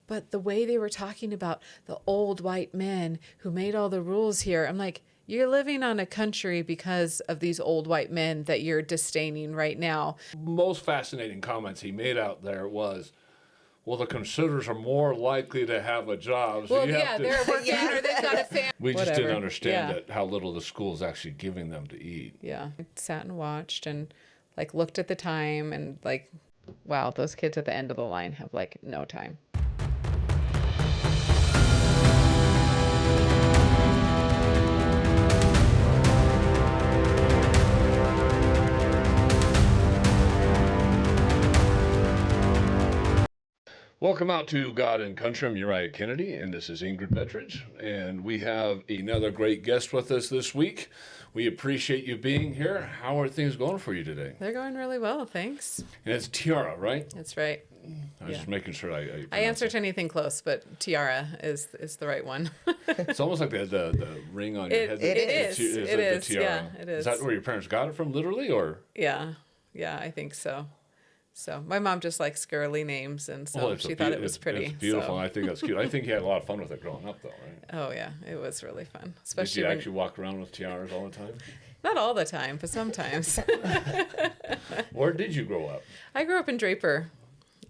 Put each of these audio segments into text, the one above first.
But the way they were talking about the old white men who made all the rules here, I'm like, you're living on a country because of these old white men that you're disdaining right now. Most fascinating comments he made out there was, well, the conservatives are more likely to have a job. So Well, you yeah, have to... they're working or they've got a family. We just Whatever. didn't understand Yeah. that how little the school is actually giving them to eat. Yeah. I sat and watched and like looked at the time and like, wow, those kids at the end of the line have like no time. Welcome out to God and Country. I'm Uriah Kennedy, and this is Ingrid Bettridge. And we have another great guest with us this week. We appreciate you being here. How are things going for you today? They're going really well, thanks. And it's Tiara, right? That's right. I was just making sure I answer to anything close, but Tiara is the right one. It's almost like the ring on your head. It is. It is. The tiara. Yeah, it is. Is that where your parents got it from, literally, or? Yeah, I think so. So my mom just likes girly names, and so she thought it was pretty. It's beautiful, so. and I think that's cute. I think you had a lot of fun with it growing up, though, right? Oh yeah, it was really fun. Did Especially you actually walk around with tiaras all the time? Not all the time, but sometimes. Where did you grow up? I grew up in Draper,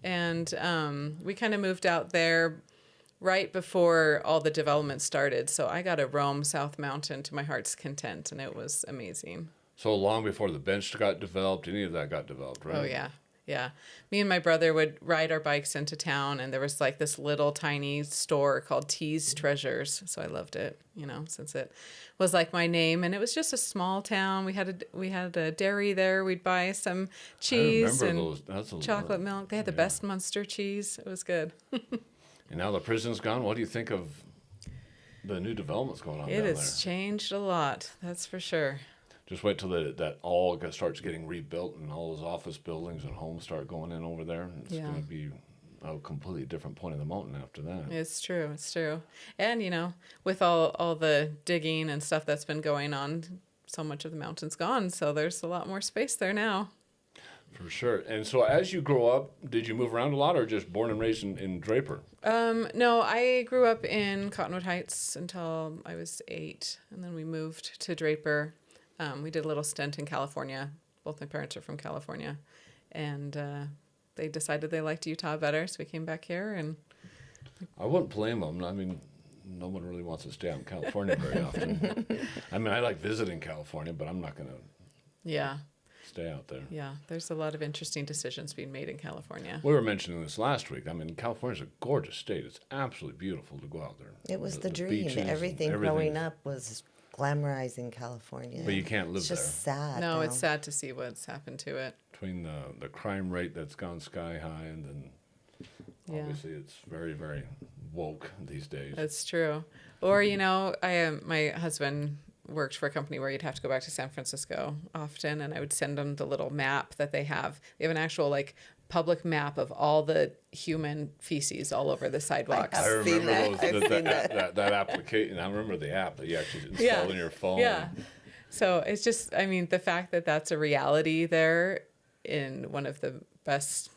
and we kind of moved out there right before all the development started. So I got to roam South Mountain to my heart's content, and it was amazing. So long before the bench got developed, any of that got developed, right? Oh yeah. Yeah. Me and my brother would ride our bikes into town, and there was like this little tiny store called T's Treasures. So I loved it, since it was like my name, and it was just a small town. We had a dairy there. We'd buy some cheese and chocolate milk. They had the best Munster cheese. It was good. And now the prison's gone. What do you think of the new developments going on down there? It has changed a lot. That's for sure. Just wait till that all starts getting rebuilt and all those office buildings and homes start going in over there. It's going to be a completely different point in the mountain after that. It's true. And, with all the digging and stuff that's been going on, so much of the mountain's gone. So there's a lot more space there now. For sure. And so as you grow up, did you move around a lot or just born and raised in Draper? No, I grew up in Cottonwood Heights until I was 8. And then we moved to Draper. We did a little stint in California. Both my parents are from California, and they decided they liked Utah better, so we came back here. And I wouldn't blame them. I mean, no one really wants to stay out in California very often. I mean, I like visiting California, but I'm not going to stay out there. Yeah, there's a lot of interesting decisions being made in California. We were mentioning this last week. I mean, California's a gorgeous state. It's absolutely beautiful to go out there. It was the dream. Everything growing up was glamorizing California. But you can't live there. It's just sad. No, it's sad to see what's happened to it. Between the crime rate that's gone sky high and then obviously it's very, very woke these days. That's true. Or, my husband worked for a company where you'd have to go back to San Francisco often, and I would send him the little map that they have. They have an actual public map of all the human feces all over the sidewalks. I remember that application. I remember the app that you actually installed on your phone. Yeah. So it's just, the fact that that's a reality there in one of the best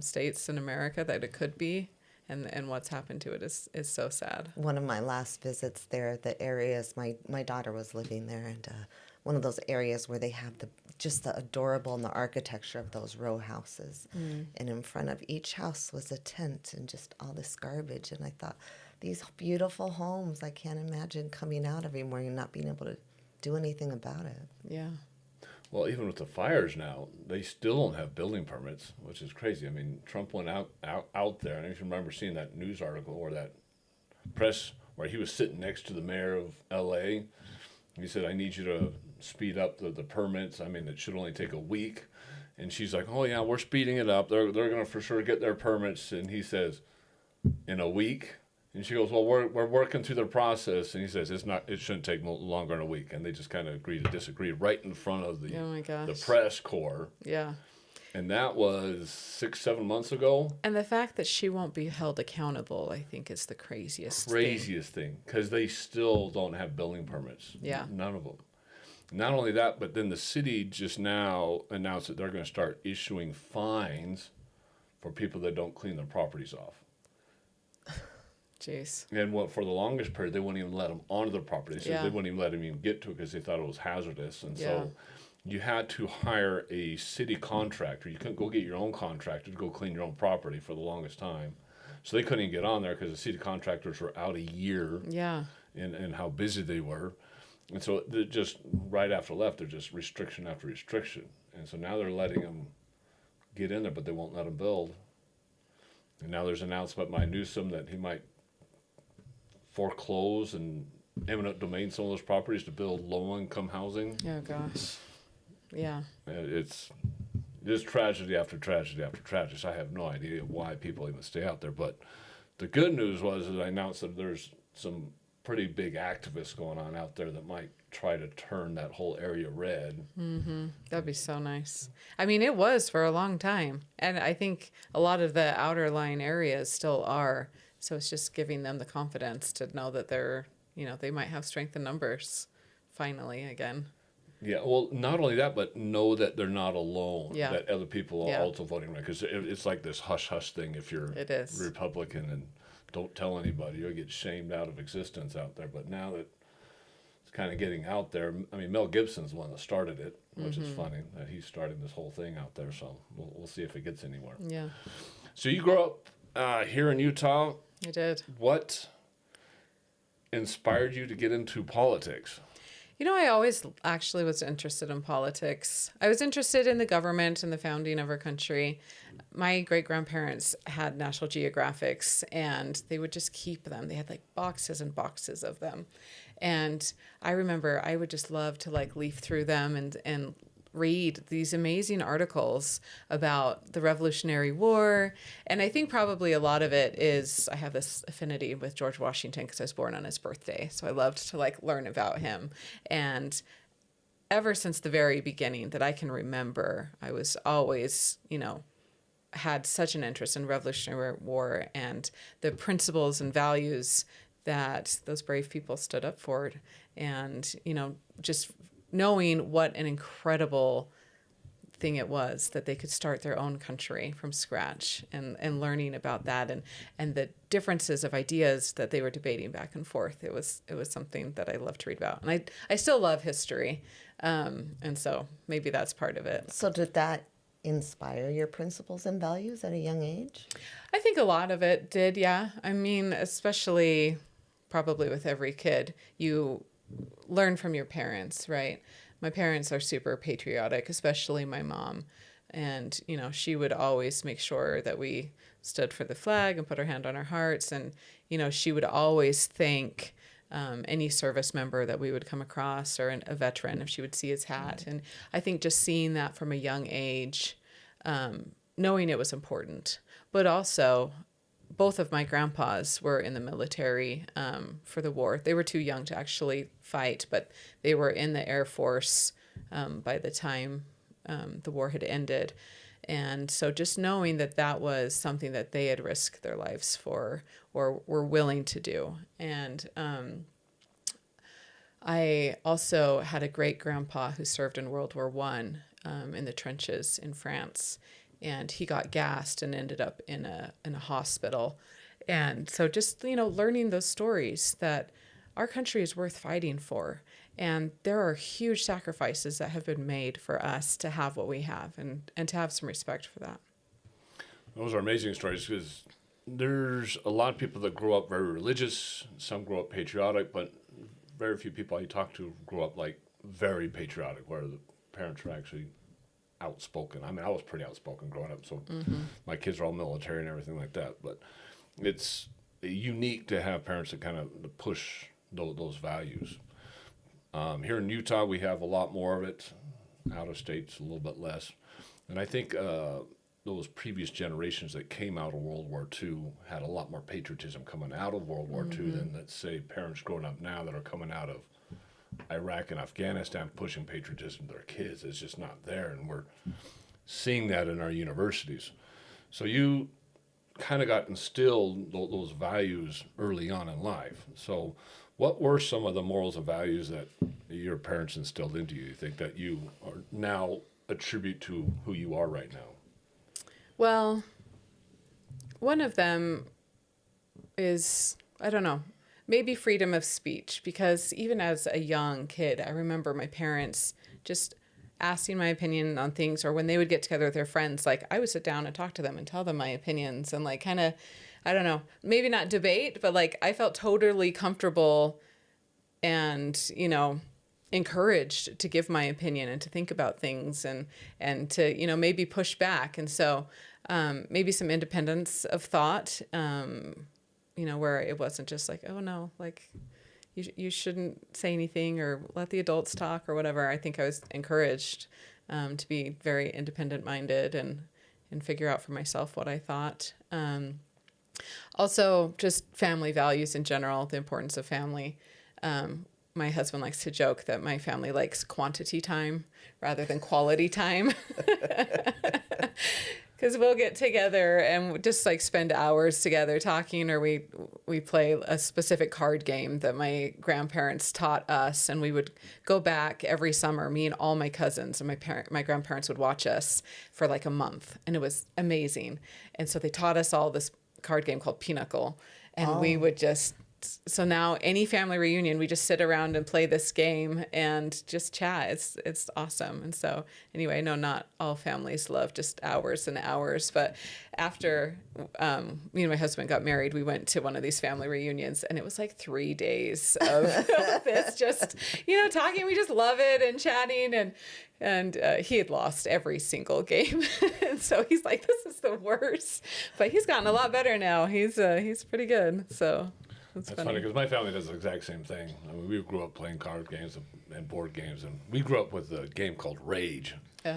states in America that it could be, and what's happened to it is so sad. One of my last visits there, the areas, my daughter was living there, and one of those areas where they have the adorable and the architecture of those row houses. And in front of each house was a tent and just all this garbage. And I thought, these beautiful homes, I can't imagine coming out every morning and not being able to do anything about it. Yeah. Well, even with the fires now, they still don't have building permits, which is crazy. I mean, Trump went out there, and I can remember seeing that news article or that press where he was sitting next to the mayor of L.A. He said, I need you to speed up the permits. I mean, it should only take a week. And she's like, oh, yeah, we're speeding it up. They're going to for sure get their permits. And he says, in a week? And she goes, well, we're working through the process. And he says, it shouldn't take longer than a week. And they just kind of agree to disagree right in front of the press corps. Yeah. And that was 6-7 months ago. And the fact that she won't be held accountable, I think, is the craziest thing. Because they still don't have building permits. Yeah. None of them. Not only that, but then the city just now announced that they're going to start issuing fines for people that don't clean their properties off. Jeez. And what for the longest period, they wouldn't even let them onto their property. They said Yeah. they wouldn't even let them even get to it because they thought it was hazardous. And Yeah. so you had to hire a city contractor. You couldn't go get your own contractor to go clean your own property for the longest time. So they couldn't even get on there because the city contractors were out a year Yeah. in how busy they were. And so they're just right after left, they're just restriction after restriction. And so now they're letting them get in there, but they won't let them build. And now there's an announcement by Newsome that he might foreclose and eminent domain some of those properties to build low-income housing. Oh, gosh. Yeah. It's just tragedy after tragedy after tragedy. So I have no idea why people even stay out there. But the good news was that I announced that there's some pretty big activists going on out there that might try to turn that whole area red. Mm-hmm. That'd be so nice. I mean, it was for a long time. And I think a lot of the outer line areas still are. So it's just giving them the confidence to know that they're, they might have strength in numbers finally again. Yeah, well, not only that, but know that they're not alone. Yeah. That other people are Yeah. also voting right. Because it's like this hush-hush thing if you're It is. Republican and don't tell anybody. You'll get shamed out of existence out there. But now that it's kind of getting out there, I mean, Mel Gibson's the one that started it, which is funny that he's starting this whole thing out there. So we'll see if it gets anywhere. Yeah, So you grew up here in Utah. I did. What inspired you to get into politics? I always actually was interested in politics. I was interested in the government and the founding of our country. My great-grandparents had National Geographics, and they would just keep them. They had like boxes and boxes of them. And I remember I would just love to like leaf through them and read these amazing articles about the Revolutionary War. And I think probably a lot of it is I have this affinity with George Washington because I was born on his birthday. So I loved to like learn about him. And ever since the very beginning that I can remember, I was always, had such an interest in Revolutionary War and the principles and values that those brave people stood up for. And, just knowing what an incredible thing it was that they could start their own country from scratch and learning about that and the differences of ideas that they were debating back and forth. It was something that I love to read about. And I still love history. And so maybe that's part of it. So did that inspire your principles and values at a young age? I think a lot of it did, yeah. I mean, especially probably with every kid, you learn from your parents, right? My parents are super patriotic, especially my mom. And, she would always make sure that we stood for the flag and put our hand on our hearts. And, she would always thank any service member that we would come across or a veteran if she would see his hat. And I think just seeing that from a young age, knowing it was important, but also both of my grandpas were in the military for the war. They were too young to actually fight, but they were in the Air Force by the time the war had ended. And so just knowing that that was something that they had risked their lives for or were willing to do. And I also had a great-grandpa who served in World War I in the trenches in France. And he got gassed and ended up in a hospital. And so just, learning those stories that our country is worth fighting for. And there are huge sacrifices that have been made for us to have what we have and to have some respect for that. Those are amazing stories because there's a lot of people that grow up very religious. Some grow up patriotic, but very few people I talk to grow up like very patriotic, where the parents are actually outspoken. I mean, I was pretty outspoken growing up, so my kids are all military and everything like that. But it's unique to have parents that kind of push those values. Here in Utah, we have a lot more of it. Out of states, a little bit less. And I think those previous generations that came out of World War II had a lot more patriotism coming out of World War II than, let's say, parents growing up now that are coming out of Iraq and Afghanistan pushing patriotism to their kids. It's just not there, and we're seeing that in our universities. So you kind of got instilled those values early on in life. So what were some of the morals and values that your parents instilled into you think that you are now attribute to who you are right now? Well, one of them is I don't know, maybe freedom of speech, because even as a young kid, I remember my parents just asking my opinion on things, or when they would get together with their friends, like I would sit down and talk to them and tell them my opinions and like kind of, I don't know, maybe not debate, but like I felt totally comfortable and, you know, encouraged to give my opinion and to think about things and to, you know, maybe push back. And so maybe some independence of thought, you know, where it wasn't just like, oh no, like you shouldn't say anything or let the adults talk or whatever. I think I was encouraged to be very independent minded and figure out for myself what I thought. Also just family values in general, the importance of family. My husband likes to joke that my family likes quantity time rather than quality time. Because we'll get together and just like spend hours together talking, or we play a specific card game that my grandparents taught us, and we would go back every summer, me and all my cousins, and my grandparents would watch us for like a month, and it was amazing. And so they taught us all this card game called Pinochle, and we would just, so now any family reunion, we just sit around and play this game and just chat. It's awesome. And so anyway, I know not all families love just hours and hours, but after me and my husband got married, we went to one of these family reunions, and it was like 3 days of this just, you know, talking. We just love it and chatting, and he had lost every single game. And so he's like, this is the worst, but he's gotten a lot better now. He's pretty good. So that's funny because my family does the exact same thing. I mean, we grew up playing card games and board games, and we grew up with a game called Rage. Oh,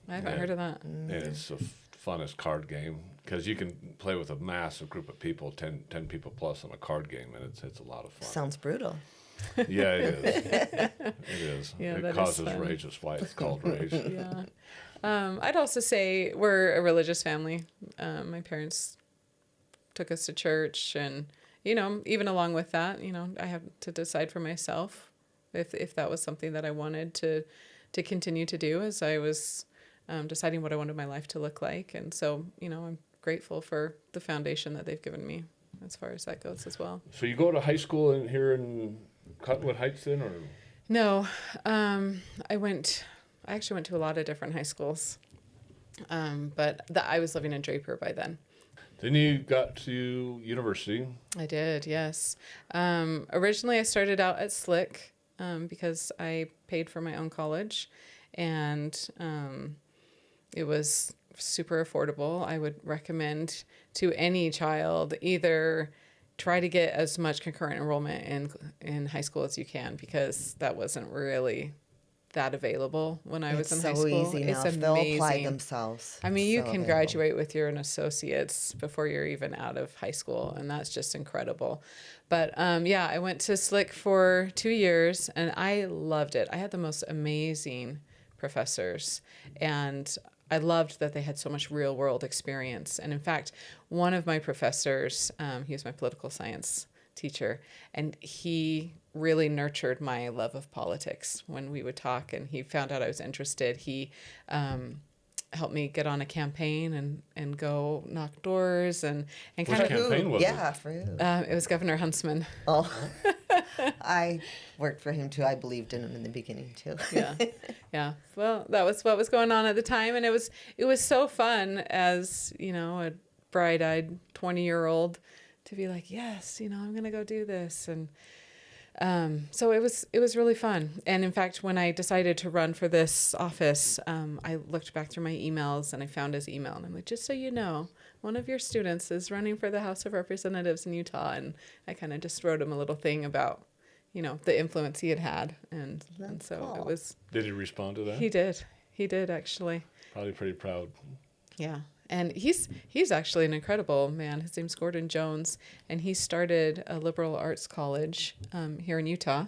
I haven't heard of that. And it's the funnest card game because you can play with a massive group of people, 10 people plus on a card game, and it's a lot of fun. Sounds brutal. Yeah, it is. It is. Yeah, it causes rage. That's why it's called Rage. Yeah. I'd also say we're a religious family. My parents took us to church, and you know, even along with that, you know, I have to decide for myself if that was something that I wanted to continue to do as I was deciding what I wanted my life to look like. And so, you know, I'm grateful for the foundation that they've given me as far as that goes as well. So you go to high school here in Cottonwood Heights then, or? No, I actually went to a lot of different high schools, but I was living in Draper by then. Then you got to university. I did, yes. Originally, I started out at Slick because I paid for my own college, and it was super affordable. I would recommend to any child either try to get as much concurrent enrollment in high school as you can, because that wasn't really that available when I was in high school. It's so easy now. It's They'll amazing. apply themselves. I mean, you So can available. graduate with your associates before you're even out of high school, and that's just incredible. But yeah, I went to Slick for 2 years, and I loved it. I had the most amazing professors, and I loved that they had so much real world experience. And in fact, one of my professors, he was my political science teacher, and he really nurtured my love of politics when we would talk, and he found out I was interested. He helped me get on a campaign and go knock doors and kind Which of campaign was it? Yeah, for you. it was Governor Huntsman. Oh, I worked for him too. I believed in him in the beginning too. Yeah. Well, that was what was going on at the time, and it was so fun as, you know, a bright-eyed 20-year-old to be like, yes, you know, I'm gonna go do this. And so it was really fun. And in fact, when I decided to run for this office, I looked back through my emails and I found his email, and I'm like, just so you know, one of your students is running for the House of Representatives in Utah. And I kind of just wrote him a little thing about, you know, the influence he had. And so cool. it was. Did he respond to that? He did actually. Probably pretty proud. Yeah. And he's actually an incredible man. His name's Gordon Jones, and he started a liberal arts college here in Utah.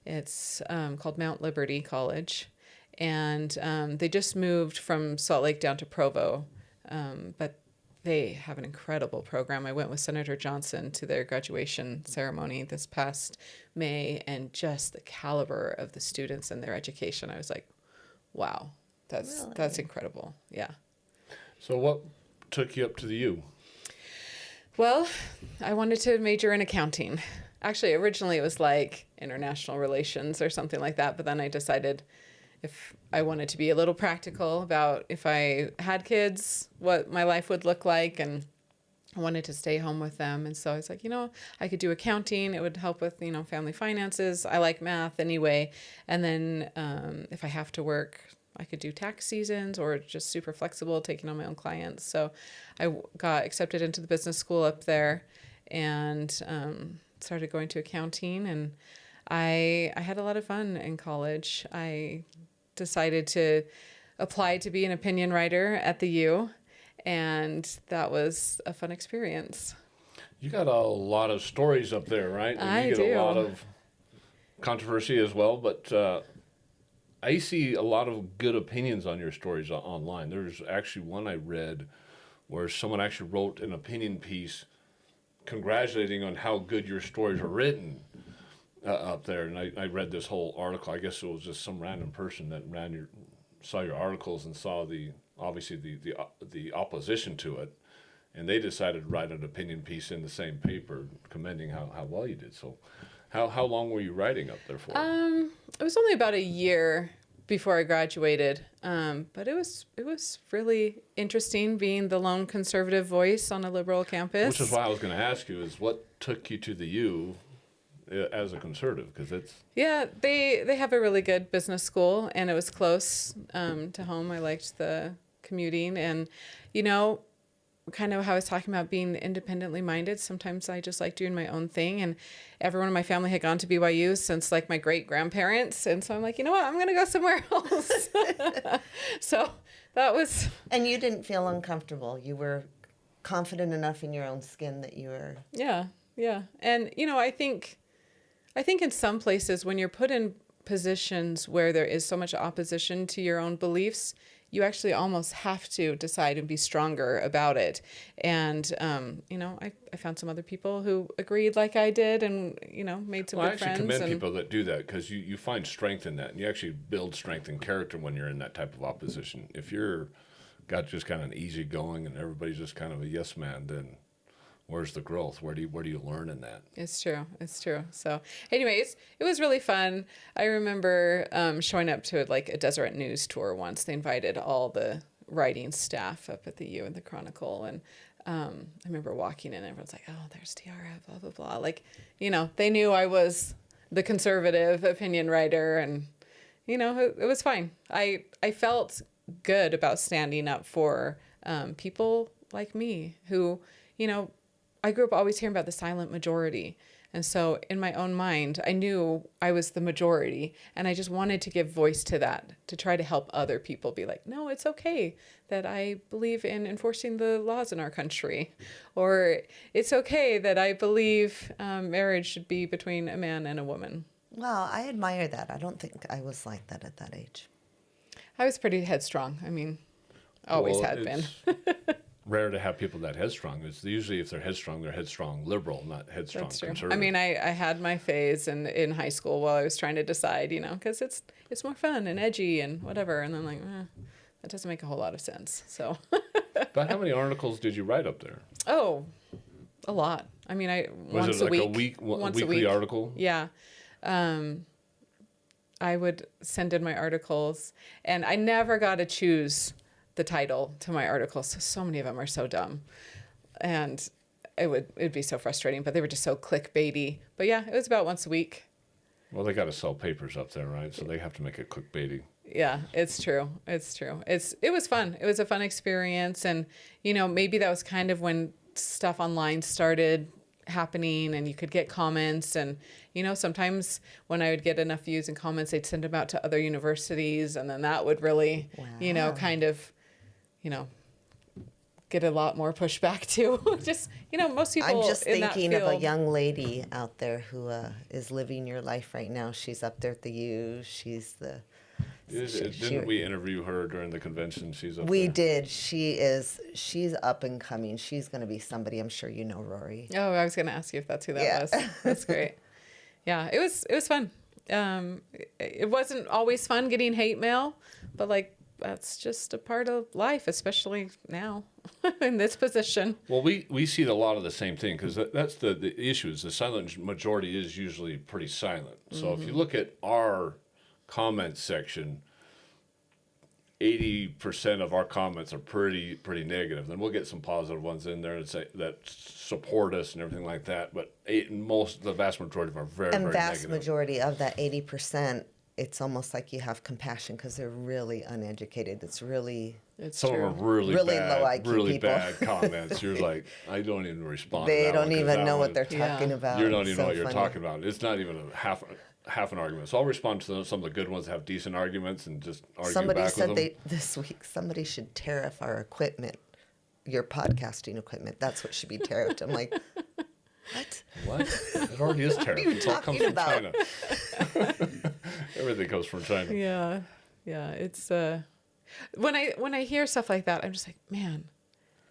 It's called Mount Liberty College, and they just moved from Salt Lake down to Provo, but they have an incredible program. I went with Senator Johnson to their graduation ceremony this past May, and just the caliber of the students and their education, I was like, wow, that's incredible. Yeah. So what took you up to the U? Well, I wanted to major in accounting. Actually, originally it was like international relations or something like that, but then I decided if I wanted to be a little practical about if I had kids, what my life would look like, and I wanted to stay home with them. And so I was like, I could do accounting. It would help with, family finances. I like math anyway. And then if I have to work, I could do tax seasons or just super flexible, taking on my own clients. So I got accepted into the business school up there and started going to accounting. And I had a lot of fun in college. I decided to apply to be an opinion writer at the U, and that was a fun experience. You got a lot of stories up there, right? And I you get do. a lot of controversy as well, but I see a lot of good opinions on your stories online. There's actually one I read where someone actually wrote an opinion piece congratulating on how good your stories are written up there. And I read this whole article. I guess it was just some random person that saw your articles and saw the opposition to it, and they decided to write an opinion piece in the same paper commending how well you did. So how long were you writing up there for? It was only about a year before I graduated, but it was really interesting being the lone conservative voice on a liberal campus. Which is why I was going to ask you is what took you to the U as a conservative, because it's... Yeah, they have a really good business school, and it was close to home. I liked the commuting, and kind of how I was talking about being independently minded. Sometimes I just like doing my own thing, and everyone in my family had gone to BYU since like my great grandparents, and so I'm like, you know what, I'm gonna go somewhere else. So that was. And you didn't feel uncomfortable. You were confident enough in your own skin that you were. Yeah, and I think in some places when you're put in positions where there is so much opposition to your own beliefs, you actually almost have to decide and be stronger about it. And, I found some other people who agreed like I did and, made some good friends. I actually commend people that do that, because you find strength in that, and you actually build strength and character when you're in that type of opposition. If you're got just kind of an easy going and everybody's just kind of a yes man, then where's the growth? Where do you learn in that? It's true. So anyways, it was really fun. I remember showing up to a Deseret News tour once. They invited all the writing staff up at the U and the Chronicle. And I remember walking in and everyone's like, oh, there's Tiara, blah, blah, blah. Like, they knew I was the conservative opinion writer, and, it was fine. I felt good about standing up for people like me who, I grew up always hearing about the silent majority. And so in my own mind, I knew I was the majority, and I just wanted to give voice to that, to try to help other people be like, no, it's okay that I believe in enforcing the laws in our country, or it's okay that I believe marriage should be between a man and a woman. Well, I admire that. I don't think I was like that at that age. I was pretty headstrong. I mean, always had been. Rare to have people that headstrong. It's usually if they're headstrong liberal, not headstrong That's true. conservative. I mean, I had my phase in high school while I was trying to decide, because it's more fun and edgy and whatever. And then like, that doesn't make a whole lot of sense. So. But how many articles did you write up there? Oh, a lot. I mean, Was it like a weekly article? Yeah. I would send in my articles, and I never got to choose the title to my articles. So many of them are so dumb, and it'd be so frustrating, but they were just so clickbaity. But yeah, it was about once a week. Well, they got to sell papers up there, right? So they have to make it clickbaity. Yeah, it's true. It was fun. It was a fun experience, and maybe that was kind of when stuff online started happening and you could get comments, and sometimes when I would get enough views and comments, they'd send them out to other universities, and then that would really kind of get a lot more pushback too. Just most people. I'm just in that thinking of a field. young lady out there who is living your life right now. She's up there at the U. She's the. Didn't we interview her during the convention? She's up We there. did. She's up and coming. She's going to be somebody. I'm sure you know Rory. Oh, I was going to ask you if that's who that was. That's great. Yeah, it was fun. It wasn't always fun getting hate mail, but that's just a part of life, especially now in this position. Well, we see a lot of the same thing, because that's the issue is the silent majority is usually pretty silent. So if you look at our comments section, 80% of our comments are pretty negative. Then we'll get some positive ones in there that support us and everything like that. But the vast majority of them are very vast negative. majority of that 80%, it's almost like you have compassion because they're really uneducated. It's really Some true. of them are really low IQ really people. bad comments. You're like, I don't even respond. to They that don't one, 'cause even that know one- what they're talking about. You don't It's even so know what you're funny. talking about. It's not even a half an argument. So I'll respond to some of the good ones that have decent arguments and just argue Somebody back said with them. this week somebody should tariff our equipment, your podcasting equipment. That's what should be tariffed. I'm like, what? It already is tariff. you It all comes talking from about? China. Everything comes from China. Yeah. It's when I hear stuff like that, I'm just like, man,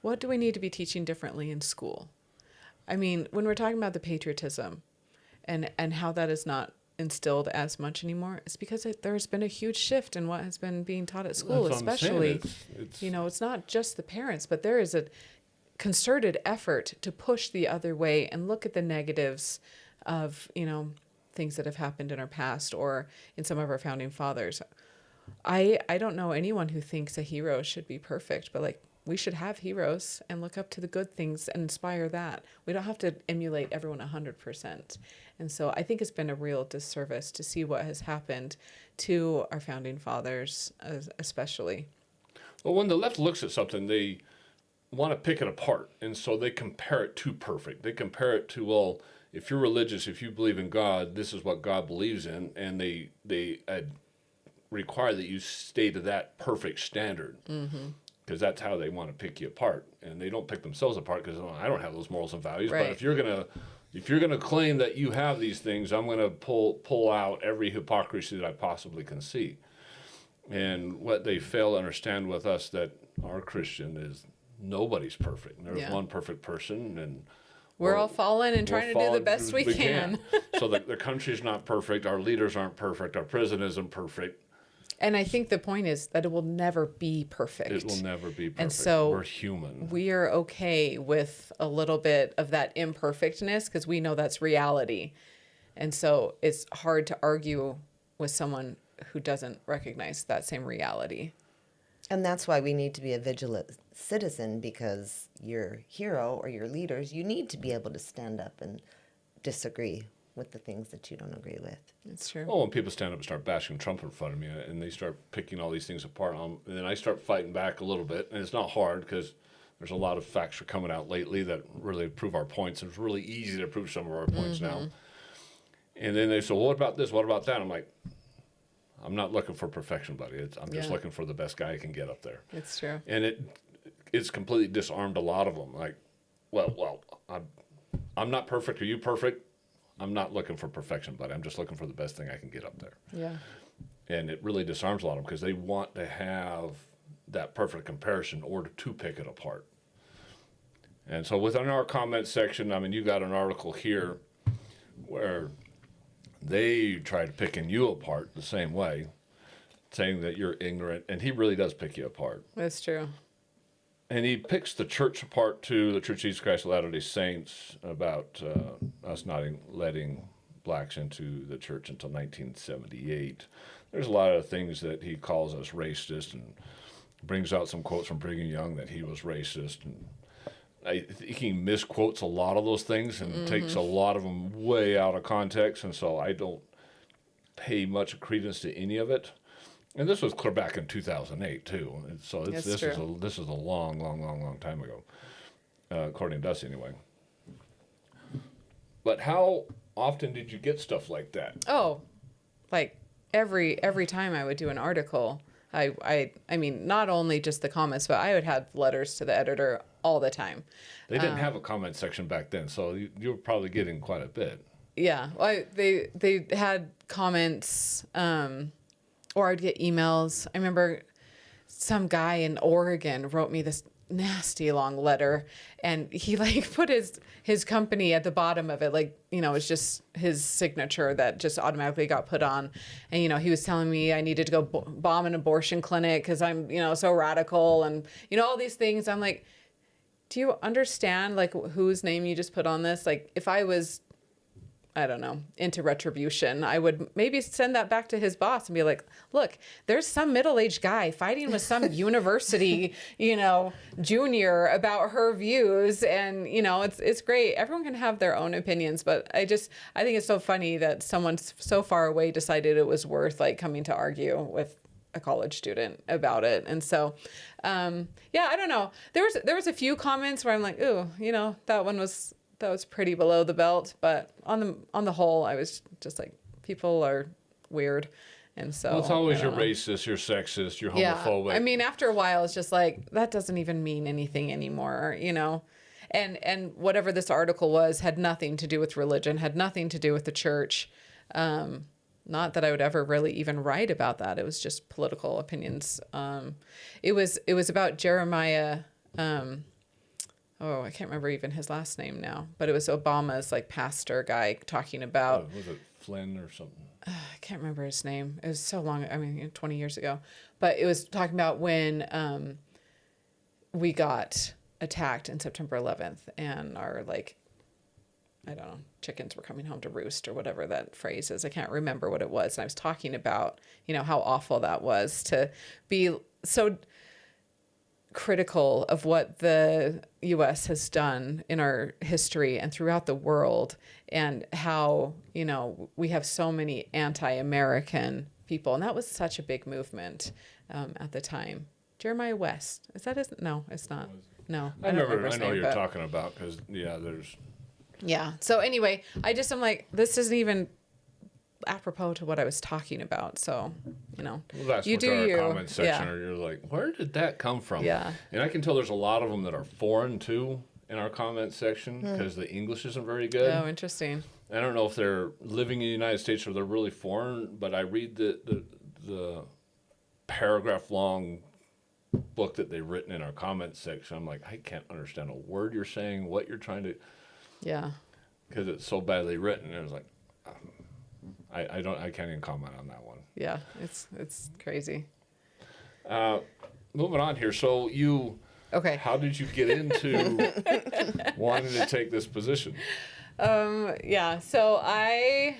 what do we need to be teaching differently in school? I mean, when we're talking about the patriotism and how that is not instilled as much anymore, it's because there's been a huge shift in what has been being taught at school, That's what I'm saying. especially, It's- it's not just the parents, but there is a concerted effort to push the other way and look at the negatives of, things that have happened in our past or in some of our founding fathers. I don't know anyone who thinks a hero should be perfect, but like we should have heroes and look up to the good things and inspire that. We don't have to emulate everyone 100%. And so I think it's been a real disservice to see what has happened to our founding fathers, especially. Well, when the left looks at something, they want to pick it apart. And so they compare it to perfect. They compare it to, well, if you're religious, if you believe in God, this is what God believes in. And they require that you stay to that perfect standard. Because that's how they want to pick you apart, and they don't pick themselves apart because I don't have those morals and values. Right. But if you're gonna claim that you have these things, I'm gonna pull out every hypocrisy that I possibly can see. And what they fail to understand with us that are Christian is nobody's perfect. There's one perfect person, and We're all fallen and we're trying to do the fallen best we can. So the country's not perfect. Our leaders aren't perfect. Our president isn't perfect. And I think the point is that it will never be perfect. It will never be perfect. And so we're human. we are okay with a little bit of that imperfectness because we know that's reality. And so it's hard to argue with someone who doesn't recognize that same reality. And that's why we need to be a vigilant citizen, because your hero or your leaders, you need to be able to stand up and disagree with the things that you don't agree with. It's true. Well, when people stand up and start bashing Trump in front of me and they start picking all these things apart, and then I start fighting back a little bit. And it's not hard because there's a lot of facts are coming out lately that really prove our points. It's really easy to prove some of our points now. And then they say, well, what about this? What about that? I'm like, I'm not looking for perfection, buddy. I'm just looking for the best guy I can get up there. It's true. And it's completely disarmed a lot of them. Like, well, I'm not perfect. Are you perfect? I'm not looking for perfection, but I'm just looking for the best thing I can get up there. Yeah. And it really disarms a lot of them because they want to have that perfect comparison in order to pick it apart. And so within our comment section, I mean, you got an article here where they try to picking you apart the same way, saying that you're ignorant, and he really does pick you apart. That's true. And he picks the church apart too, the Church of Jesus Christ of Latter-day Saints, about us not letting blacks into the church until 1978. There's a lot of things that he calls us racist, and brings out some quotes from Brigham Young that he was racist. And I think he misquotes a lot of those things and takes a lot of them way out of context, and so I don't pay much credence to any of it. And this was clear back in 2008 too. And so this is a long time ago, according to us anyway. But how often did you get stuff like that? Oh, like every time I would do an article, I mean, not only just the comments, but I would have letters to the editor all the time. They didn't have a comment section back then, so you were probably getting quite a bit. Yeah, well, they had comments, or I'd get emails. I remember some guy in Oregon wrote me this nasty long letter, and he like put his company at the bottom of it, like, you know, it's just his signature that just automatically got put on. And, you know, he was telling me I needed to go bomb an abortion clinic because I'm, you know, so radical, and, you know, all these things. I'm like, do you understand like whose name you just put on this? Like, if I was, I don't know, into retribution, I would maybe send that back to his boss and be like, look, there's some middle-aged guy fighting with some university, you know, junior about her views. And, you know, it's great. Everyone can have their own opinions, but I think it's so funny that someone so far away decided it was worth like coming to argue with a college student about it. And so, yeah, I don't know. There was a few comments where I'm like, ooh, you know, that was pretty below the belt, but on the whole, I was just like, people are weird. And so, well, it's always you're racist, you're sexist, you're homophobic. Yeah, I mean, after a while, it's just like, that doesn't even mean anything anymore, you know? And whatever this article was had nothing to do with religion, had nothing to do with the church. Not that I would ever really even write about that. It was just political opinions. It was about Jeremiah, I can't remember even his last name now, but it was Obama's like pastor guy talking about. Was it Flynn or something? I can't remember his name. It was so long. I mean, 20 years ago, but it was talking about when we got attacked in September 11th, and our like, I don't know, chickens were coming home to roost or whatever that phrase is. I can't remember what it was. And I was talking about, you know, how awful that was to be so critical of what the U.S. has done in our history and throughout the world, and how, you know, we have so many anti-American people. And that was such a big movement at the time. Jeremiah West. Is that his? No, it's not. No. I know who you're talking about, because, there's... Yeah. So anyway, I'm like, this isn't even apropos to what I was talking about. So, you know, well, that's you do your comment section, or you're like, where did that come from? Yeah. And I can tell there's a lot of them that are foreign too in our comment section, because the English isn't very good. Oh, interesting. I don't know if they're living in the United States or they're really foreign, but I read the paragraph long book that they've written in our comment section. I'm like, I can't understand a word you're saying, what you're trying to. Yeah. Because it's so badly written. It was like, I can't even comment on that one. Yeah, it's crazy. Moving on here. So okay. How did you get into wanting to take this position? Yeah. So I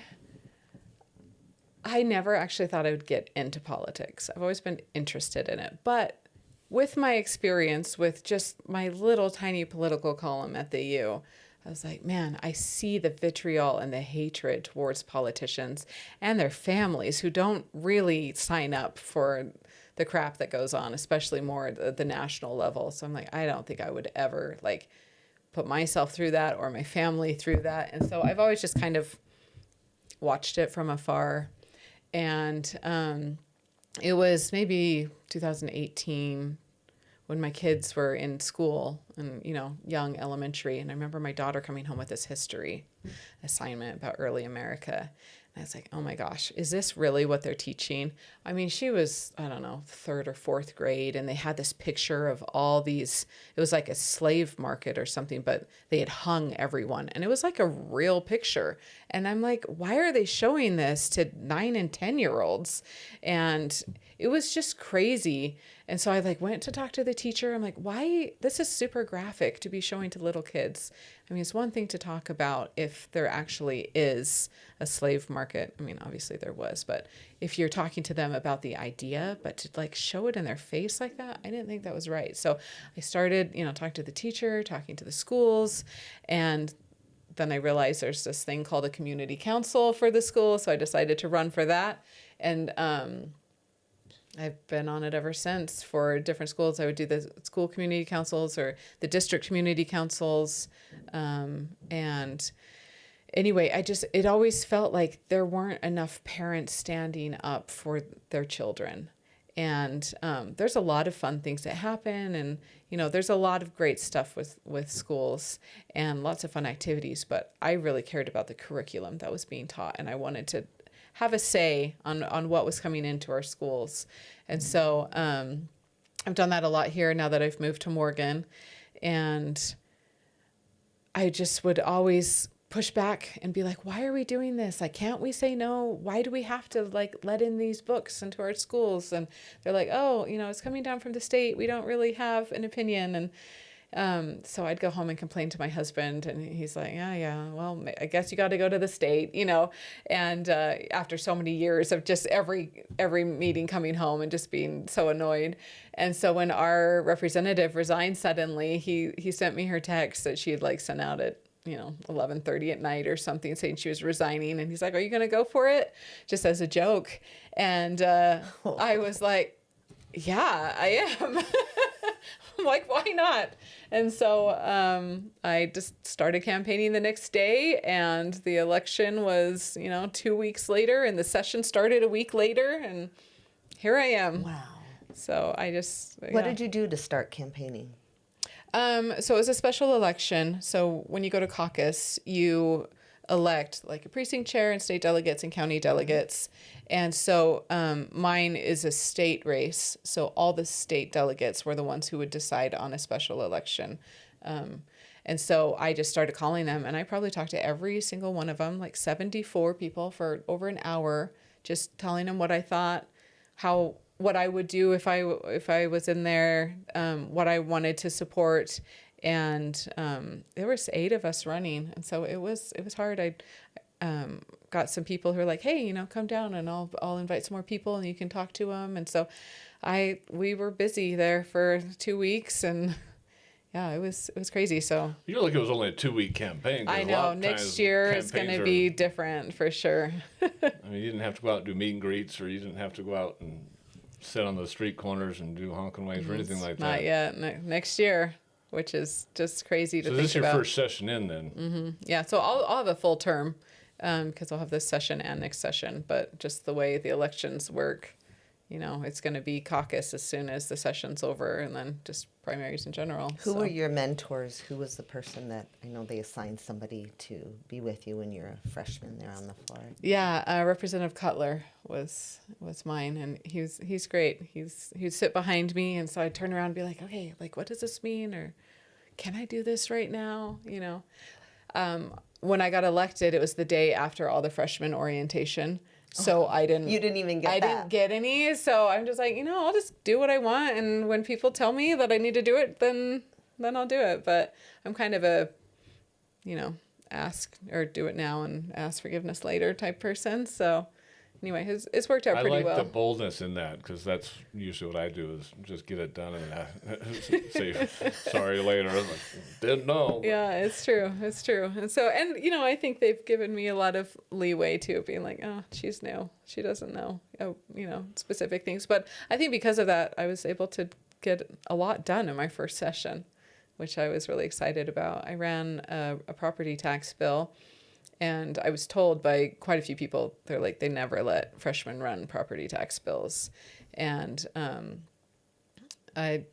never actually thought I would get into politics. I've always been interested in it, but with my experience with just my little tiny political column at the U, I was like, man, I see the vitriol and the hatred towards politicians and their families who don't really sign up for the crap that goes on, especially more at the national level. So I'm like, I don't think I would ever like put myself through that or my family through that. And so I've always just kind of watched it from afar. And it was maybe 2018 when my kids were in school and, you know, young elementary. And I remember my daughter coming home with this history assignment about early America. And I was like, oh my gosh, is this really what they're teaching? I mean, she was, I don't know, 3rd or 4th grade. And they had this picture of all these, it was like a slave market or something, but they had hung everyone. And it was like a real picture. And I'm like, why are they showing this to 9 and 10-year-olds? And it was just crazy. And so I like went to talk to the teacher. I'm like, why? This is super graphic to be showing to little kids. I mean, it's one thing to talk about if there actually is a slave market. I mean, obviously there was, but if you're talking to them about the idea, but to like show it in their face like that, I didn't think that was right. So I started, you know, talking to the teacher, talking to the schools, and then I realized there's this thing called a community council for the school. So I decided to run for that. And, I've been on it ever since for different schools. I would do the school community councils or the district community councils. And anyway, it always felt like there weren't enough parents standing up for their children. And there's a lot of fun things that happen. And, you know, there's a lot of great stuff with schools and lots of fun activities. But I really cared about the curriculum that was being taught. And I wanted to have a say on what was coming into our schools. And so I I've done that a lot here now that I've moved to Morgan. And I just would always push back and be like, why are we doing this? Like, can't we say no? Why do we have to like let in these books into our schools? And they're like, oh, it's coming down from the state. We don't really have an opinion. And so I'd go home and complain to my husband, and he's like, yeah, well, I guess you got to go to the state, and after so many years of just every meeting coming home and just being so annoyed. And so when our representative resigned suddenly, he sent me her text that she had like sent out at 11:30 at night or something, saying she was resigning. And he's like, are you going to go for it? Just as a joke. And I was like, yeah, I am. I'm like, why not? And so I just started campaigning the next day, and the election was, 2 weeks later, and the session started a week later, and here I am. Wow. So I just... What did you do to start campaigning? So it was a special election. So when you go to caucus, you elect like a precinct chair and state delegates and county delegates. And so mine is a state race. So all the state delegates were the ones who would decide on a special election. And so I just started calling them, and I probably talked to every single one of them, like 74 people for over an hour, just telling them what I thought, what I would do if I was in there, what I wanted to support. And there was 8 of us running, and so it was hard. I got some people who were like, hey, come down and I'll invite some more people and you can talk to them. And so we were busy there for 2 weeks, and yeah, it was crazy. So You feel like it was only a 2-week campaign. 'Cause I a lot know of next times year is going to campaigns be different for sure. I mean, you didn't have to go out and do meet and greets, or you didn't have to go out and sit on the street corners and do honking waves or anything like that. Not yet. Next year, which is just crazy to So think this is your about. first session in then? Mm-hmm. Yeah, so I'll have a full term because I'll have this session and next session. But just the way the elections work, it's going to be caucus as soon as the session's over, and then just primaries in general. Who were your mentors? Who was the person that, I know they assigned somebody to be with you when you're a freshman there on the floor? Yeah, Representative Cutler was mine, and he's great. He'd sit behind me, and so I'd turn around and be like, okay, like what does this mean, or can I do this right now? When I got elected, it was the day after all the freshman orientation. So I didn't. You didn't even get I that. didn't get any. So I'm just like, I'll just do what I want. And when people tell me that I need to do it, then I'll do it. But I'm kind of a, ask or do it now and ask forgiveness later type person. So anyway, it's worked out pretty well. I like the boldness in that, because that's usually what I do, is just get it done and say sorry later. I'm like, didn't know. Yeah, it's true. It's true. And so, I think they've given me a lot of leeway too, being like, oh, she's new. She doesn't know, specific things. But I think because of that, I was able to get a lot done in my first session, which I was really excited about. I ran a property tax bill. And I was told by quite a few people, they're like, they never let freshmen run property tax bills. And I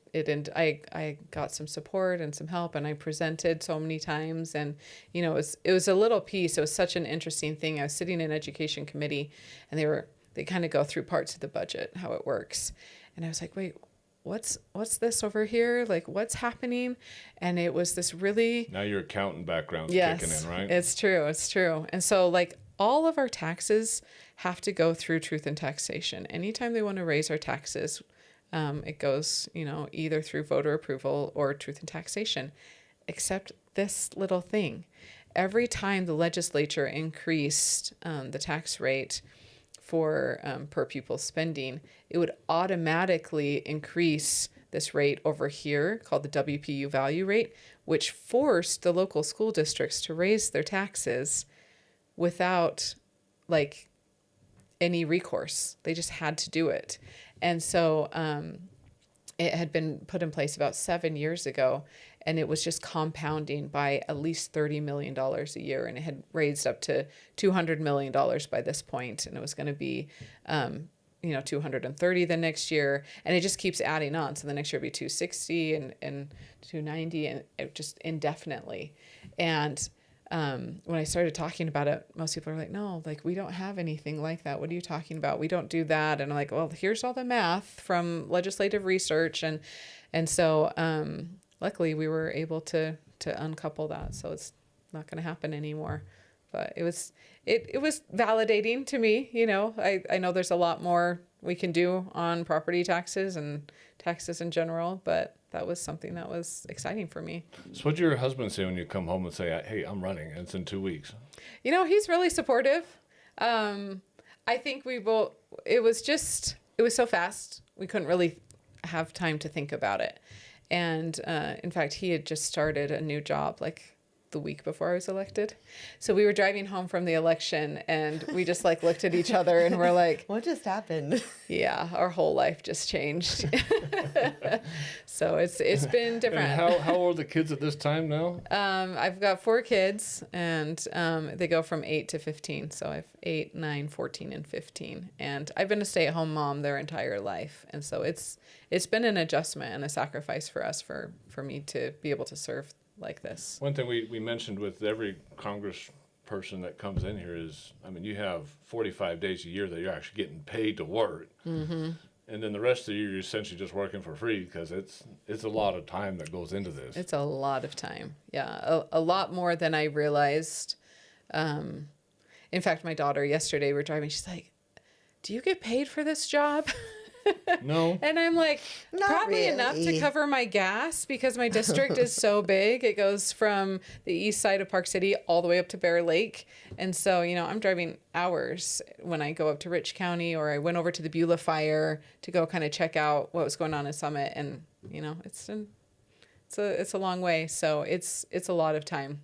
got some support and some help, and I presented so many times. And, it was a little piece. It was such an interesting thing. I was sitting in education committee, and they kind of go through parts of the budget, how it works. And I was like, wait, what's this over here? Like, what's happening? And it was this really... Now your accountant background's yes, kicking in, right? It's true. And so, like, all of our taxes have to go through truth in taxation. Anytime they want to raise our taxes, it goes, either through voter approval or truth in taxation, except this little thing. Every time the legislature increased the tax rate for per pupil spending, it would automatically increase this rate over here called the WPU value rate, which forced the local school districts to raise their taxes without like any recourse. They just had to do it. And so it had been put in place about 7 years ago, and it was just compounding by at least $30 million a year. And it had raised up to $200 million by this point. And it was going to be, 230 the next year. And it just keeps adding on. So the next year will be 260 and 290 and it just indefinitely. And when I started talking about it, most people are like, no, like we don't have anything like that. What are you talking about? We don't do that. And I'm like, well, here's all the math from legislative research. And so, luckily we were able to uncouple that. So it's not going to happen anymore. But it was validating to me. You know, I know there's a lot more we can do on property taxes and taxes in general, but that was something that was exciting for me. So what did your husband say when you come home and say, hey, I'm running, and it's in 2 weeks? You know, he's really supportive. I think it was so fast. We couldn't really have time to think about it. And in fact, he had just started a new job like the week before I was elected. So we were driving home from the election and we just like looked at each other and we're like, what just happened? Yeah, our whole life just changed. So it's been different. And how old are the kids at this time now? I've got 4 kids and they go from 8 to 15. So I have 8, 9, 14, and 15. And I've been a stay-at-home mom their entire life. And so it's been an adjustment and a sacrifice for us for me to be able to serve like this. One thing we mentioned with every Congress person that comes in here is, I mean, you have 45 days a year that you're actually getting paid to work. Mm-hmm. And then the rest of the year, you're essentially just working for free because it's a lot of time that goes into this. It's a lot of time. Yeah, a lot more than I realized. In fact, my daughter yesterday, we're driving, she's like, do you get paid for this job? No. And I'm like, Not probably really. enough to cover my gas because my district is so big. It goes from the east side of Park City all the way up to Bear Lake. And so, you know, I'm driving hours when I go up to Rich County, or I went over to the Beulah Fire to go kind of check out what was going on in Summit. And, you know, it's a long way. So it's a lot of time.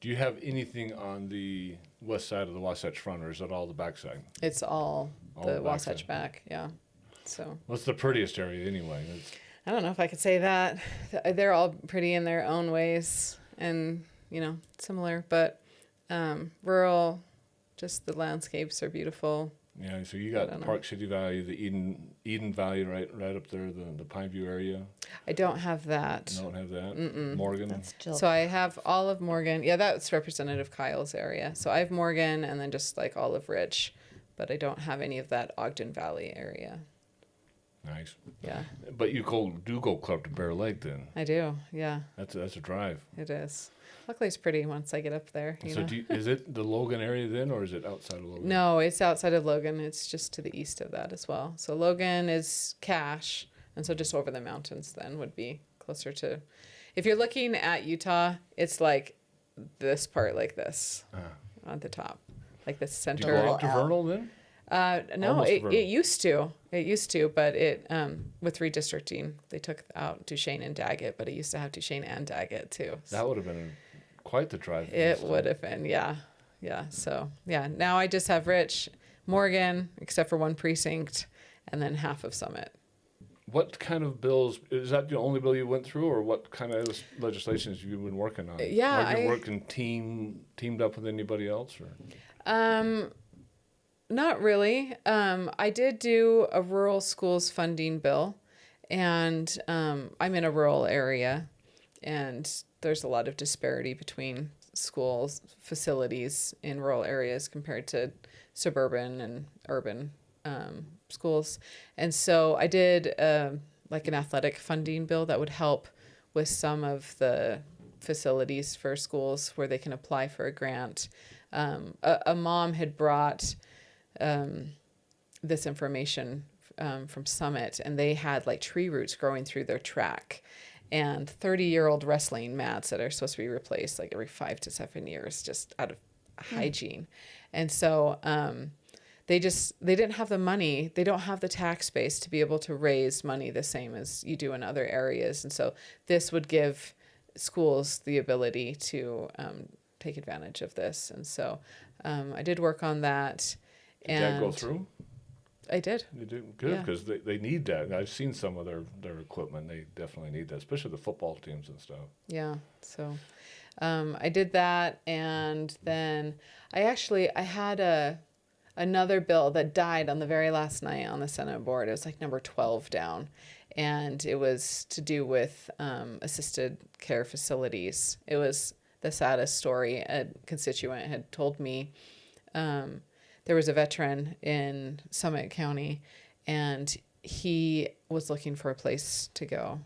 Do you have anything on the west side of the Wasatch Front, or is it all the backside? It's all the the Wasatch backside. back. Yeah. So What's the prettiest area anyway? I don't know if I could say that. They're all pretty in their own ways and, you know, similar, but rural, just the landscapes are beautiful. Yeah, so you got Park City Valley, the Eden Valley right up there, the Pineview area. I don't have that. You don't have that? Morgan? That's Jill. So I have all of Morgan. Yeah, that's Representative Kyle's area. So I have Morgan and then just like Olive Ridge, but I don't have any of that Ogden Valley area. Nice. Yeah. But you do go club to Bear Lake then. I do. Yeah. That's a drive. It is. Luckily, it's pretty once I get up there. You know? Is it the Logan area then, or is it outside of Logan? No, it's outside of Logan. It's just to the east of that as well. So Logan is Cache, and so just over the mountains then would be closer to. If you're looking at Utah, it's like this part like this on the top, like the center. Do you go up to Vernal then? No, Almost it Vernal. used to. It used to, but it with redistricting, they took out Duchesne and Daggett, but it used to have Duchesne and Daggett too. That would have been quite the drive. It would have been, yeah. So, yeah, now I just have Rich, Morgan, except for one precinct, and then half of Summit. What kind of bills, is that the only bill you went through, or what kind of legislation have you been working on? Yeah, Are you working teamed up with anybody else? Or? Not really. I did do a rural schools funding bill, and I'm in a rural area, and there's a lot of disparity between schools facilities in rural areas compared to suburban and urban schools. And so I did like an athletic funding bill that would help with some of the facilities for schools where they can apply for a grant. A mom had brought this information from Summit, and they had like tree roots growing through their track, and 30-year-old wrestling mats that are supposed to be replaced like every 5 to 7 years, just out of hygiene. And so they didn't have the money. They don't have the tax base to be able to raise money the same as you do in other areas. And so this would give schools the ability to take advantage of this. And so I did work on that. Did that go through? I did. You did good, because they need that. I've seen some of their equipment. They definitely need that, especially the football teams and stuff. Yeah. So I did that, and then I had another bill that died on the very last night on the Senate board. It was like number 12 down, and it was to do with assisted care facilities. the saddest story. A constituent had told me there was a veteran in Summit County, and he was looking for a place to go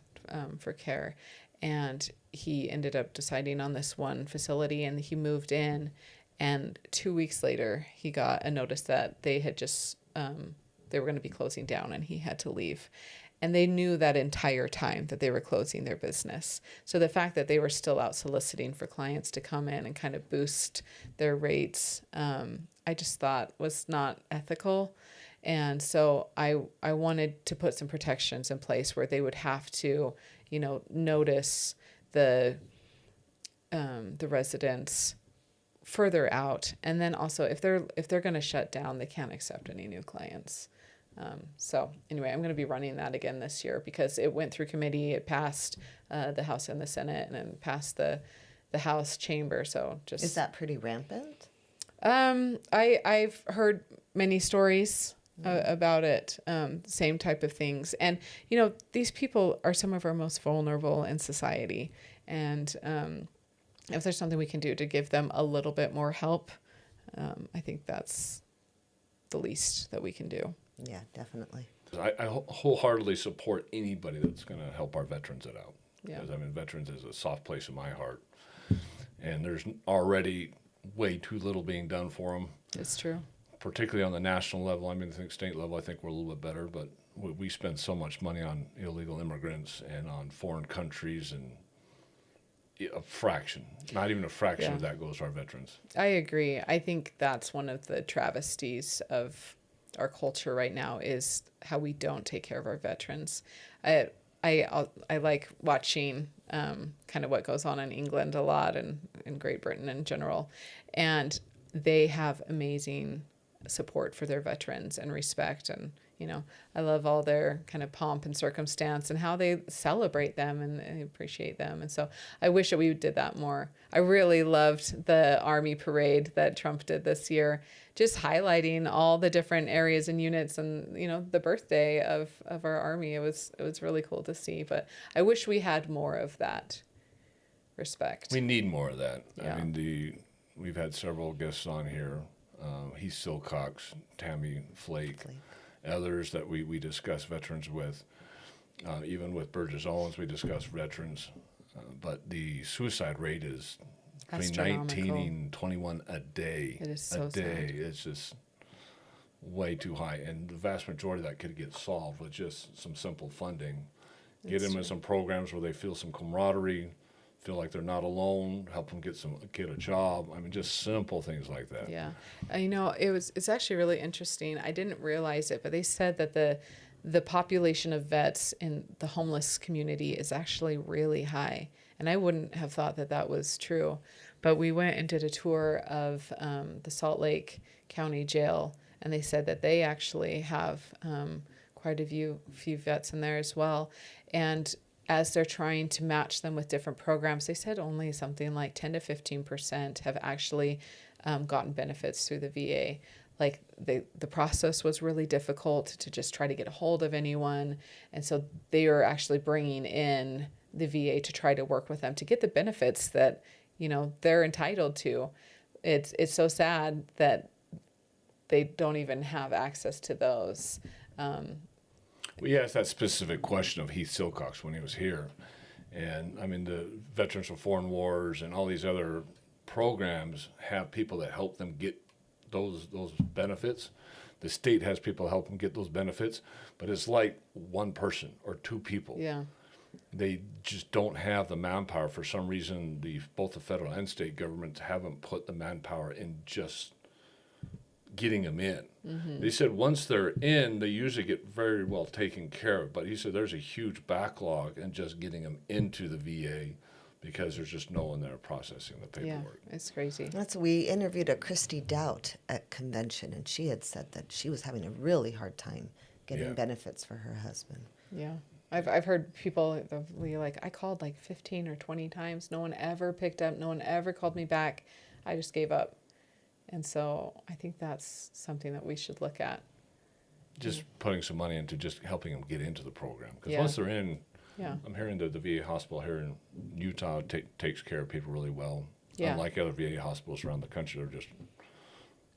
for care. And he ended up deciding on this one facility, and he moved in. And 2 weeks later, he got a notice that they had just, they were going to be closing down, and he had to leave. And they knew that entire time that they were closing their business. So the fact that they were still out soliciting for clients to come in and kind of boost their rates, I just thought was not ethical. And so I wanted to put some protections in place where they would have to, notice the residents further out. And then also if they're going to shut down, they can't accept any new clients. So anyway, I'm going to be running that again this year because it went through committee. It passed the House and the Senate, and then passed the House chamber. So just is that pretty rampant? I've heard many stories about it, same type of things. And, these people are some of our most vulnerable in society. And if there's something we can do to give them a little bit more help, I think that's the least that we can do. Yeah, definitely. I wholeheartedly support anybody that's going to help our veterans out. Yeah. Because, veterans is a soft place in my heart. And there's already way too little being done for them. It's true. Particularly on the national level. I think state level, I think we're a little bit better, but we spend so much money on illegal immigrants and on foreign countries, and a fraction, not even a fraction of that goes to our veterans. I agree. I think that's one of the travesties of our culture right now is how we don't take care of our veterans. I like watching kind of what goes on in England a lot, and in Great Britain in general, and they have amazing support for their veterans and respect. And, I love all their kind of pomp and circumstance and how they celebrate them and appreciate them. And so I wish that we did that more. I really loved the Army parade that Trump did this year, just highlighting all the different areas and units and, the birthday of our Army. It was really cool to see, but I wish we had more of that respect. We need more of that. Yeah. We've had several guests on here. Heath Silcox, Tammy Flake, others that we discuss veterans with. Even with Burgess Owens, we discuss veterans. But the suicide rate is between 19 and 21 a day. It is so sad. It's just way too high. And the vast majority of that could get solved with just some simple funding. Get them in some programs where they feel some camaraderie, feel like they're not alone, help them get a job. Just simple things like that. Yeah. It's actually really interesting. I didn't realize it, but they said that the population of vets in the homeless community is actually really high. And I wouldn't have thought that was true. But we went and did a tour of the Salt Lake County Jail, and they said that they actually have quite a few vets in there as well. And as they're trying to match them with different programs, they said only something like 10 to 15% have actually gotten benefits through the VA. Like the process was really difficult to just try to get a hold of anyone. And so they are actually bringing in the VA to try to work with them to get the benefits that, they're entitled to. It's so sad that they don't even have access to those. We asked that specific question of Heath Silcox when he was here. And the Veterans of Foreign Wars and all these other programs have people that help them get those benefits. The state has people help them get those benefits, but it's like one person or two people. Yeah. They just don't have the manpower. For some reason, both the federal and state governments haven't put the manpower in just getting them in. Mm-hmm. They said once they're in, they usually get very well taken care of. But he said there's a huge backlog in just getting them into the VA because there's just no one there processing the paperwork. Yeah, it's crazy. We interviewed a Christy Doubt at convention, and she had said that she was having a really hard time getting benefits for her husband. Yeah. I've heard people like, I called like 15 or 20 times. No one ever picked up. No one ever called me back. I just gave up. And so I think that's something that we should look at. Just putting some money into just helping them get into the program. Because once they're in, I'm hearing that the VA hospital here in Utah takes care of people really well. Yeah. Unlike other VA hospitals around the country, they're just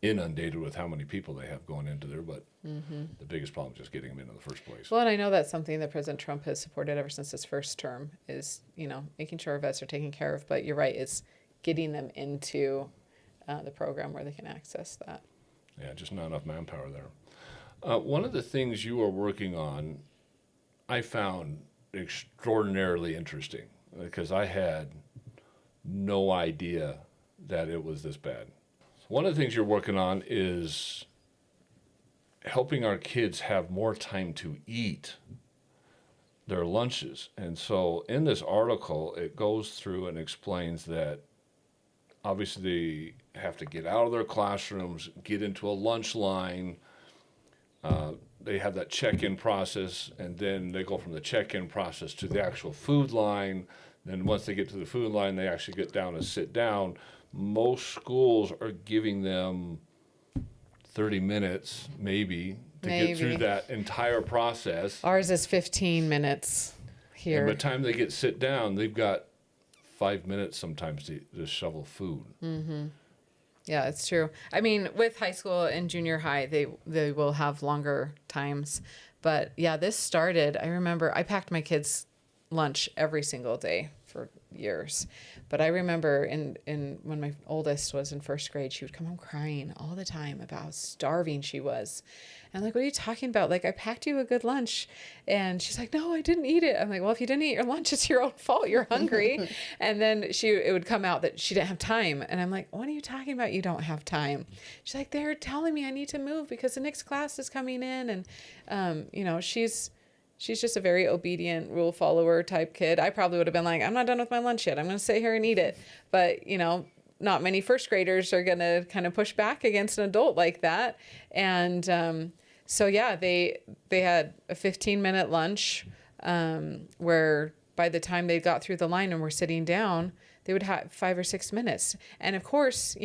inundated with how many people they have going into there. But the biggest problem is just getting them in the first place. Well, and I know that's something that President Trump has supported ever since his first term is, making sure our vets are taken care of. But you're right, it's getting them into the program where they can access that. Yeah, just not enough manpower there. One of the things you are working on, I found extraordinarily interesting because I had no idea that it was this bad. One of the things you're working on is helping our kids have more time to eat their lunches. And so in this article, it goes through and explains that obviously they have to get out of their classrooms, get into a lunch line. They have that check-in process, and then they go from the check-in process to the actual food line. Then once they get to the food line, they actually get down and sit down. Most schools are giving them 30 minutes, maybe, to get through that entire process. Ours is 15 minutes here. And by the time they get sit down, they've got 5 minutes sometimes to shovel food. Mm-hmm. Yeah, it's true. I mean, with high school and junior high, they will have longer times. But yeah, this started, I remember I packed my kids' lunch every single day for years. But I remember when my oldest was in first grade, she would come home crying all the time about how starving she was. And I'm like, what are you talking about? Like, I packed you a good lunch. And she's like, no, I didn't eat it. I'm like, well, if you didn't eat your lunch, it's your own fault. You're hungry. And then it would come out that she didn't have time. And I'm like, what are you talking about? You don't have time. She's like, they're telling me I need to move because the next class is coming in. And, she's just a very obedient rule follower type kid. I probably would have been like, I'm not done with my lunch yet. I'm going to sit here and eat it. But, not many first graders are going to kind of push back against an adult like that. And so, yeah, they had a 15-minute lunch where by the time they got through the line and were sitting down, they would have 5 or 6 minutes. And, of course,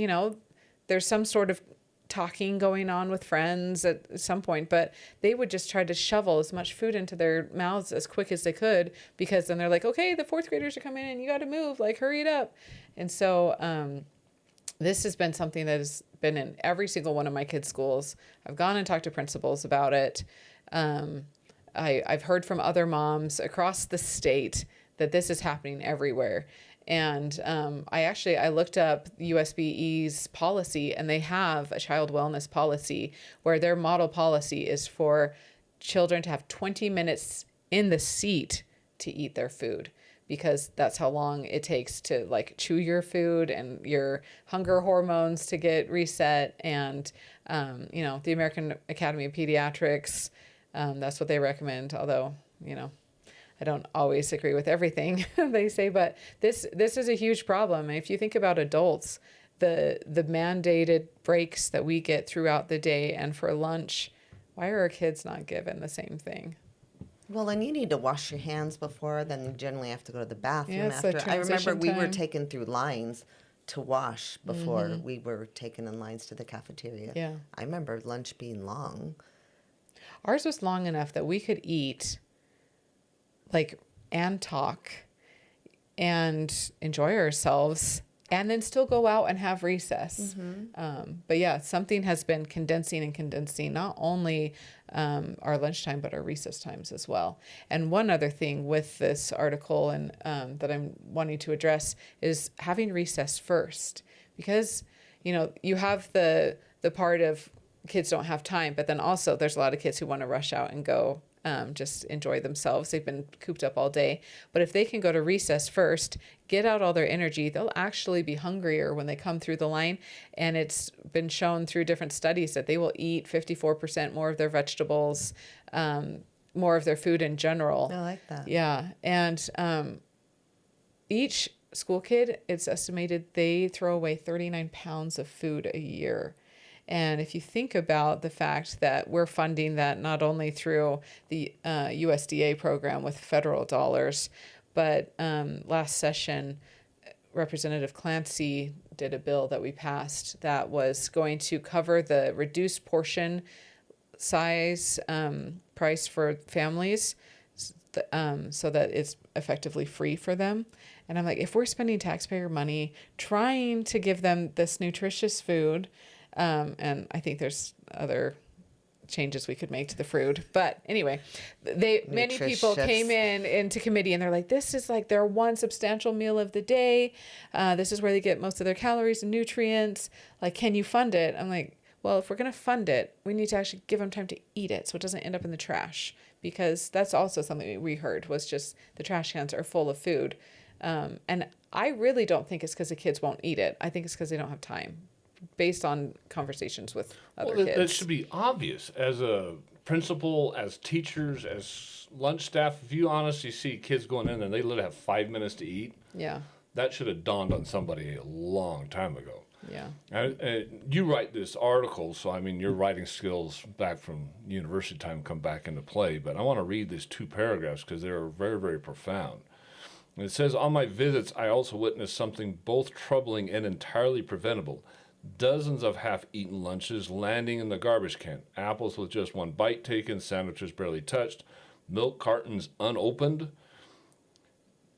there's some sort of talking going on with friends at some point, but they would just try to shovel as much food into their mouths as quick as they could, because then they're like, okay, the fourth graders are coming in, you got to move, like, hurry it up. And so this has been something that has been in every single one of my kids' schools. I've gone and talked to principals about it. I've heard from other moms across the state that this is happening everywhere. And I looked up USBE's policy, and they have a child wellness policy where their model policy is for children to have 20 minutes in the seat to eat their food, because that's how long it takes to chew your food and your hunger hormones to get reset. And, the American Academy of Pediatrics, that's what they recommend. Although, I don't always agree with everything they say, but this is a huge problem. If you think about adults, the mandated breaks that we get throughout the day and for lunch, why are our kids not given the same thing? Well, and you need to wash your hands before, then you generally have to go to the bathroom it's after. I remember we were time. taken through lines to wash before we were taken in lines to the cafeteria. Yeah. I remember lunch being long. Ours was long enough that we could eat and talk and enjoy ourselves and then still go out and have recess. But yeah, something has been condensing not only our lunchtime, but our recess times as well. And one other thing with this article and that I'm wanting to address is having recess first, because, you have the part of kids don't have time, but then also there's a lot of kids who want to rush out and go just enjoy themselves. They've been cooped up all day. But if they can go to recess first, get out all their energy, they'll actually be hungrier when they come through the line. And it's been shown through different studies that they will eat 54% more of their vegetables, more of their food in general. I like that. Yeah. And each school kid, it's estimated they throw away 39 pounds of food a year. And if you think about the fact that we're funding that not only through the USDA program with federal dollars, but last session, Representative Clancy did a bill that we passed that was going to cover the reduced portion size price for families, so that it's effectively free for them. And I'm like, if we're spending taxpayer money trying to give them this nutritious food, and I think there's other changes we could make to the food, but anyway, many people came into committee and they're like, this is like their one substantial meal of the day. This is where they get most of their calories and nutrients. Like, can you fund it? I'm like, well, if we're going to fund it, we need to actually give them time to eat it so it doesn't end up in the trash, because that's also something we heard was just the trash cans are full of food. And I really don't think it's because the kids won't eat it. I think it's because they don't have time, based on conversations with other kids. That should be obvious. As a principal, as teachers, as lunch staff, if you honestly see kids going in and they literally have 5 minutes to eat, Yeah. that should have dawned on somebody a long time ago. Yeah. You write this article, so I mean your writing skills back from university time come back into play, but I want to read these 2 paragraphs because they're very, very profound. And it says, on my visits, I also witnessed something both troubling and entirely preventable. Dozens of half-eaten lunches landing in the garbage can, apples with just 1 bite taken, sandwiches barely touched, milk cartons unopened.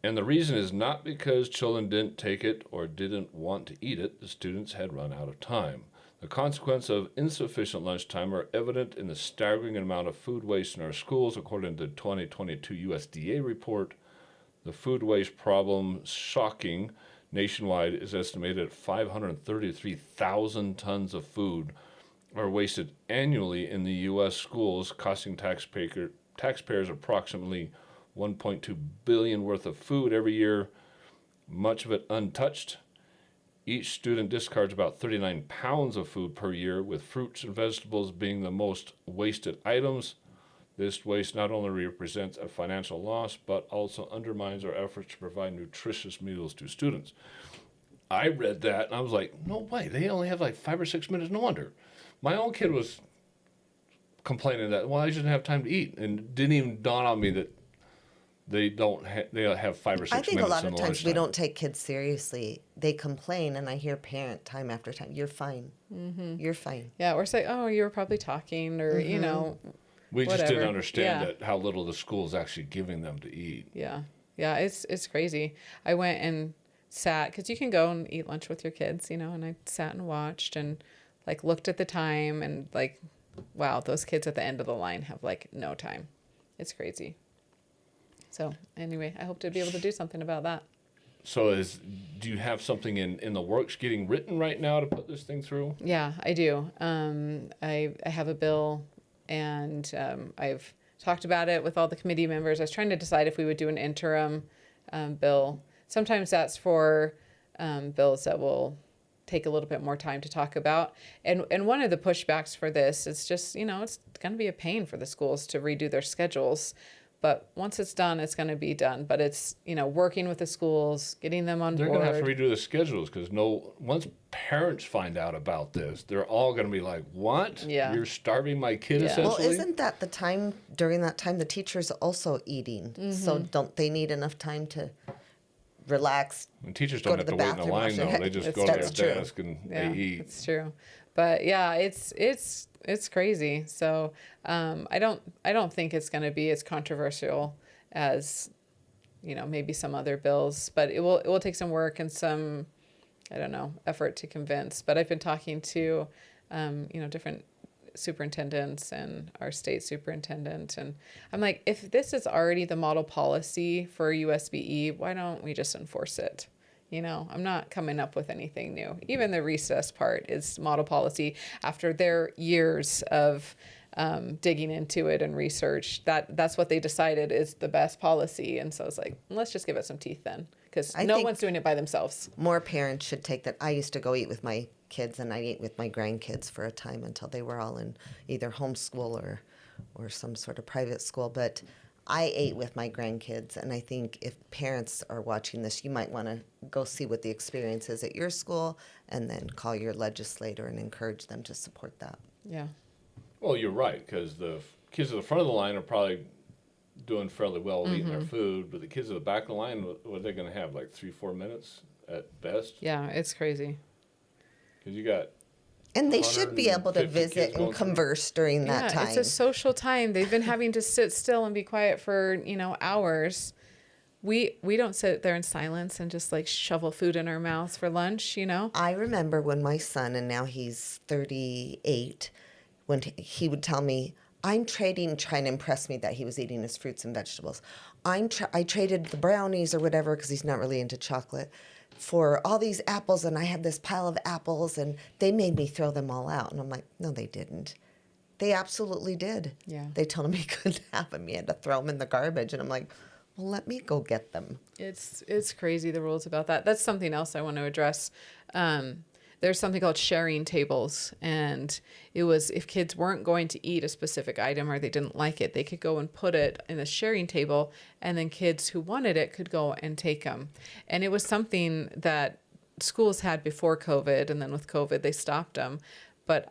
And the reason is not because children didn't take it or didn't want to eat it. The students had run out of time. The consequence of insufficient lunchtime are evident in the staggering amount of food waste in our schools, according to the 2022 USDA report. The food waste problem, shocking, nationwide is estimated at 533,000 tons of food are wasted annually in the U.S. schools, costing taxpayers approximately $1.2 billion worth of food every year, much of it untouched. Each student discards about 39 pounds of food per year, with fruits and vegetables being the most wasted items. This waste not only represents a financial loss, but also undermines our efforts to provide nutritious meals to students. I read that and I was like, no way, they only have like 5 or 6 minutes, no wonder. My own kid was complaining that, well, I shouldn't have time to eat, and it didn't even dawn on me that they have 5 or 6 minutes. I think a lot of times lunchtime. we don't take kids seriously. They complain, and I hear parent time after time, you're fine. Mm-hmm. You're fine. Yeah, or say, oh, you were probably talking, or, you know, we just whatever. didn't understand that how little the school is actually giving them to eat. Yeah. Yeah, it's crazy. I went and sat, because you can go and eat lunch with your kids, you know, and I sat and watched and, like, looked at the time and, like, wow, those kids at the end of the line have, like, no time. It's crazy. So anyway, I hope to be able to do something about that. So do you have something in the works getting written right now to put this thing through? Yeah, I do. I have a bill, and I've talked about it with all the committee members. I was trying to decide if we would do an interim bill. Sometimes that's for bills that will take a little bit more time to talk about. And one of the pushbacks for this is just, you know, it's going to be a pain for the schools to redo their schedules. But once it's done, it's going to be done. But it's, you know, working with the schools, getting them on board. They're going to have to redo the schedules because once parents find out about this, they're all going to be like, what? Yeah. You're starving my kid, Yeah. essentially? Well, isn't that the time, during that time, the teacher's also eating? Mm-hmm. So don't they need enough time to relax? And teachers don't have to wait in the line, though. They just go to their desk and they eat. It's true. But yeah, it's crazy. So I don't think it's going to be as controversial as, you know, maybe some other bills. But it will take some work and some, I don't know, effort to convince. But I've been talking to, you know, different superintendents and our state superintendent, and I'm like, if this is already the model policy for USBE, why don't we just enforce it? You know, I'm not coming up with anything new. Even the recess part is model policy after their years of digging into it and research. That's what they decided is the best policy. And so it's like, let's just give it some teeth then, because no one's doing it by themselves. More parents should take that. I used to go eat with my kids, and I ate with my grandkids for a time until they were all in either homeschool or some sort of private school. But I ate with my grandkids, and I think if parents are watching this, you might want to go see what the experience is at your school and then call your legislator and encourage them to support that. Yeah. Well, you're right, because the kids at the front of the line are probably doing fairly well eating their food, but the kids at the back of the line, what are they going to have, like 3-4 minutes at best? Yeah, it's crazy. Because you got... And they should be able to 150 visit and converse during that time. It's a social time. They've been having to sit still and be quiet for, you know, hours. We don't sit there in silence and just like shovel food in our mouths for lunch, you know? I remember when my son, and now he's 38, when he would tell me, I'm trying to impress me that he was eating his fruits and vegetables. I traded the brownies or whatever, because he's not really into chocolate, for all these apples, and I had this pile of apples, and they made me throw them all out. And I'm like, no, they didn't. They absolutely did. Yeah. They told him he couldn't have them. He had to throw them in the garbage. And I'm like, well, let me go get them. It's crazy, the rules about that. That's something else I want to address. There's something called sharing tables, and it was if kids weren't going to eat a specific item or they didn't like it, they could go and put it in a sharing table, and then kids who wanted it could go and take them. And it was something that schools had before COVID, and then with COVID they stopped them. But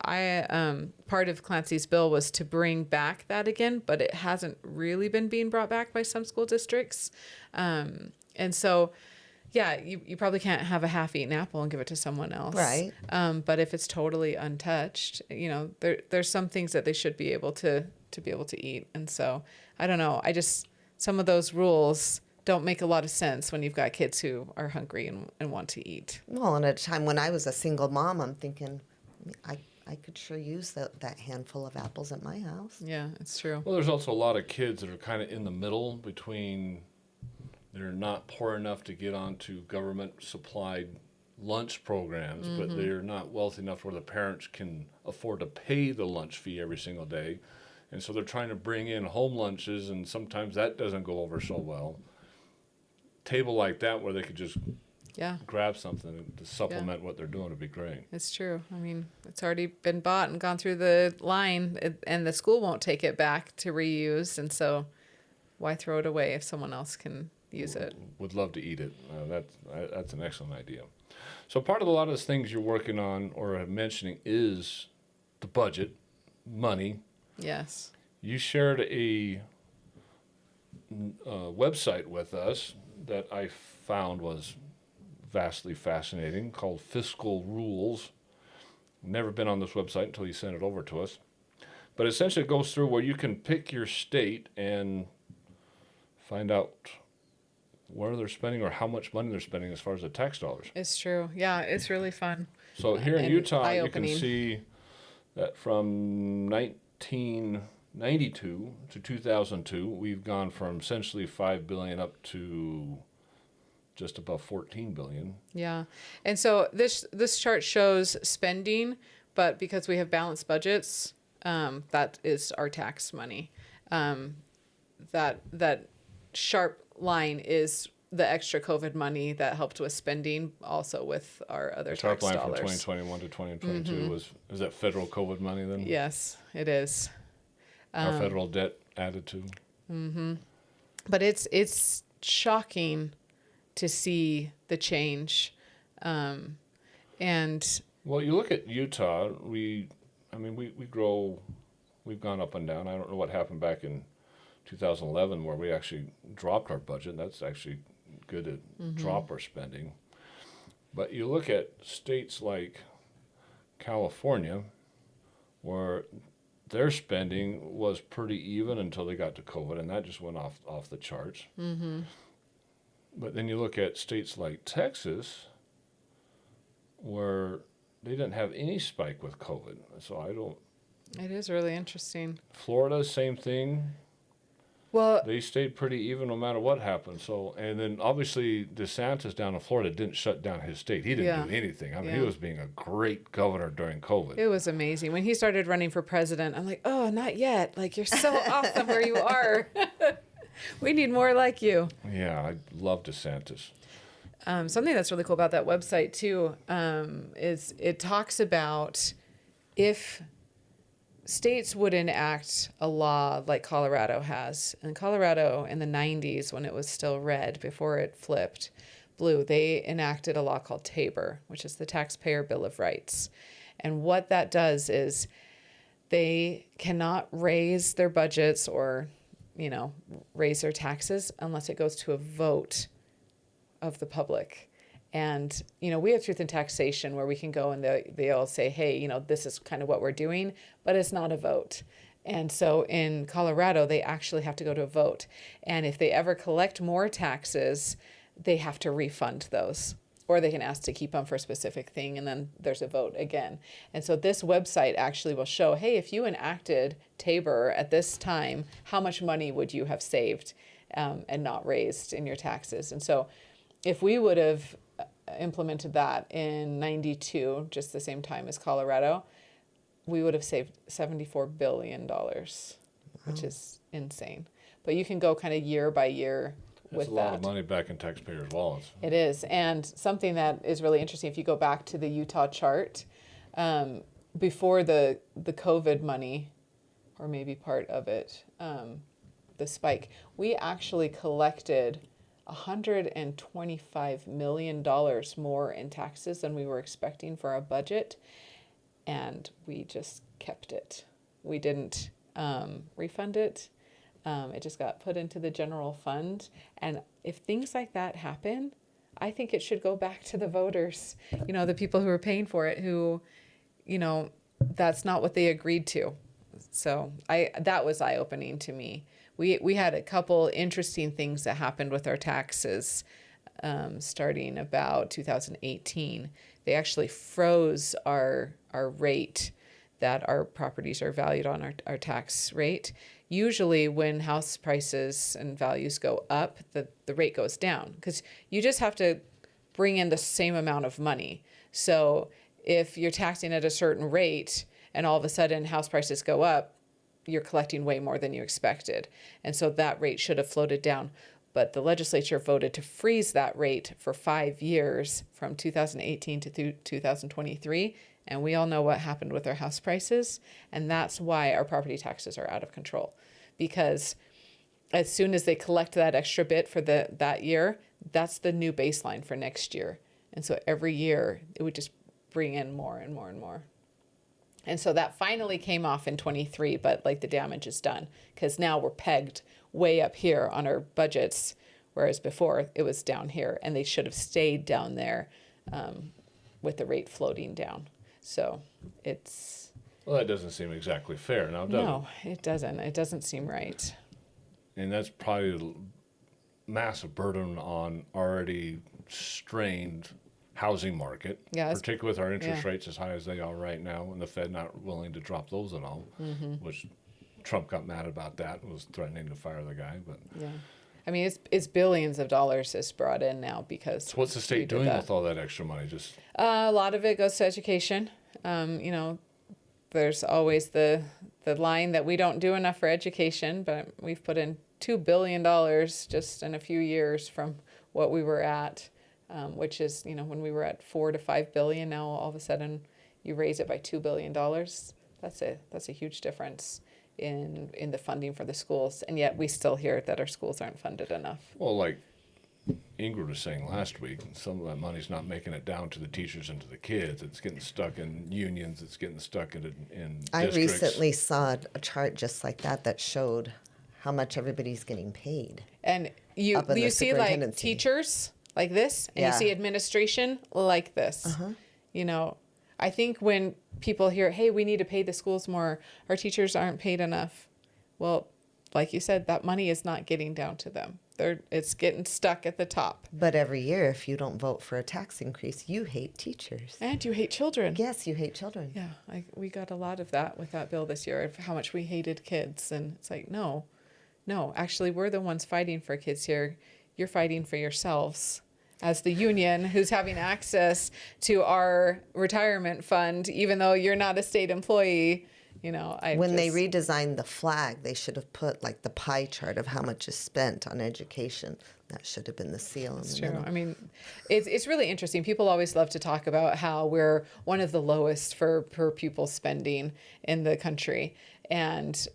part of Clancy's bill was to bring back that again, but it hasn't really been being brought back by some school districts. And so, yeah, you probably can't have a half-eaten apple and give it to someone else. Right. But if it's totally untouched, you know, there's some things that they should be able to be able to eat. And so, I don't know. Some of those rules don't make a lot of sense when you've got kids who are hungry and want to eat. Well, and at a time when I was a single mom, I'm thinking, I could sure use that handful of apples at my house. Yeah, it's true. Well, there's also a lot of kids that are kind of in the middle between they're not poor enough to get onto government-supplied lunch programs, but they're not wealthy enough where the parents can afford to pay the lunch fee every single day. And so they're trying to bring in home lunches, and sometimes that doesn't go over so well. Table like that where they could just grab something to supplement what they're doing would be great. It's true. I mean, it's already been bought and gone through the line, and the school won't take it back to reuse. And so why throw it away if someone else can use it? Would love to eat it. That's an excellent idea. So part of a lot of the things you're working on or mentioning is the budget, money. Yes. You shared a website with us that I found was vastly fascinating, called Fiscal Rules. Never been on this website until you sent it over to us. But essentially it goes through where you can pick your state and find out where they're spending or how much money they're spending as far as the tax dollars. It's true. Yeah, it's really fun. So here in Utah, eye-opening. you can see that from 1992 to 2002, we've gone from essentially $5 billion up to just above $14 billion. Yeah. And so this chart shows spending, but because we have balanced budgets, that is our tax money. That sharp line is the extra COVID money that helped with spending, also with our other tax line dollars. from 2021 to 2022 is that federal COVID money then? Yes, it is. Our federal debt added to. But it's shocking to see the change, and well, you look at Utah. We grow. We've gone up and down. I don't know what happened back in 2011 where we actually dropped our budget. That's actually good to drop our spending. But you look at states like California, where their spending was pretty even until they got to COVID, and that just went off the charts. But then you look at states like Texas, where they didn't have any spike with COVID. So it is really interesting. Florida, same thing. Well, They stayed pretty even no matter what happened. So, and then obviously DeSantis down in Florida didn't shut down his state. He didn't do anything. I mean, he was being a great governor during COVID. it was amazing. When he started running for president, I'm like, oh, not yet. Like, you're so awesome where you are. We need more like you. Yeah, I love DeSantis. Something that's really cool about that website, too, is it talks about if states would enact a law like Colorado has. And Colorado in the 90s, when it was still red, before it flipped blue, they enacted a law called TABOR, which is the Taxpayer Bill of Rights. And what that does is they cannot raise their budgets or, raise their taxes unless it goes to a vote of the public. And, we have Truth in Taxation where we can go and they all say, hey, this is kind of what we're doing, but it's not a vote. And so in Colorado, they actually have to go to a vote. And if they ever collect more taxes, they have to refund those. Or they can ask to keep them for a specific thing, and then there's a vote again. And so this website actually will show, hey, if you enacted TABOR at this time, how much money would you have saved and not raised in your taxes? And so if we would have implemented that in 92, just the same time as Colorado, we would have saved $74 billion, which is insane. But you can go kind of year by year with That's a lot of money back in taxpayers' wallets. It is. And something that is really interesting, if you go back to the Utah chart, before the COVID money, or maybe part of it, the spike, we actually collected $125 million more in taxes than we were expecting for our budget. And we just kept it. We didn't refund it. It just got put into the general fund. And if things like that happen, I think it should go back to the voters, the people who are paying for it, who, that's not what they agreed to. So that was eye-opening to me. We had a couple interesting things that happened with our taxes starting about 2018. They actually froze our rate that our properties are valued on, our tax rate. Usually when house prices and values go up, the rate goes down, because you just have to bring in the same amount of money. So if you're taxing at a certain rate and all of a sudden house prices go up, you're collecting way more than you expected. And so that rate should have floated down. But the legislature voted to freeze that rate for 5 years from 2018 to 2023. And we all know what happened with our house prices. And that's why our property taxes are out of control. Because as soon as they collect that extra bit for that year, that's the new baseline for next year. And so every year it would just bring in more and more and more. And so that finally came off in 23, but the damage is done, because now we're pegged way up here on our budgets, whereas before it was down here, and they should have stayed down there with the rate floating down. So it's... Well, that doesn't seem exactly fair now, does it? No, it doesn't. It doesn't seem right. And that's probably a massive burden on already strained housing market, particularly with our interest rates as high as they are right now, and the Fed not willing to drop those at all, which Trump got mad about that and was threatening to fire the guy. But yeah, I mean, it's billions of dollars that's brought in now because. So what's the state doing with all that extra money? Just a lot of it goes to education. There's always the line that we don't do enough for education, but we've put in $2 billion just in a few years from what we were at. Which is, when we were at $4 to $5 billion, now all of a sudden you raise it by $2 billion. That's a huge difference in the funding for the schools, and yet we still hear that our schools aren't funded enough. Well, like Ingrid was saying last week, some of that money's not making it down to the teachers and to the kids. It's getting stuck in unions. It's getting stuck in districts. I recently saw a chart just like that showed how much everybody's getting paid. And you see teachers like this, and you see administration like this. I think when people hear, hey, we need to pay the schools more, our teachers aren't paid enough. Well, like you said, that money is not getting down to them. It's getting stuck at the top. But every year, if you don't vote for a tax increase, you hate teachers. And you hate children. Yes, you hate children. Yeah, we got a lot of that with that bill this year, of how much we hated kids. And it's like, no, actually, we're the ones fighting for kids here. You're fighting for yourselves. As the union who's having access to our retirement fund, even though you're not a state employee, they redesigned the flag, they should have put the pie chart of how much is spent on education. That should have been the seal. That's true. I mean, it's really interesting. People always love to talk about how we're one of the lowest for per pupil spending in the country. And,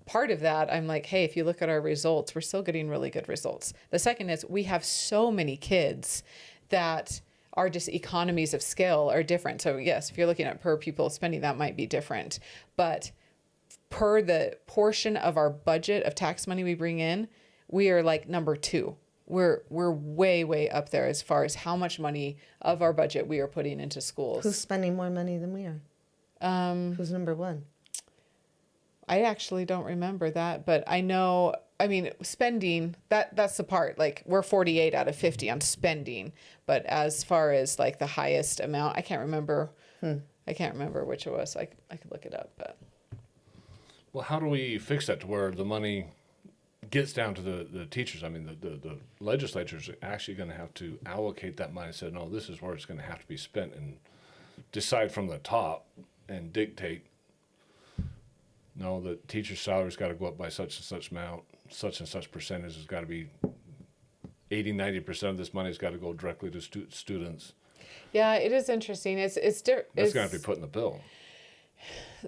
part of that, I'm like, hey, if you look at our results, we're still getting really good results. The second is we have so many kids that are just economies of scale are different. So yes, if you're looking at per pupil spending, that might be different. But per the portion of our budget of tax money we bring in, we are number 2. We're way, way up there as far as how much money of our budget we are putting into schools. Who's spending more money than we are? Who's number 1? I actually don't remember that, but I know, I mean, spending, that's the part, like we're 48 out of 50 on spending, but as far as like the highest amount, I can't remember. I can't remember which it was. I could look it up, but. Well, how do we fix that to where the money gets down to the teachers? I mean, the legislature's actually going to have to allocate that money and say, no, this is where it's going to have to be spent, and decide from the top and dictate, no, the teacher's salary's got to go up by such and such amount, such and such percentage has got to be 80-90% of this money's got to go directly to students. Yeah, it is interesting. That's going to have to be put in the bill.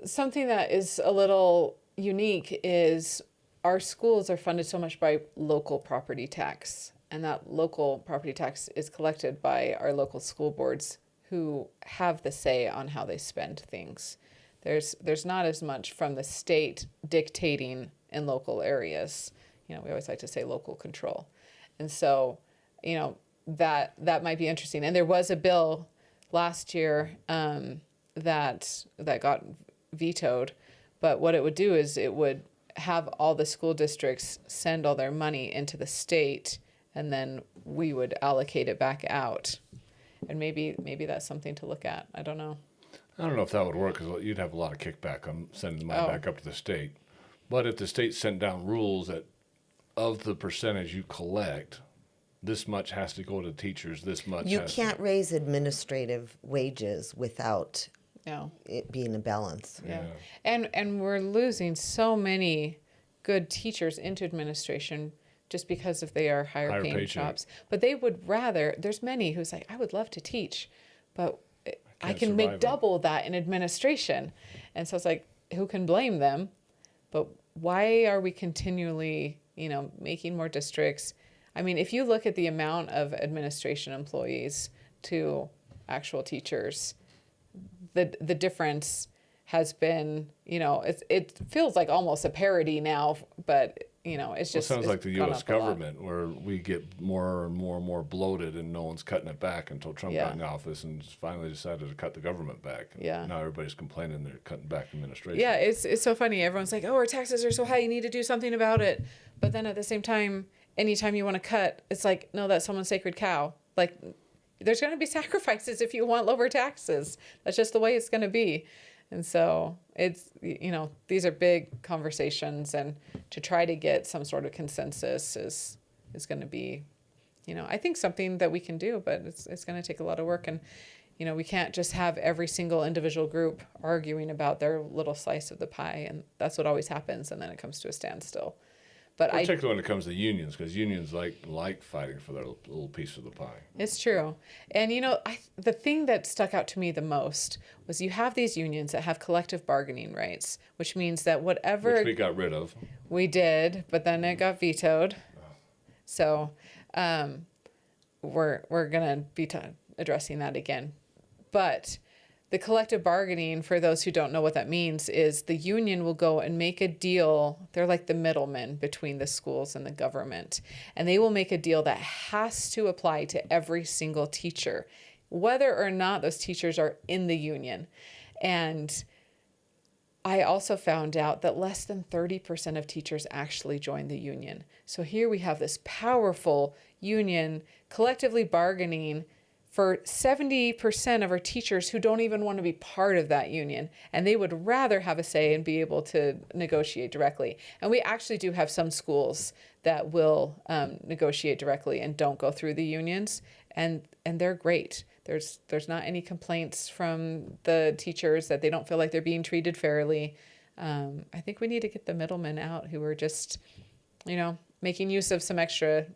Something that is a little unique is our schools are funded so much by local property tax, and that local property tax is collected by our local school boards who have the say on how they spend things. There's not as much from the state dictating in local areas. You know, we always like to say local control. And so, you know, that might be interesting. And there was a bill last year that got vetoed, but what it would do is it would have all the school districts send all their money into the state, and then we would allocate it back out. And maybe that's something to look at. I don't know. I don't know if that would work, because you'd have a lot of kickback on sending the money back up to the state. But if the state sent down rules that of the percentage you collect, this much has to go to teachers, this much You can't raise administrative wages without No. it being a balance. Yeah. And we're losing so many good teachers into administration just because if they are higher paying paycheck. jobs. But they would rather, there's many who's like, I would love to teach, but I can make double that in administration. And so it's like, who can blame them? But why are we continually, you know, making more districts? I mean, if you look at the amount of administration employees to actual teachers, the difference has been, you know, it feels like almost a parody now, but you know, it's just. Well, it sounds like the U.S. government, where we get more and more bloated, and no one's cutting it back until Trump got in office and finally decided to cut the government back. Yeah. Now everybody's complaining they're cutting back administration. Yeah, it's so funny. Everyone's like, "Oh, our taxes are so high. You need to do something about it." But then at the same time, anytime you want to cut, it's like, no, that's someone's sacred cow. Like, there's going to be sacrifices if you want lower taxes. That's just the way it's going to be. And so it's, you know, these are big conversations, and to try to get some sort of consensus is going to be, you know, I think something that we can do, but it's going to take a lot of work. And, you know, we can't just have every single individual group arguing about their little slice of the pie. And that's what always happens. And then it comes to a standstill. But particularly when it comes to unions, because unions like fighting for their little piece of the pie. It's true. And, you know, the thing that stuck out to me the most was you have these unions that have collective bargaining rights, which means that whatever... Which we got rid of. We did, but then it got vetoed. So we're going to be addressing that again. But the collective bargaining, for those who don't know what that means, is the union will go and make a deal. They're like the middlemen between the schools and the government. And they will make a deal that has to apply to every single teacher, whether or not those teachers are in the union. And I also found out that less than 30% of teachers actually join the union. So here we have this powerful union collectively bargaining for 70% of our teachers who don't even want to be part of that union. And they would rather have a say and be able to negotiate directly. And we actually do have some schools that will negotiate directly and don't go through the unions. And they're great. There's not any complaints from the teachers that they don't feel like they're being treated fairly. I think we need to get the middlemen out who are just, you know, making use of some extra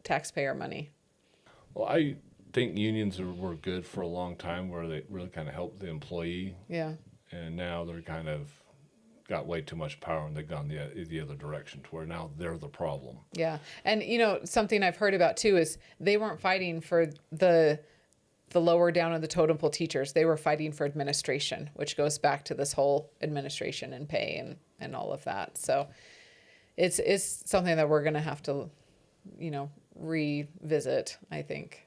taxpayer money. Well, I think unions were good for a long time, where they really kind of helped the employee. Yeah. And now they're kind of got way too much power, and they've gone the other direction, to where now they're the problem. Yeah. And, you know, something I've heard about too is they weren't fighting for the lower down of the totem pole teachers. They were fighting for administration, which goes back to this whole administration and pay and all of that. So it's something that we're going to have to, you know, revisit, I think.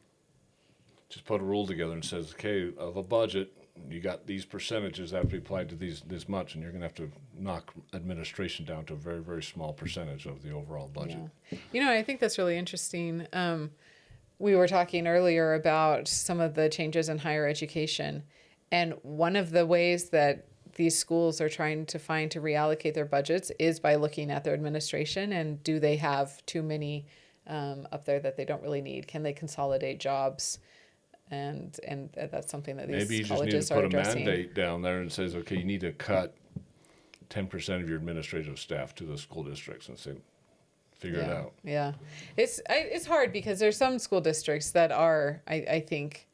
Just put a rule together and says, okay, of a budget, you got these percentages that have to be applied to this much, and you're going to have to knock administration down to a very, very small percentage of the overall budget. Yeah. I think that's really interesting. We were talking earlier about some of the changes in higher education, and one of the ways that these schools are trying to find to reallocate their budgets is by looking at their administration, and do they have too many up there that they don't really need? Can they consolidate jobs? And that's something that these maybe you just need colleges to are put a addressing. mandate down there and says, okay, you need to cut 10% of your administrative staff to the school districts and say, figure it out. Yeah, it's hard because there's some school districts that are, I think,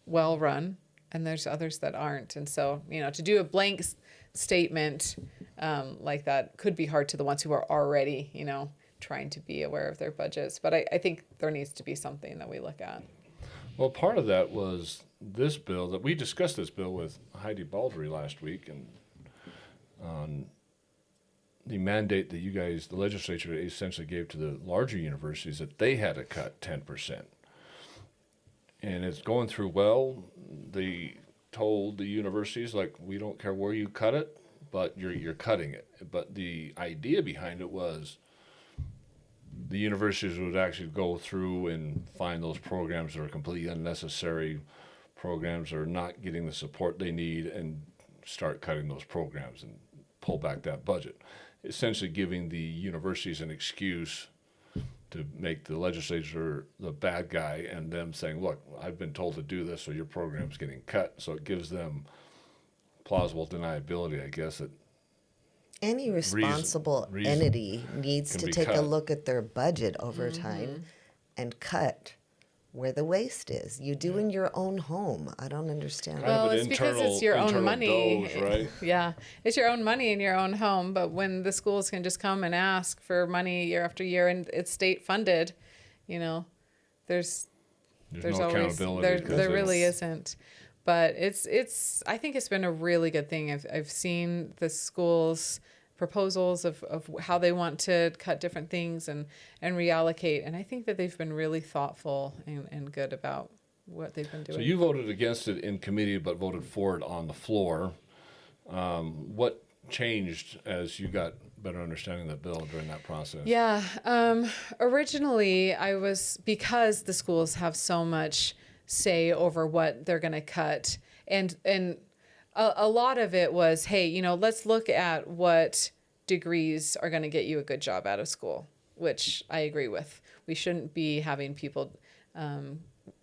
well run, and there's others that aren't. And so, to do a blank statement like that could be hard to the ones who are already, trying to be aware of their budgets. But I think there needs to be something that we look at. Well, part of that was this bill that we discussed this bill with Heidi Baldry last week, and on the mandate that you guys, the legislature, essentially gave to the larger universities that they had to cut 10%. And it's going through well. They told the universities, like, we don't care where you cut it, but you're cutting it. But the idea behind it was the universities would actually go through and find those programs that are completely unnecessary, programs that are not getting the support they need, and start cutting those programs and pull back that budget. Essentially giving the universities an excuse to make the legislature the bad guy, and them saying, look, I've been told to do this, so your program's getting cut. So it gives them plausible deniability, I guess, that any responsible entity needs can to be take a cut. look at their budget over time and cut where the waste is. You do in your own home. I don't understand. Kind of Well, an it's because it's your own internal money. doze, right? Yeah, it's your own money in your own home. But when the schools can just come and ask for money year after year, and it's state funded, there's no always accountability. 'cause there really it's- isn't. But it's I think it's been a really good thing. I've seen the schools proposals of how they want to cut different things and reallocate, and I think that they've been really thoughtful and good about what they've been doing. So you voted against it in committee, but voted for it on the floor. What changed as you got better understanding of the bill during that process? Yeah. Originally, because the schools have so much say over what they're going to cut, and a lot of it was, hey, let's look at what degrees are going to get you a good job out of school, which I agree with. We shouldn't be having people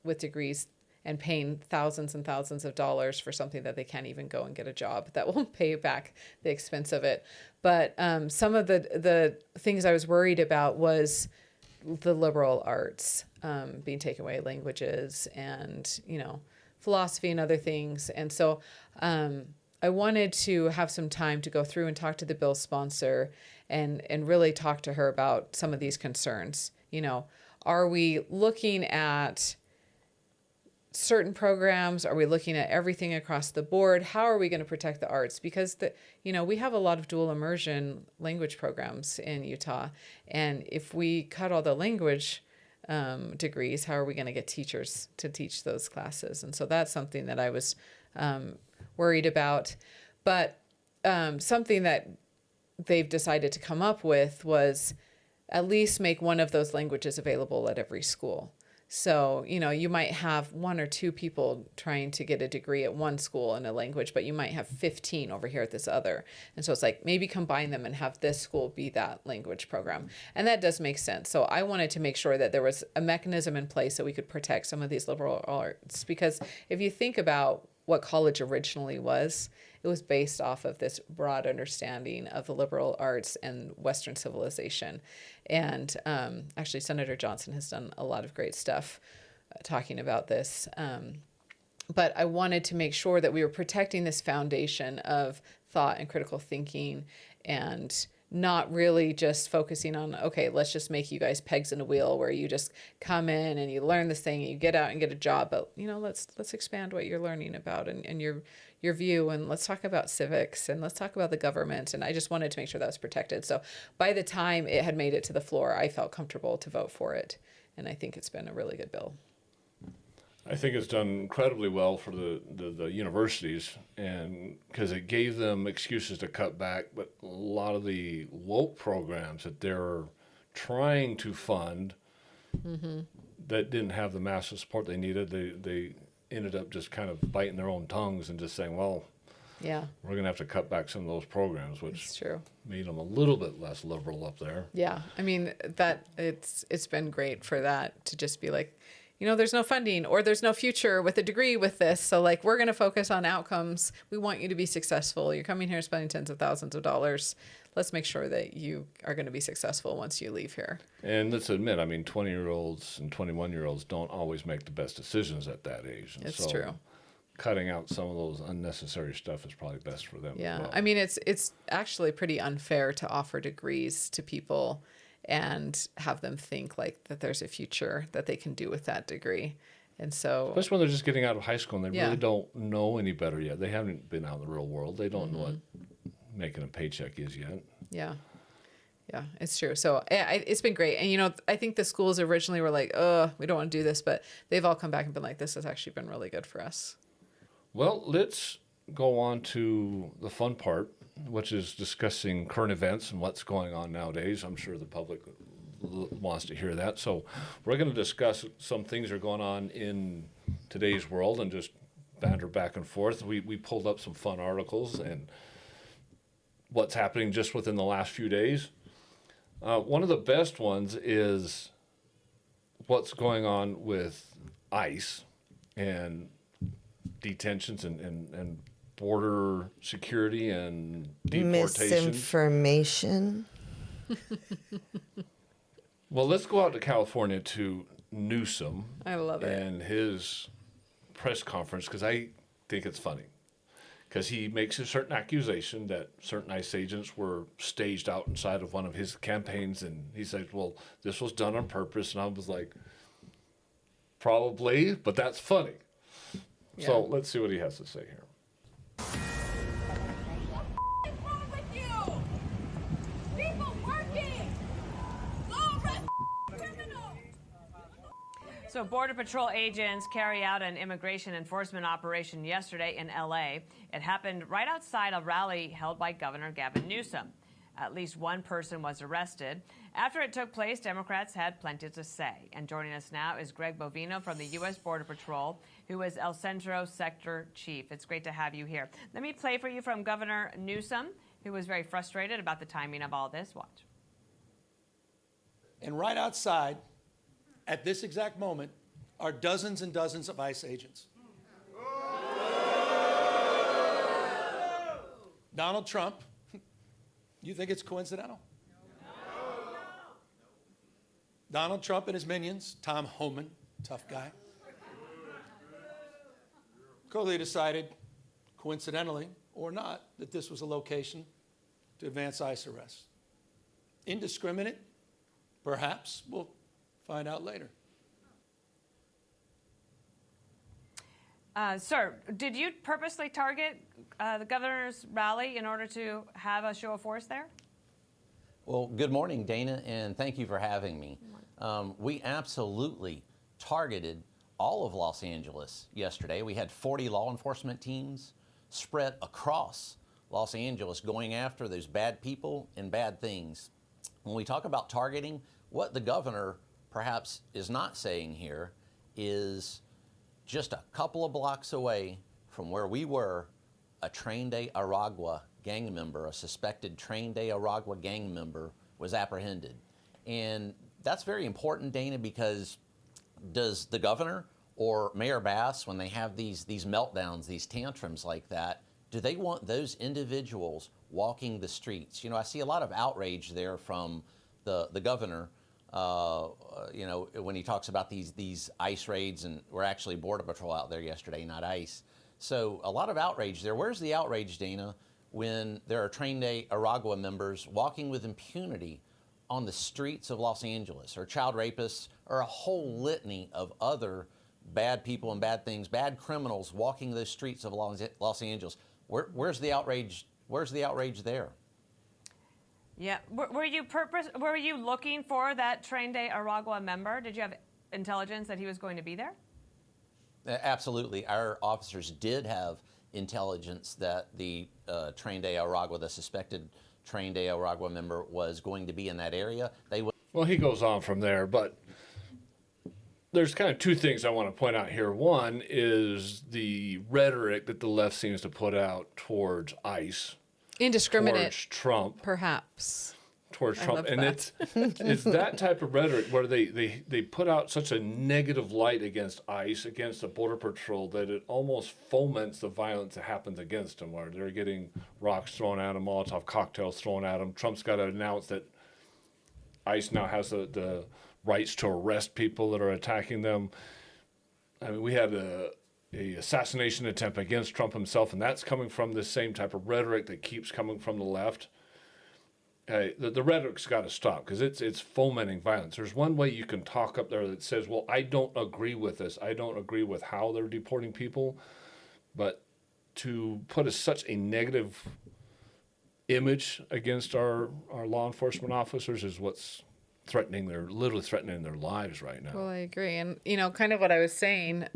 with degrees and paying thousands and thousands of dollars for something that they can't even go and get a job that won't pay back the expense of it. But some of the things I was worried about was the liberal arts being taken away, languages and, philosophy and other things. And so I wanted to have some time to go through and talk to the bill sponsor and really talk to her about some of these concerns. Are we looking at certain programs? Are we looking at everything across the board? How are we going to protect the arts? Because we have a lot of dual immersion language programs in Utah. And if we cut all the language degrees, how are we going to get teachers to teach those classes? And so that's something that I was worried about. But something that they've decided to come up with was at least make one of those languages available at every school. So, you might have one or two people trying to get a degree at one school in a language, but you might have 15 over here at this other. And so it's like, maybe combine them and have this school be that language program. And that does make sense. So I wanted to make sure that there was a mechanism in place so we could protect some of these liberal arts. Because if you think about what college originally was, it was based off of this broad understanding of the liberal arts and Western civilization. And actually, Senator Johnson has done a lot of great stuff talking about this. But I wanted to make sure that we were protecting this foundation of thought and critical thinking, and not really just focusing on, okay, let's just make you guys pegs in a wheel where you just come in and you learn this thing and you get out and get a job. But, let's expand what you're learning about and your view, and let's talk about civics, and let's talk about the government. And I just wanted to make sure that was protected. So by the time it had made it to the floor, I felt comfortable to vote for it. And I think it's been a really good bill. I think it's done incredibly well for the universities, and because it gave them excuses to cut back, but a lot of the woke programs that they're trying to fund that didn't have the massive support they needed, they ended up just kind of biting their own tongues and just saying, well, Yeah, we're going to have to cut back some of those programs, which it's true. made them a little bit less liberal up there. Yeah, I mean that it's been great for that to just be like, you know, there's no funding or there's no future with a degree with this. So like we're going to focus on outcomes. We want you to be successful. You're coming here spending tens of thousands of dollars. Let's make sure that you are going to be successful once you leave here. And let's admit, I mean, 20-year-olds and 21-year-olds don't always make the best decisions at that age. And It's true. Cutting out some of those unnecessary stuff is probably best for them. Yeah. As well. I mean, it's actually pretty unfair to offer degrees to people and have them think like that there's a future that they can do with that degree. And so, especially when they're just getting out of high school and they Yeah. really don't know any better yet. They haven't been out in the real world. They don't know what making a paycheck is yet. yeah. Yeah, it's true. So it's been great. And, you know, I think the schools originally were like, oh, we don't want to do this. But they've all come back and been like, this has actually been really good for us. Well, let's go on to the fun part, which is discussing current events and what's going on nowadays. I'm sure the public wants to hear that. So we're going to discuss some things that are going on in today's world and just banter back and forth. We pulled up some fun articles and what's happening just within the last few days. One of the best ones is what's going on with ICE and detentions and border security and deportation. Misinformation. Well, let's go out to California to Newsom. I love it. And his press conference, because I think it's funny. Because he makes a certain accusation that certain ICE agents were staged out inside of one of his campaigns. And he says, well, this was done on purpose. And I was like, probably, but that's funny. Yeah. So let's see what he has to say here. What's wrong with you? People working. Go arrest criminals. So Border Patrol agents carry out an immigration enforcement operation yesterday in L.A. It happened right outside a rally held by Governor Gavin Newsom. At least one person was arrested. After it took place, Democrats had plenty to say. And joining us now is Greg Bovino from the U.S. Border Patrol, who is El Centro Sector Chief. It's great to have you here. Let me play for you from Governor Newsom, who was very frustrated about the timing of all this. Watch. And right outside, at this exact moment, are dozens and dozens of ICE agents. Donald Trump, you think it's coincidental? Donald Trump and his minions, Tom Homan, tough guy, clearly decided, coincidentally or not, that this was a location to advance ICE arrests. Indiscriminate? Perhaps. We'll find out later. Sir, did you purposely target the governor's rally in order to have a show of force there? Well, good morning, Dana, and thank you for having me. We absolutely targeted all of Los Angeles yesterday. We had 40 law enforcement teams spread across Los Angeles going after those bad people and bad things. When we talk about targeting, what the governor perhaps is not saying here is just a couple of blocks away from where we were, a Tren de Aragua gang member, a suspected Tren de Aragua gang member was apprehended. And that's very important, Dana, because does the governor or Mayor Bass, when they have these meltdowns, these tantrums like that, do they want those individuals walking the streets? You know, I see a lot of outrage there from the governor, you know, when he talks about these ICE raids, and we're actually Border Patrol out there yesterday, not ICE. So a lot of outrage there. Where's the outrage, Dana, when there are Tren de Aragua members walking with impunity on the streets of Los Angeles, or child rapists, or a whole litany of other bad people and bad things, bad criminals walking those streets of Los Angeles? Where's the outrage? Where's the outrage there? Yeah. Were you looking for that Tren de Aragua member? Did you have intelligence that he was going to be there? Absolutely. Our officers did have intelligence that the trained Aragua, the suspected trained Aragua member, was going to be in that area. Well, he goes on from there, but there's kind of two things I want to point out here. One is the rhetoric that the left seems to put out towards ICE, Indiscriminate, towards Trump, perhaps. towards I Trump, love and that. it's that type of rhetoric where they put out such a negative light against ICE, against the Border Patrol, that it almost foments the violence that happens against them, where they're getting rocks thrown at them, Molotov cocktails thrown at them. Trump's got to announce that ICE now has the rights to arrest people that are attacking them. I mean, we had a assassination attempt against Trump himself, and that's coming from the same type of rhetoric that keeps coming from the left. The rhetoric's got to stop, because it's fomenting violence. There's one way you can talk up there that says, well, I don't agree with this. I don't agree with how they're deporting people. But to put such a negative image against our law enforcement officers is what's threatening. They're literally threatening their lives right now. Well, I agree. And, kind of what I was saying,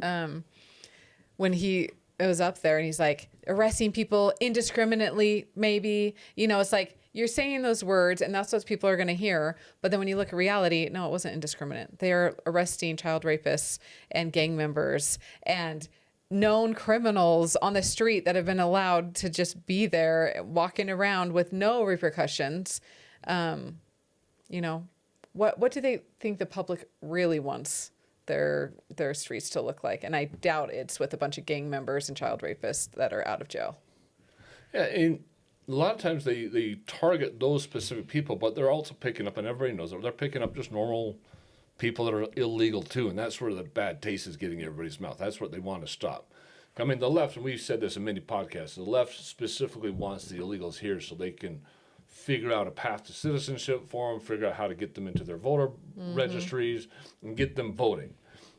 when he was up there and he's like, arresting people indiscriminately, maybe, it's like, you're saying those words and that's what people are going to hear. But then when you look at reality, no, it wasn't indiscriminate. They are arresting child rapists and gang members and known criminals on the street that have been allowed to just be there walking around with no repercussions. What do they think the public really wants their streets to look like? And I doubt it's with a bunch of gang members and child rapists that are out of jail. Yeah, and a lot of times they target those specific people, but they're also picking up, and everybody knows it, they're picking up just normal people that are illegal too, and that's where the bad taste is getting in everybody's mouth. That's what they want to stop. I mean, the left, and we've said this in many podcasts, the left specifically wants the illegals here so they can figure out a path to citizenship for them, figure out how to get them into their voter registries, and get them voting.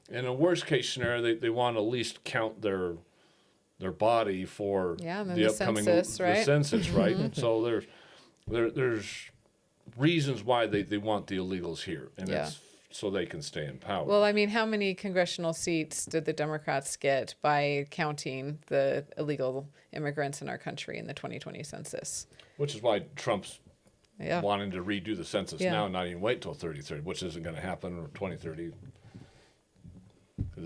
In a worst case scenario, they want to at least count their body for the upcoming census, right? The census, right? So there's reasons why they want the illegals here, and it's so they can stay in power. Well, I mean, how many congressional seats did the Democrats get by counting the illegal immigrants in our country in the 2020 census? Which is why Trump's wanting to redo the census now and not even wait till 2030, which isn't going to happen, or 2030.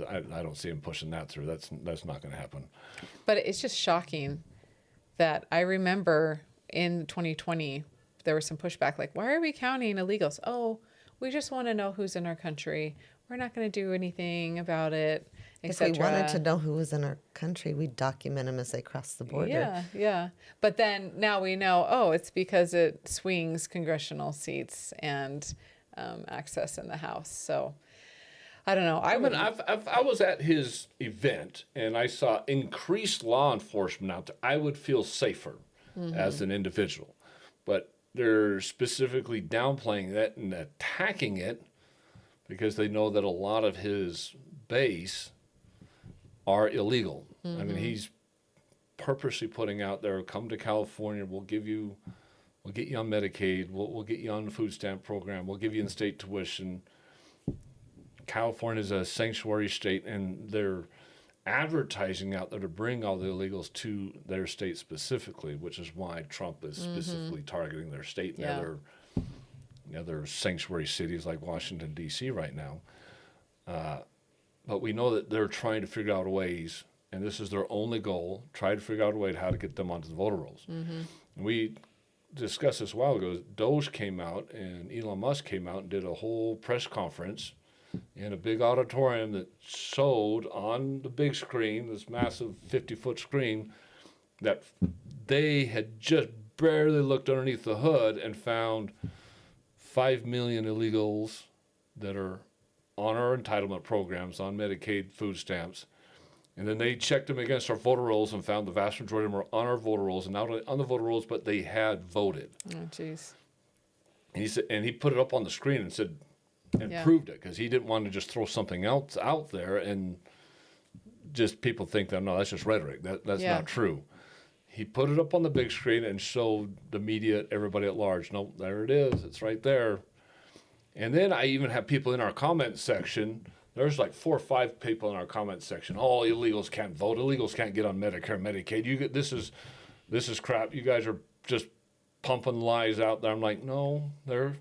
I don't see him pushing that through. That's not going to happen. But it's just shocking that I remember in 2020 there was some pushback, like, why are we counting illegals? Oh, we just want to know who's in our country. We're not going to do anything about it, etc. If we wanted to know who was in our country, we'd document them as they cross the border. Yeah. But then now we know, it's because it swings congressional seats and access in the House. So I don't know. I was at his event and I saw increased law enforcement out there. I would feel safer as an individual. But they're specifically downplaying that and attacking it because they know that a lot of his base are illegal. I mean, he's purposely putting out there, come to California, we'll get you on Medicaid, we'll get you on the food stamp program, we'll give you in-state tuition. California is a sanctuary state, and they're advertising out there to bring all the illegals to their state specifically, which is why Trump is specifically targeting their state and other sanctuary cities like Washington, D.C. right now. But we know that they're trying to figure out ways, and this is their only goal, try to figure out a way to how to get them onto the voter rolls. And we discussed this a while ago. Doge came out, and Elon Musk came out and did a whole press conference in a big auditorium that showed on the big screen, this massive 50-foot screen, that they had just barely looked underneath the hood and found 5 million illegals that are on our entitlement programs, on Medicaid food stamps. And then they checked them against our voter rolls and found the vast majority of them were on our voter rolls, and not only on the voter rolls, but they had voted. Oh, jeez. And he said, and he put it up on the screen and said, and proved it, because he didn't want to just throw something else out there and just people think that, no, that's just rhetoric. That's not true. He put it up on the big screen and showed the media, everybody at large, no, there it is. It's right there. And then I even have people in our comment section There's like 4 or 5 people in our comment section. Oh, illegals can't vote. Illegals can't get on Medicare, Medicaid. This is crap. You guys are just pumping lies out there. I'm like, no, they're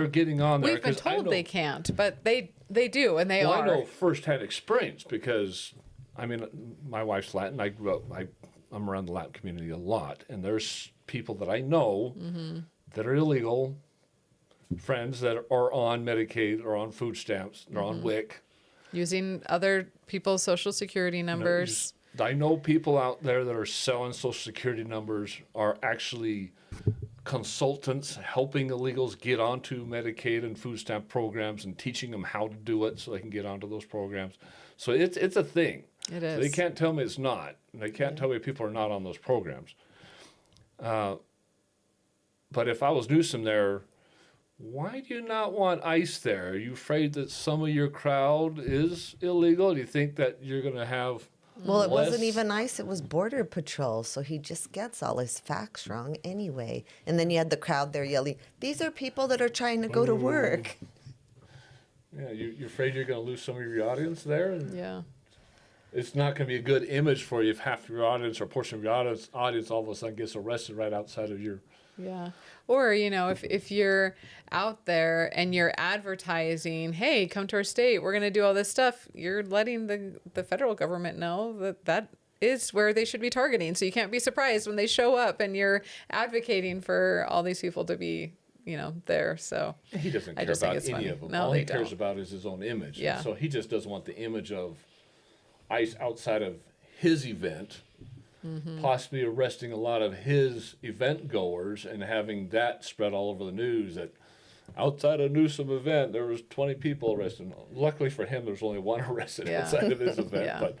getting on there. We've been told they can't, but they do, and they are. I know firsthand experience because, I mean, my wife's Latin. I grew up. I'm around the Latin community a lot, and there's people that I know that are illegal, friends that are on Medicaid or on food stamps, they're on WIC. Using other people's social security numbers. I know people out there that are selling social security numbers are actually consultants helping illegals get onto Medicaid and food stamp programs and teaching them how to do it so they can get onto those programs. So it's a thing. It is. So they can't tell me it's not. They can't tell me people are not on those programs. But if I was Newsom there, why do you not want ICE there? Are you afraid that some of your crowd is illegal? Do you think that you're going to have Well, it wasn't less- even ICE, it was Border Patrol, so he just gets all his facts wrong anyway. And then you had the crowd there yelling, these are people that are trying to go to work. Yeah, you're afraid you're going to lose some of your audience there? And Yeah. it's not going to be a good image for you if half of your audience or a portion of your audience all of a sudden gets arrested right outside of your... Yeah. Or, if you're out there and you're advertising, hey, come to our state, we're going to do all this stuff, you're letting the federal government know that is where they should be targeting. So you can't be surprised when they show up and you're advocating for all these people to be, there. So He doesn't I care just think about it's any funny. of them. No, All they he cares don't. about is his own image. Yeah. So he just doesn't want the image of ICE outside of his event, possibly arresting a lot of his event goers and having that spread all over the news that outside a Newsome event, there was 20 people arrested. Luckily for him, there was only 1 arrested Yeah. outside of his event, Yeah. but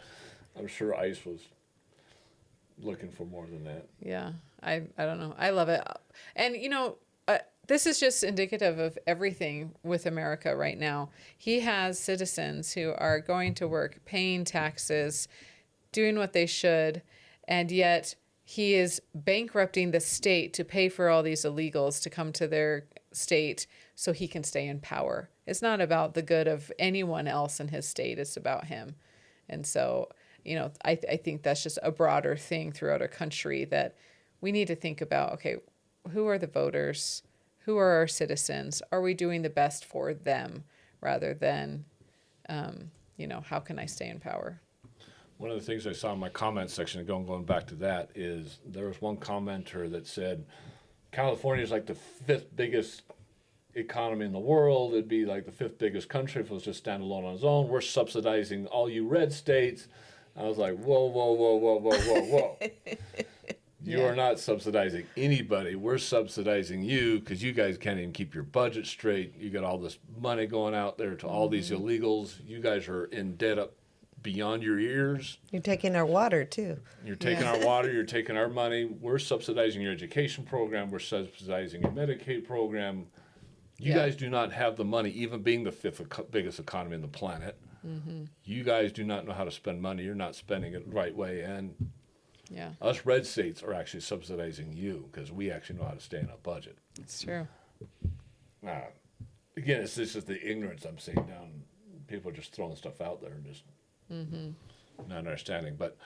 I'm sure ICE was looking for more than that. yeah, I don't know. I love it. And, this is just indicative of everything with America right now. He has citizens who are going to work, paying taxes, doing what they should, and yet he is bankrupting the state to pay for all these illegals to come to their state so he can stay in power. It's not about the good of anyone else in his state. It's about him. And so, I think that's just a broader thing throughout our country that we need to think about, okay, who are the voters? Who are our citizens? Are we doing the best for them rather than, how can I stay in power? One of the things I saw in my comment section, going back to that, is there was one commenter that said, California is like the 5th biggest economy in the world. It'd be like the 5th biggest country if it was just standalone on its own. We're subsidizing all you red states. I was like, whoa, whoa, whoa, whoa, whoa, whoa, whoa. You are not subsidizing anybody. We're subsidizing you because you guys can't even keep your budget straight. You got all this money going out there to all these illegals. You guys are in debt up beyond your ears. You're taking our water, too. You're taking our water. You're taking our money. We're subsidizing your education program. We're subsidizing your Medicaid program. You guys do not have the money, even being the 5th biggest economy on the planet. You guys do not know how to spend money. You're not spending it the right way. And us red states are actually subsidizing you because we actually know how to stay in a budget. It's true. Again, it's just the ignorance I'm seeing down. People are just throwing stuff out there and just not understanding. But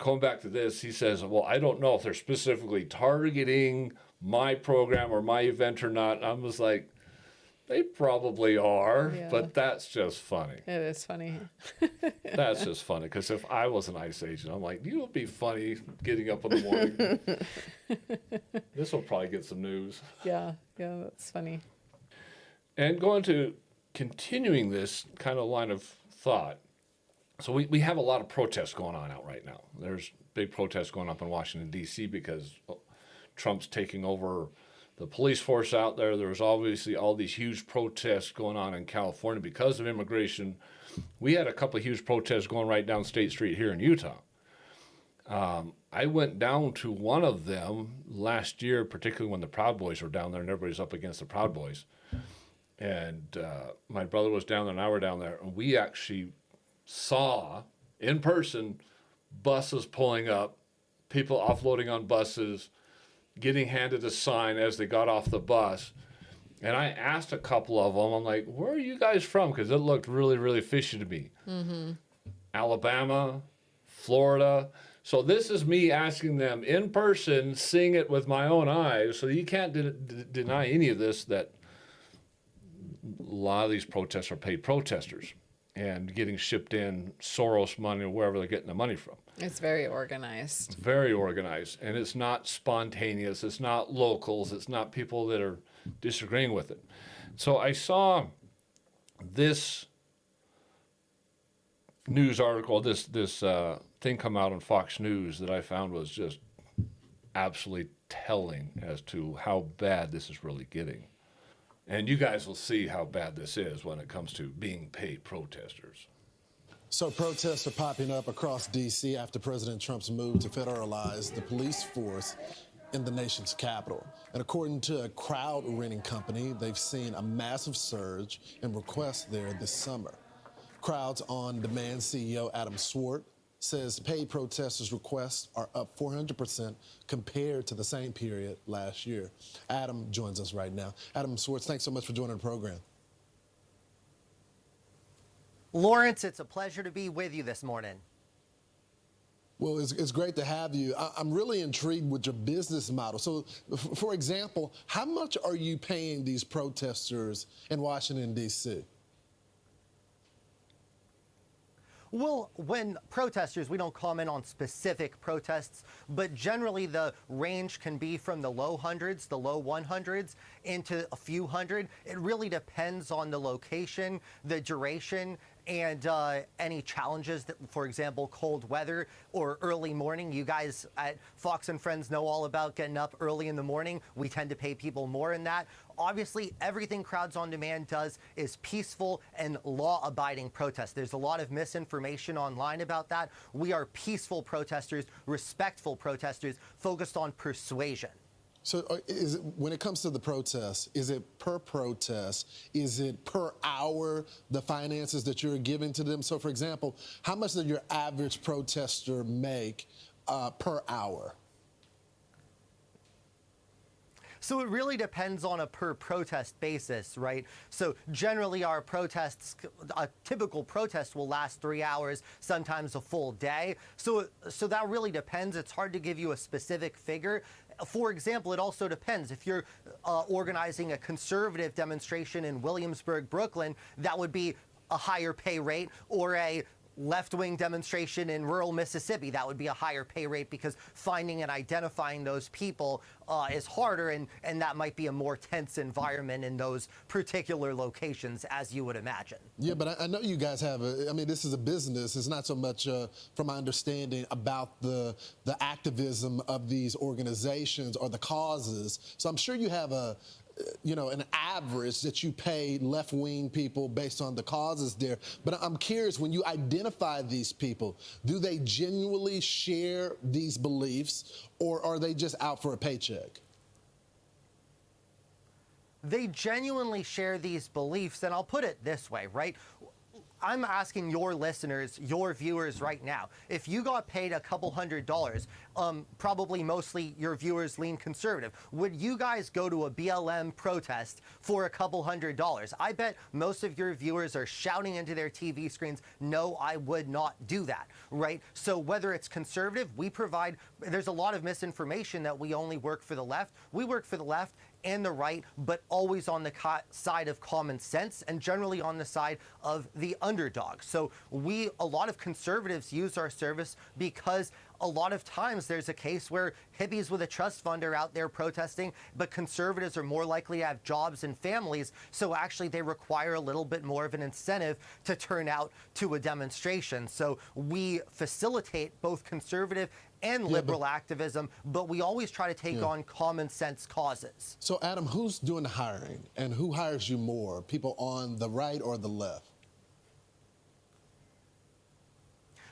going back to this, he says, well, I don't know if they're specifically targeting my program or my event or not. And I was like, they probably are, but that's just funny. It is funny. That's just funny, because if I was an ICE agent, I'm like, you would be funny getting up in the morning. This will probably get some news. Yeah, that's funny. And going to continuing this kind of line of thought, so we have a lot of protests going on out right now. There's big protests going up in Washington, D.C. because Trump's taking over the police force out there. There's obviously all these huge protests going on in California because of immigration. We had a couple of huge protests going right down State Street here in Utah. I went down to one of them last year, particularly when the Proud Boys were down there and everybody's up against the Proud Boys. And my brother was down there and I were down there, and we actually saw in person buses pulling up, people offloading on buses, getting handed a sign as they got off the bus. And I asked a couple of them, I'm like, where are you guys from? Because it looked really, really fishy to me. Alabama, Florida. So this is me asking them in person, seeing it with my own eyes. So you can't deny any of this, that a lot of these protests are paid protesters and getting shipped in Soros money or wherever they're getting the money from. It's very organized. Very organized. And it's not spontaneous. It's not locals. It's not people that are disagreeing with it. So I saw this news article, this thing come out on Fox News that I found was just absolutely telling as to how bad this is really getting. And you guys will see how bad this is when it comes to being paid protesters. So protests are popping up across D.C. after President Trump's move to federalize the police force in the nation's capital. And according to a crowd renting company, they've seen a massive surge in requests there this summer. Crowds on Demand CEO Adam Swart says paid protesters' requests are up 400% compared to the same period last year. Adam joins us right now. Adam Swart, thanks so much for joining the program. Lawrence, it's a pleasure to be with you this morning. Well, it's great to have you. I'm really intrigued with your business model. So, for example, how much are you paying these protesters in Washington, D.C.? Well, when protesters, we don't comment on specific protests, but generally the range can be from the low hundreds, the low 100s, into a few hundred. It really depends on the location, the duration, and any challenges that, for example, cold weather or early morning. You guys at Fox and Friends know all about getting up early in the morning. We tend to pay people more in that. Obviously, everything Crowds on Demand does is peaceful and law-abiding protest. There's a lot of misinformation online about that. We are peaceful protesters, respectful protesters, focused on persuasion. So when it comes to the protests, is it per protest? Is it per hour, the finances that you're giving to them? So, for example, how much does your average protester make per hour? So it really depends on a per protest basis, right? So generally our protests, a typical protest will last 3 hours, sometimes a full day. So that really depends. It's hard to give you a specific figure. For example, it also depends. If you're organizing a conservative demonstration in Williamsburg, Brooklyn, that would be a higher pay rate, or a left-wing demonstration in rural Mississippi, that would be a higher pay rate, because finding and identifying those people is harder, and that might be a more tense environment in those particular locations, as you would imagine. Yeah, but I know you guys have I mean, this is a business. It's not so much, from my understanding, about the activism of these organizations or the causes. So I'm sure you have an average that you pay left-wing people based on the causes there. But I'm curious, when you identify these people, do they genuinely share these beliefs, or are they just out for a paycheck? They genuinely share these beliefs, and I'll put it this way, right? I'm asking your listeners, your viewers right now, if you got paid a couple $100s, probably mostly your viewers lean conservative, would you guys go to a BLM protest for a couple $100s? I bet most of your viewers are shouting into their TV screens, no, I would not do that, right? So whether it's conservative, there's a lot of misinformation that we only work for the left. We work for the left and the right, but always on the side of common sense, and generally on the side of the underdog. So a lot of conservatives use our service because a lot of times there's a case where hippies with a trust fund are out there protesting, but conservatives are more likely to have jobs and families, so actually they require a little bit more of an incentive to turn out to a demonstration. So we facilitate both conservative and liberal activism, but we always try to take on common sense causes. So Adam, who's doing the hiring, and who hires you more, people on the right or the left?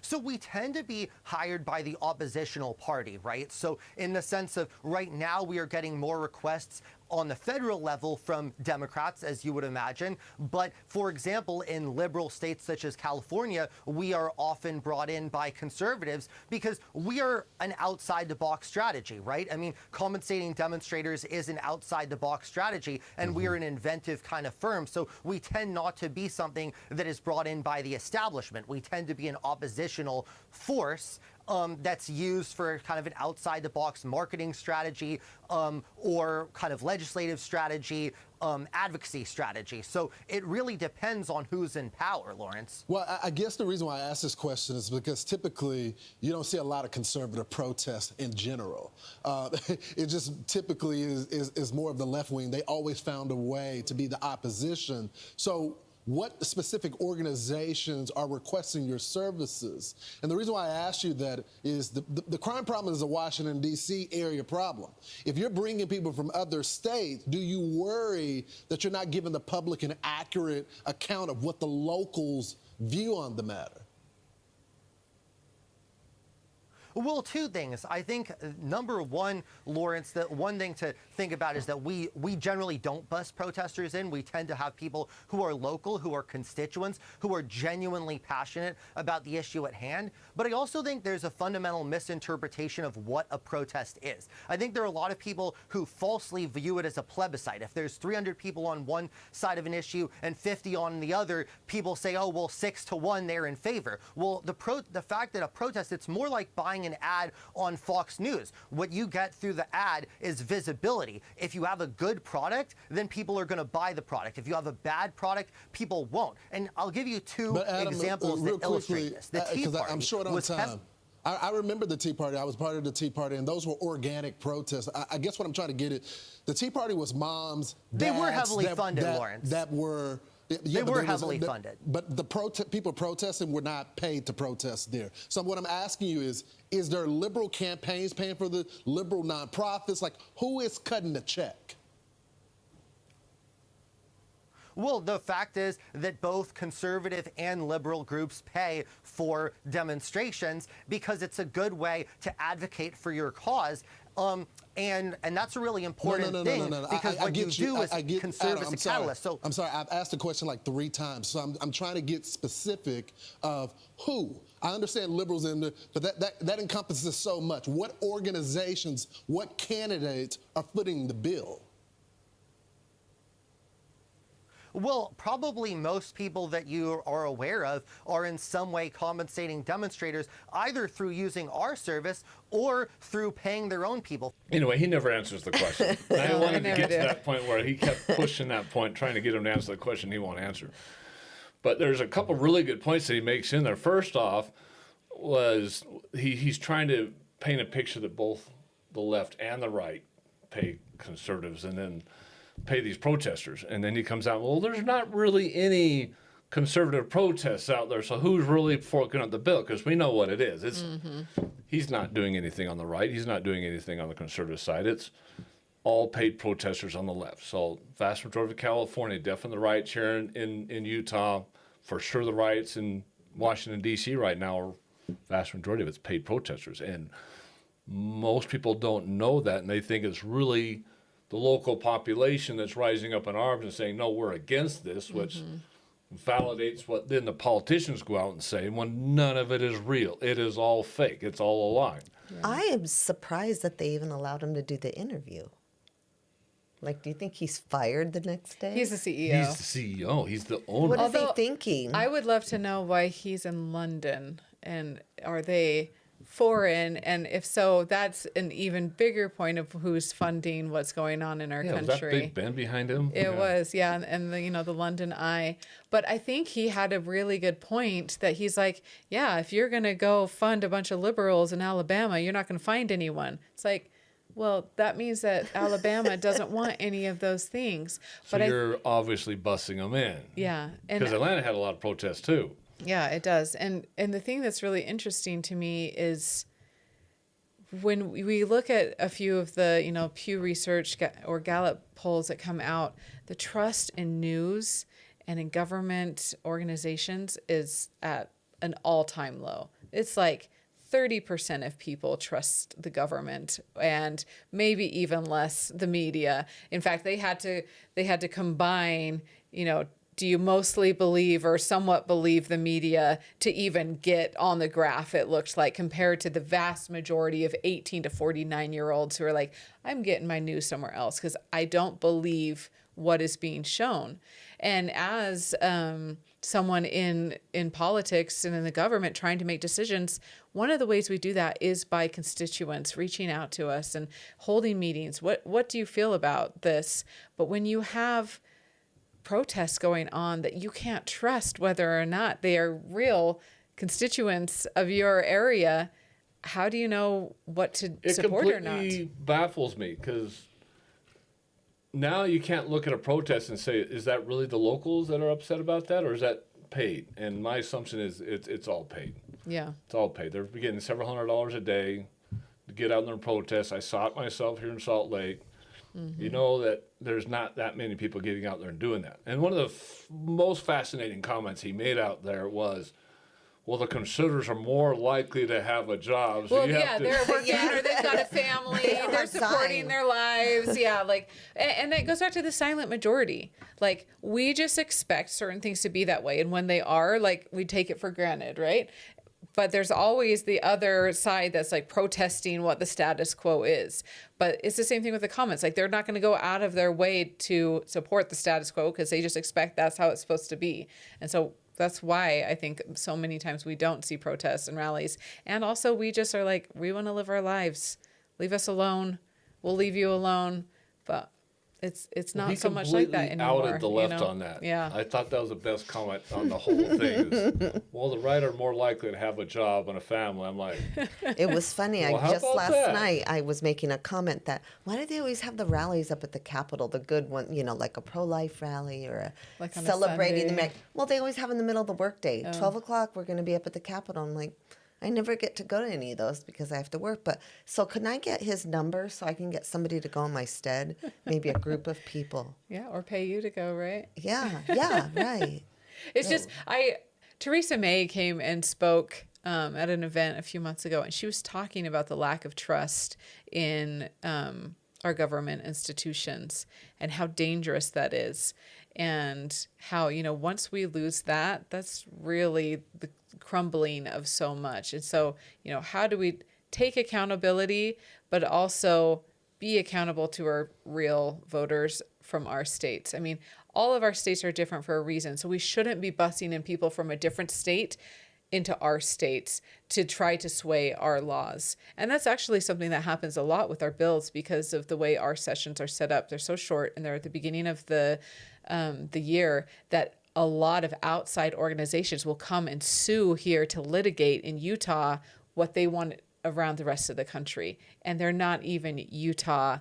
So we tend to be hired by the oppositional party, right? So in the sense of right now, we are getting more requests on the federal level from Democrats, as you would imagine. But for example, in liberal states such as California, we are often brought in by conservatives because we are an outside the box strategy, right? I mean, compensating demonstrators is an outside the box strategy, and we are an inventive kind of firm. So we tend not to be something that is brought in by the establishment. We tend to be an oppositional force that's used for kind of an outside-the-box marketing strategy or kind of legislative strategy, advocacy strategy. So it really depends on who's in power, Lawrence. Well, I guess the reason why I ask this question is because typically you don't see a lot of conservative protests in general. It just typically is more of the left wing. They always found a way to be the opposition. So what specific organizations are requesting your services? And the reason why I asked you that is the crime problem is a Washington, D.C. area problem. If you're bringing people from other states, do you worry that you're not giving the public an accurate account of what the locals view on the matter? Well, two things. I think number one, Lawrence, that one thing to think about is that we generally don't bus protesters in. We tend to have people who are local, who are constituents, who are genuinely passionate about the issue at hand. But I also think there's a fundamental misinterpretation of what a protest is. I think there are a lot of people who falsely view it as a plebiscite. If there's 300 people on one side of an issue and 50 on the other, people say, oh, well, 6-1, they're in favor. Well, the fact that a protest, it's more like buying an ad on Fox News. What you get through the ad is visibility. If you have a good product, then people are going to buy the product. If you have a bad product, people won't. And I'll give you two examples that illustrate this. The Tea Party I'm short on time. I remember the Tea Party. I was part of the Tea Party, and those were organic protests. I guess what I'm trying to get at, the Tea Party was moms, dads. They were heavily funded, Lawrence. That were... Yeah, they were heavily funded. But the people protesting were not paid to protest there. So what I'm asking you is there liberal campaigns paying for the liberal nonprofits? Like, who is cutting the check? Well, the fact is that both conservative and liberal groups pay for demonstrations because it's a good way to advocate for your cause. And that's a really important thing because what you do is conserve as a catalyst. So I'm sorry, I've asked the question like 3 times, so I'm trying to get specific of who. I understand liberals but that encompasses so much. What organizations, what candidates are footing the bill? Well, probably most people that you are aware of are in some way compensating demonstrators, either through using our service or through paying their own people. Anyway, he never answers the question. I wanted to get to that point where he kept pushing that point, trying to get him to answer the question he won't answer. But there's a couple really good points that he makes in there. First off, was he's trying to paint a picture that both the left and the right pay conservatives and then pay these protesters. And then he comes out, well, there's not really any conservative protests out there, so who's really forking up the bill? Because we know what it is. It's he's not doing anything on the right. He's not doing anything on the conservative side. It's all paid protesters on the left. So vast majority of California, definitely the riots here in Utah, for sure the riots in Washington, D.C. right now are vast majority of it's paid protesters. And most people don't know that, and they think it's really the local population that's rising up in arms and saying, no, we're against this, which validates what then the politicians go out and say, when none of it is real. It is all fake. It's all a lie. Yeah. I am surprised that they even allowed him to do the interview. Like, do you think he's fired the next day? He's the CEO. He's the CEO. He's the owner. What is he thinking? I would love to know why he's in London, and are they foreign, and if so, that's an even bigger point of who's funding what's going on in our country. Was that Big Ben behind him? It was, yeah, and the London Eye. But I think he had a really good point that he's like, yeah, if you're gonna go fund a bunch of liberals in Alabama, you're not gonna find anyone. It's like, well, that means that Alabama doesn't want any of those things. So but you're obviously busing them in. Yeah, because Atlanta had a lot of protests too. Yeah, it does. And the thing that's really interesting to me is when we look at a few of the, Pew Research or Gallup polls that come out, the trust in news and in government organizations is at an all-time low. It's like 30% of people trust the government, and maybe even less the media. In fact, they had to combine, do you mostly believe or somewhat believe the media to even get on the graph, it looked like, compared to the vast majority of 18 to 49-year-olds who are like, I'm getting my news somewhere else because I don't believe what is being shown. And as someone in politics and in the government trying to make decisions, one of the ways we do that is by constituents reaching out to us and holding meetings. What do you feel about this? But when you have protests going on that you can't trust whether or not they are real constituents of your area, how do you know what to support or not? It completely baffles me, because now you can't look at a protest and say, is that really the locals that are upset about that, or is that paid? And my assumption is it's all paid. Yeah. It's all paid. They're getting several $100s a day to get out in their protests. I saw it myself here in Salt Lake. Mm-hmm. You know that there's not that many people getting out there and doing that. And one of the most fascinating comments he made out there was, well, the conservatives are more likely to have a job. So well, you have to... they're working or they've got a family, they're supporting their lives. Yeah, and that goes back to the silent majority. Like, we just expect certain things to be that way. And when they are, we take it for granted, right? But there's always the other side that's protesting what the status quo is. But it's the same thing with the comments. They're not going to go out of their way to support the status quo because they just expect that's how it's supposed to be. And so that's why I think so many times we don't see protests and rallies. And also we just are we want to live our lives. Leave us alone. We'll leave you alone. But it's not so much like that anymore. He outed the left on that. Yeah. I thought that was the best comment on the whole thing. Well, the right are more likely to have a job and a family. I'm like... It was funny. Well, Just last night, I was making a comment that, why do they always have the rallies up at the Capitol, the good one, like a pro-life rally or celebrating the... Well, they always have in the middle of the workday. 12 o'clock, we're going to be up at the Capitol. I'm like... I never get to go to any of those because I have to work. But so can I get his number so I can get somebody to go in my stead? Maybe a group of people. Yeah, or pay you to go, right? Yeah, right. It's just, Theresa May came and spoke at an event a few months ago, and she was talking about the lack of trust in our government institutions and how dangerous that is. And how, once we lose that, that's really the crumbling of so much. And so, how do we take accountability, but also be accountable to our real voters from our states? I mean, all of our states are different for a reason. So we shouldn't be busing in people from a different state into our states to try to sway our laws. And that's actually something that happens a lot with our bills because of the way our sessions are set up. They're so short and they're at the beginning of the year that a lot of outside organizations will come and sue here to litigate in Utah what they want around the rest of the country. And they're not even Utah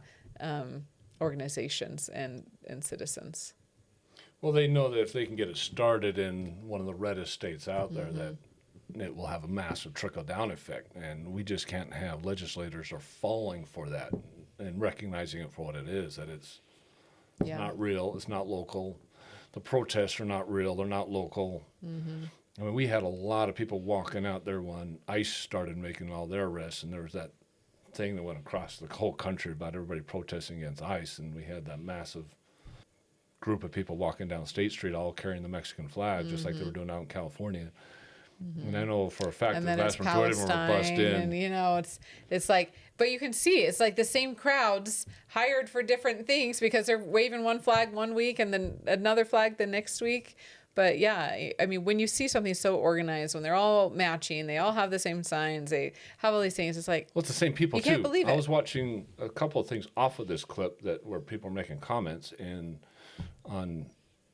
organizations and citizens. Well, they know that if they can get it started in one of the reddest states out there, that it will have a massive trickle-down effect. And we just can't have legislators are falling for that and recognizing it for what it is, that it's not real, it's not local. The protests are not real, they're not local. I mean, we had a lot of people walking out there when ICE started making all their arrests, and there was that thing that went across the whole country about everybody protesting against ICE, and we had that massive group of people walking down State Street all carrying the Mexican flag, just like they were doing out in California. And I know for a fact that the vast majority of them were bussed in. And, it's but you can see it's the same crowds hired for different things because they're waving one flag one week and then another flag the next week. But yeah, I mean, when you see something so organized, when they're all matching, they all have the same signs, they have all these things, it's well, it's the same people too. You can't believe it. I was watching a couple of things off of this clip where people were making comments and I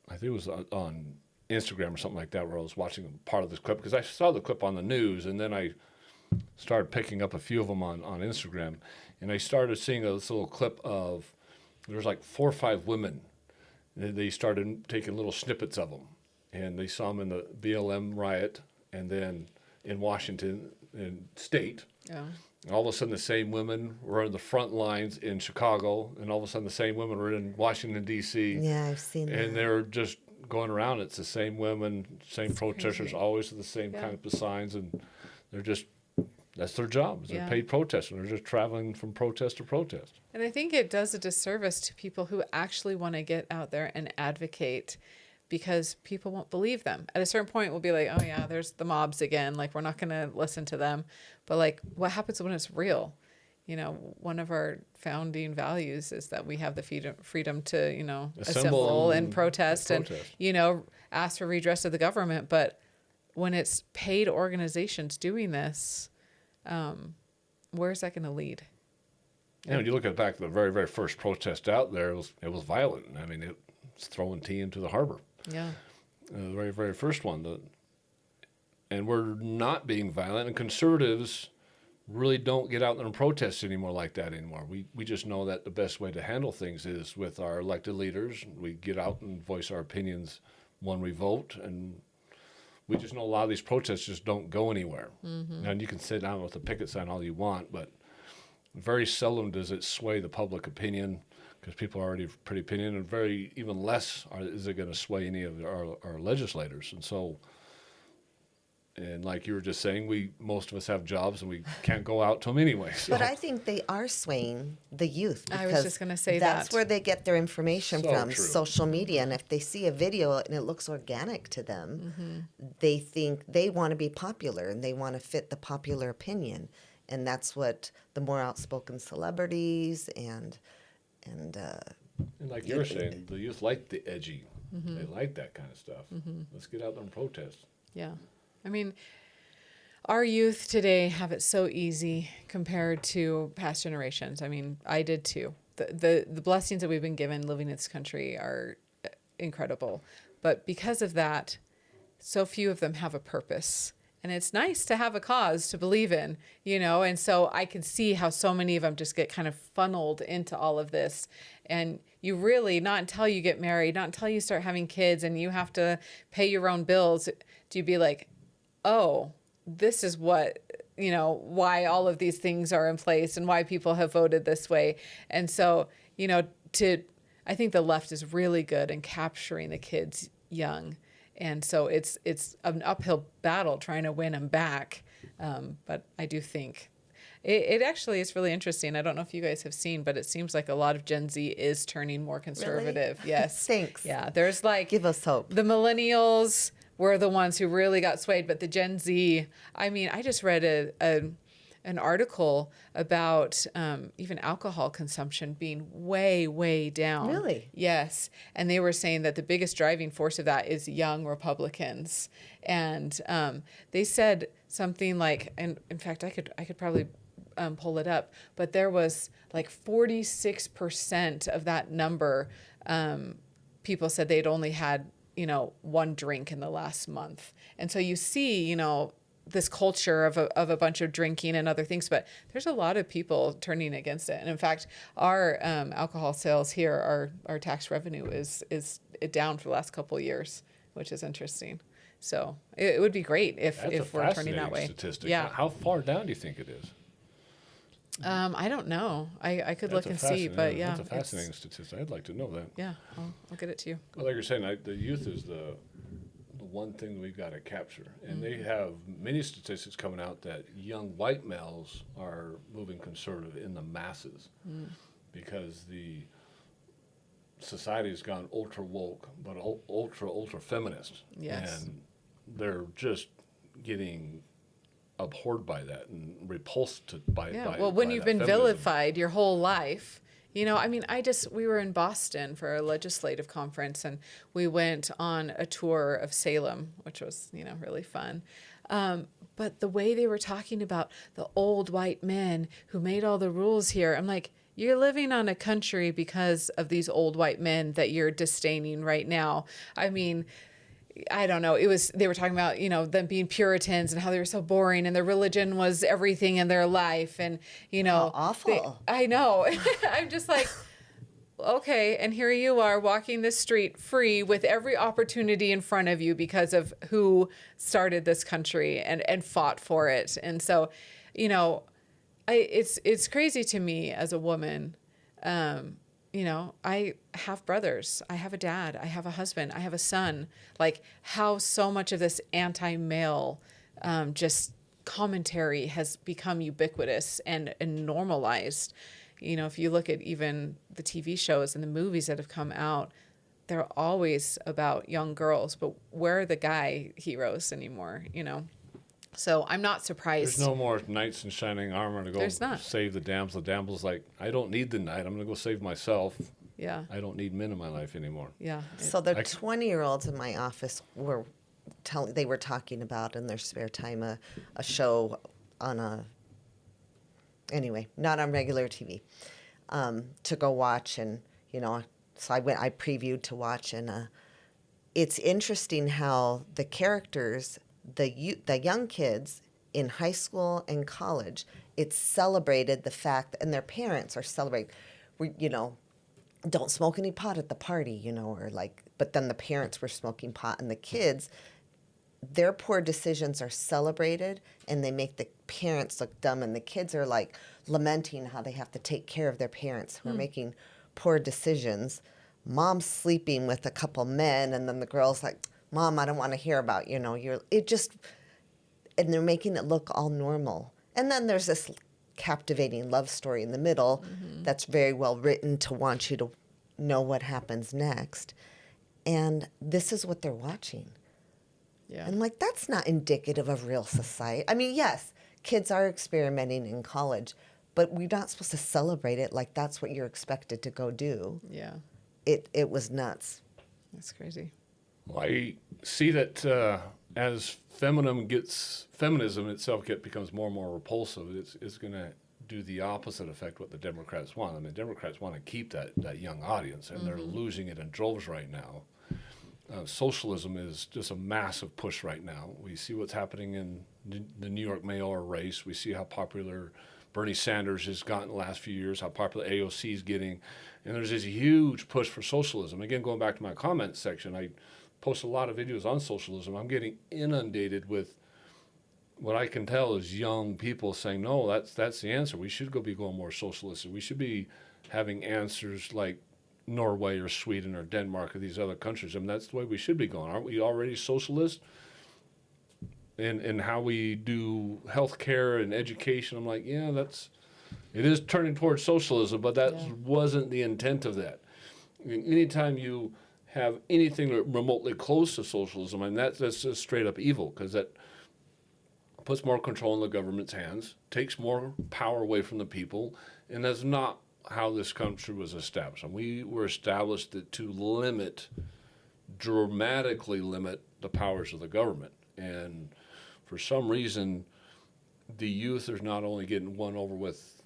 think it was on Instagram or something like that, where I was watching part of this clip because I saw the clip on the news, and then I started picking up a few of them on Instagram, and I started seeing this little clip of there's 4 or 5 women. They started taking little snippets of them, and they saw them in the BLM riot, and then in Washington State. Yeah. And all of a sudden, the same women were in the front lines in Chicago, and all of a sudden, the same women were in Washington, D.C. Yeah, I've seen that. And they're just going around. It's the same women, same protesters, always with the same kind of signs, and they're just That's their job. They're paid protesters. They're just traveling from protest to protest. And I think it does a disservice to people who actually want to get out there and advocate, because people won't believe them. At a certain point, we'll be like, oh yeah, there's the mobs again. Like, we're not going to listen to them. But like, what happens when it's real? You know, one of our founding values is that we have the freedom to, you know, assemble and protest and, you know, ask for redress of the government. But when it's paid organizations doing this, where's that going to lead? Yeah, when you look at back the very, very first protest out there, it was violent. I mean, it was throwing tea into the harbor. Yeah. The very, very first one. And we're not being violent, and conservatives really don't get out there and protest anymore like that anymore. We just know that the best way to handle things is with our elected leaders. We get out and voice our opinions when we vote, and we just know a lot of these protests just don't go anywhere. Mm-hmm. And you can sit down with a picket sign all you want, but very seldom does it sway the public opinion, because people are already pretty opinion, and even less is it going to sway any of our legislators. And so, and like you were just saying, most of us have jobs and we can't go out to them anyway. So. But I think they are swaying the youth. I was just going to say that's where they get their information from, true. Social media. And if they see a video and it looks organic to them, they think they want to be popular and they want to fit the popular opinion. And that's what the more outspoken celebrities and like you were saying, the youth like the edgy. They like that kind of stuff. Let's get out there and protest. Yeah. I mean, our youth today have it so easy compared to past generations. I mean, I did too. The blessings that we've been given living in this country are incredible. But because of that, so few of them have a purpose. And it's nice to have a cause to believe in, you know, and so I can see how so many of them just get kind of funneled into all of this. And you really, not until you get married, not until you start having kids and you have to pay your own bills, do you be like, oh, this is what, you know, why all of these things are in place and why people have voted this way. And so, you know, I think the left is really good in capturing the kids young. And so it's an uphill battle trying to win them back. But I do think it actually is really interesting. I don't know if you guys have seen, but it seems like a lot of Gen Z is turning more conservative. Really? Yes. Thanks. Yeah. There's like, give us hope. The millennials were the ones who really got swayed, but the Gen Z, I mean, I just read an article about even alcohol consumption being way, way down. Really? Yes. And they were saying that the biggest driving force of that is young Republicans. And they said something like, and in fact, I could probably pull it up, but there was like 46% of that number, people said they'd only had, you know, one drink in the last month. And so you see, you know, this culture of a bunch of drinking and other things, but there's a lot of people turning against it. And in fact, our alcohol sales here, our tax revenue is down for the last couple of years, which is interesting. So it would be great if we're turning that way. Statistic. Yeah. How far down do you think it is? I don't know. I could look and see, but yeah. That's a fascinating statistic. I'd like to know that. Yeah, I'll get it to you. Well, like you're saying, the youth is the one thing we've got to capture. And they have many statistics coming out that young white males are moving conservative in the masses because the society has gone ultra woke, but ultra feminist. Yes. And they're just getting abhorred by that and repulsed by well, when by you've that been feminism. vilified your whole life, you know, I mean, we were in Boston for a legislative conference and we went on a tour of Salem, which was, you know, really fun. But the way they were talking about the old white men who made all the rules here, I'm like, you're living on a country because of these old white men that you're disdaining right now. I mean, I don't know. They were talking about, you know, them being Puritans and how they were so boring and their religion was everything in their life. And, you know, how awful. I know. I'm just like, okay. And here you are walking this street free with every opportunity in front of you because of who started this country and fought for it. And so, you know, it's crazy to me as a woman. You know, I have brothers, I have a dad, I have a husband, I have a son, like how so much of this anti-male just commentary has become ubiquitous and normalized. You know, if you look at even the TV shows and the movies that have come out, they're always about young girls, but where are the guy heroes anymore, you know? So I'm not surprised. There's no more knights in shining armor to go There's not. save the damsel. The damsel's like, I don't need the knight. I'm going to go save myself. Yeah. I don't need men in my life anymore. Yeah. So the 20-year-olds in my office were they were talking about in their spare time a show on anyway, not on regular TV, to go watch. And, you know, so I previewed to watch, and it's interesting how the characters, the young kids in high school and college, it's celebrated the fact, and their parents are celebrating, you know, don't smoke any pot at the party, you know, or like, but then the parents were smoking pot, and the kids, their poor decisions are celebrated, and they make the parents look dumb, and the kids are like lamenting how they have to take care of their parents who are making poor decisions. Mom's sleeping with a couple men, and then the girl's like, Mom, I don't want to hear about, you know, and they're making it look all normal. And then there's this captivating love story in the middle that's very well written to want you to know what happens next. And this is what they're watching. Yeah. And like, that's not indicative of real society. I mean, yes, kids are experimenting in college, but we're not supposed to celebrate it like that's what you're expected to go do. Yeah. It was nuts. That's crazy. Well, I see that as feminism itself becomes more and more repulsive, it's going to do the opposite effect what the Democrats want. I mean, Democrats want to keep that young audience, and they're losing it in droves right now. Socialism is just a massive push right now. We see what's happening in the New York mayoral race. We see how popular Bernie Sanders has gotten the last few years, how popular AOC is getting. And there's this huge push for socialism. Again, going back to my comments section, I post a lot of videos on socialism. I'm getting inundated with what I can tell is young people saying, no, that's the answer. We should be going more socialist. We should be having answers like Norway or Sweden or Denmark or these other countries. I mean, that's the way we should be going. Aren't we already socialist? In how we do healthcare and education, I'm like, yeah, it is turning towards socialism, but that wasn't the intent of that. I mean, anytime you have anything remotely close to socialism, and that's just straight up evil, because that puts more control in the government's hands, takes more power away from the people, and that's not how this country was established. And we were established to dramatically limit the powers of the government. And for some reason, the youth are not only getting won over with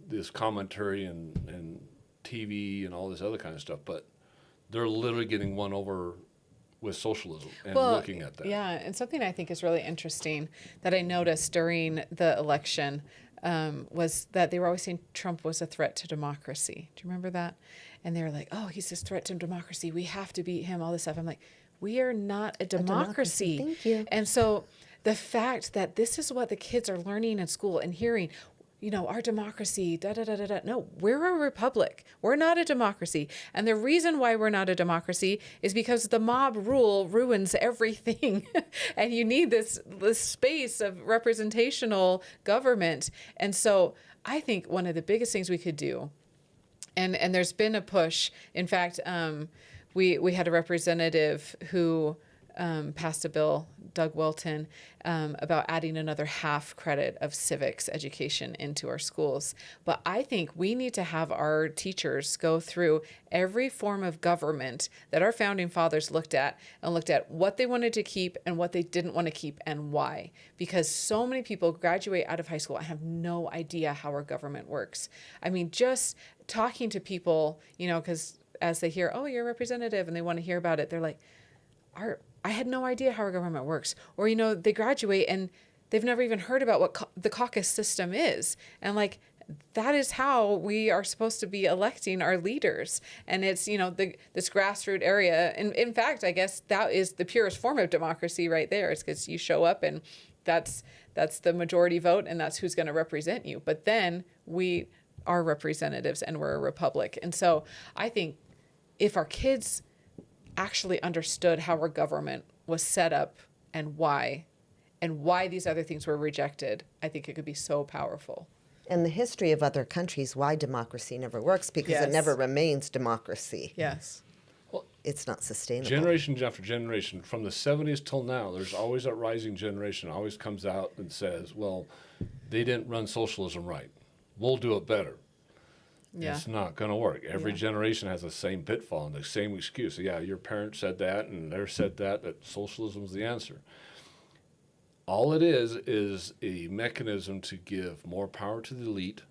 this commentary and TV and all this other kind of stuff, but they're literally getting won over with socialism and looking at that. Yeah, and something I think is really interesting that I noticed during the election was that they were always saying Trump was a threat to democracy. Do you remember that? And they were like, oh, he's this threat to democracy. We have to beat him, all this stuff. I'm like, we are not a democracy. Thank you. And so the fact that this is what the kids are learning in school and hearing, you know, our democracy, da-da-da-da-da. No, we're a republic. We're not a democracy. And the reason why we're not a democracy is because the mob rule ruins everything. And you need this space of representational government. And so I think one of the biggest things we could do, and there's been a push. In fact, we had a representative who passed a bill, Doug Wilton, about adding another half credit of civics education into our schools. But I think we need to have our teachers go through every form of government that our founding fathers looked at what they wanted to keep and what they didn't want to keep and why. Because so many people graduate out of high school and have no idea how our government works. I mean, just talking to people, you know, because as they hear, oh, you're a representative, and they want to hear about it, they're like, I had no idea how our government works. Or, you know, they graduate and they've never even heard about what the caucus system is. And like, that is how we are supposed to be electing our leaders. And it's, you know, this grassroots area. And in fact, I guess that is the purest form of democracy right there. It's because you show up and that's the majority vote and that's who's going to represent you. But then we are representatives and we're a republic. And so I think if our kids actually understood how our government was set up and why, and why these other things were rejected, I think it could be so powerful. And the history of other countries, why democracy never works, because Yes. it never remains democracy. Yes. It's not sustainable. Generation after generation, from the 70s till now, there's always that rising generation always comes out and says, well, they didn't run socialism right. We'll do it better. Yeah. It's not going to work. Every generation has the same pitfall and the same excuse. Yeah, your parents said that and they said that socialism is the answer. All it is a mechanism to give more power to the elite,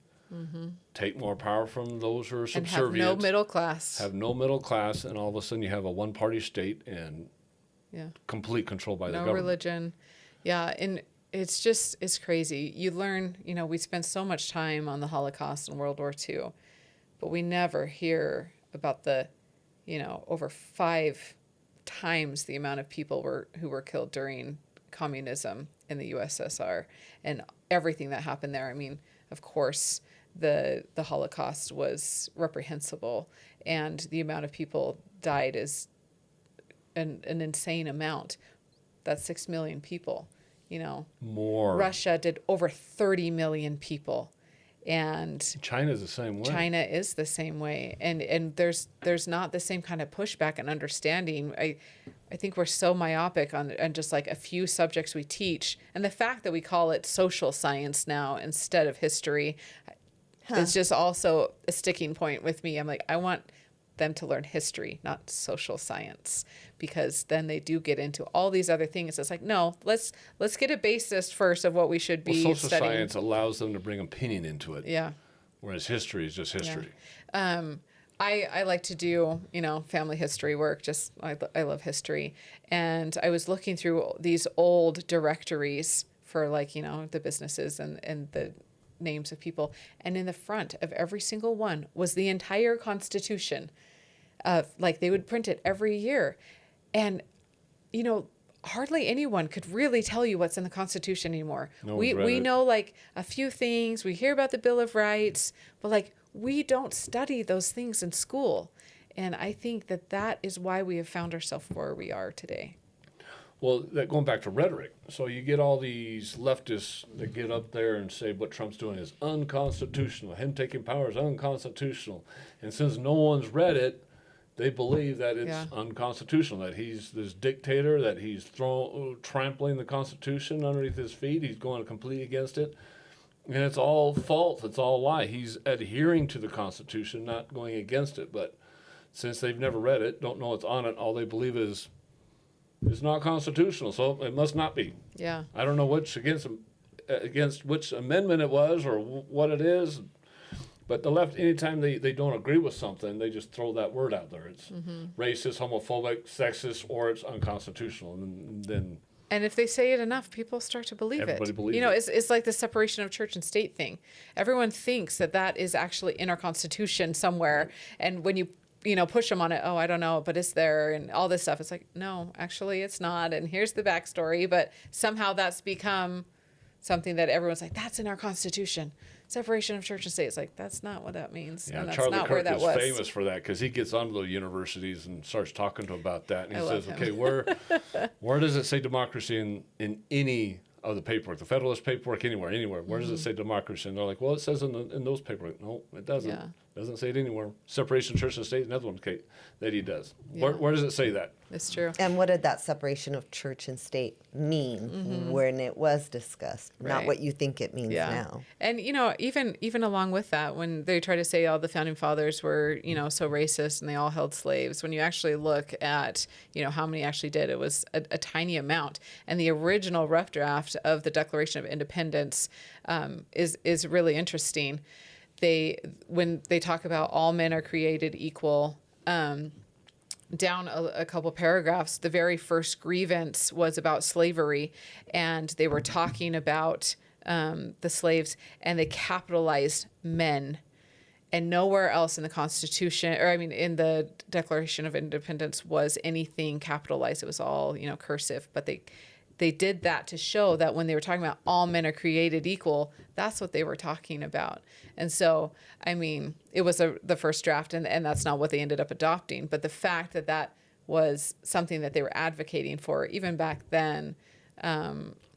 take more power from those who are And subservient. have no middle class. Have no middle class, and all of a sudden you have a one-party state and Yeah. complete control by the No government. religion. Yeah. And it's crazy. You learn, we spend so much time on the Holocaust and World War II, but we never hear about the, over 5 times the amount of people who were killed during communism in the USSR and everything that happened there. I mean, of course, the Holocaust was reprehensible, and the amount of people died is an insane amount. That's 6 million people, More. Russia did over 30 million people. And China's the same way. China is the same way. And there's not the same kind of pushback and understanding. I think we're so myopic on just like a few subjects we teach. And the fact that we call it social science now instead of history is just also a sticking point with me. I'm like, I want them to learn history, not social science, because then they do get into all these other things. It's like, no, let's get a basis first of what we should be social studying. science allows them to bring opinion into it. Yeah. Whereas history is just history. I like to do, family history work. I love history. And I was looking through these old directories for the businesses and the names of people. And in the front of every single one was the entire Constitution. They would print it every year. And, hardly anyone could really tell you what's in the Constitution anymore. We know a few things. We hear about the Bill of Rights, but we don't study those things in school. And I think that is why we have found ourselves where we are today. Well, going back to rhetoric, so you get all these leftists that get up there and say what Trump's doing is unconstitutional. Him taking power is unconstitutional. And since no one's read it, they believe that it's unconstitutional, that he's this dictator, that he's trampling the Constitution underneath his feet. He's going completely against it. And it's all false. It's all a lie. He's adhering to the Constitution, not going against it. But since they've never read it, don't know what's on it, all they believe is it's not constitutional, so it must not be. Yeah. I don't know which against which amendment it was or what it is. But the left, anytime they don't agree with something, they just throw that word out there. It's racist, homophobic, sexist, or it's unconstitutional. And then... And if they say it enough, people start to believe Everybody it. believes it. It's like the separation of church and state thing. Everyone thinks that is actually in our Constitution somewhere. And when you push them on it, oh, I don't know, but it's there and all this stuff. It's like, no, actually it's not. And here's the backstory. But somehow that's become something that everyone's like, that's in our Constitution. Separation of church and state. It's like, that's not what that means. Yeah, and that's Charlie not where Kirk that is was. famous for that because he gets onto the universities and starts talking to them about that. And he says, love okay, where does it say democracy in any of the paperwork, the Federalist paperwork, anywhere? Where does it say democracy? And they're like, well, it says in those paperwork. No, it doesn't. Yeah. It doesn't say it anywhere. Separation of church and state is another one that he does. Yeah. Where does it say that? It's true. And what did that separation of church and state mean when it was discussed? Not Right. what you think it means now. And even along with that, when they try to say all the founding fathers were so racist and they all held slaves, when you actually look at how many actually did, it was a tiny amount. And the original rough draft of the Declaration of Independence is really interesting. When they talk about all men are created equal, down a couple paragraphs, the very first grievance was about slavery, and they were talking about the slaves, and they capitalized men. And nowhere else in the Constitution, in the Declaration of Independence, was anything capitalized. It was all, cursive. But they did that to show that when they were talking about all men are created equal, that's what they were talking about. And so, it was the first draft, and that's not what they ended up adopting. But the fact that was something that they were advocating for, even back then,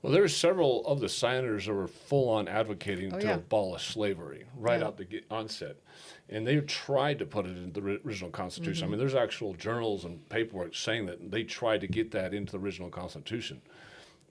Well, there's several of the senators that were full on advocating to yeah. abolish slavery right Yeah. out the onset. And they tried to put it into the original Constitution. I mean, there's actual journals and paperwork saying that they tried to get that into the original Constitution,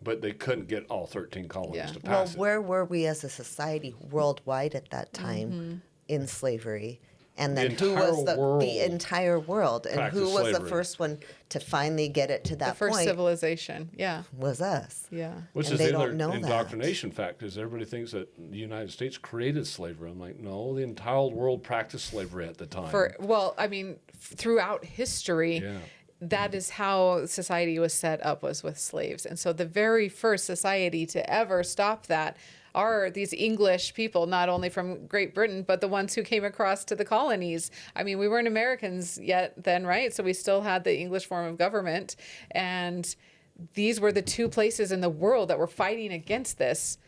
but they couldn't get all 13 colonies Yeah. to Well, pass it. where were we as a society worldwide at that time in slavery? And then who was the entire world? And who practiced was the slavery. first one to finally get it to that The first point? civilization. Yeah. Was us. Yeah. Which and is they the don't other know that. indoctrination fact, is everybody thinks that the United States created slavery. I'm like, no, the entire world practiced slavery at the time. Throughout history, Yeah. that is how society was set up, was with slaves. And so the very first society to ever stop that are these English people, not only from Great Britain, but the ones who came across to the colonies. I mean, we weren't Americans yet then, right? So we still had the English form of government. And these were the two places in the world that were fighting against this.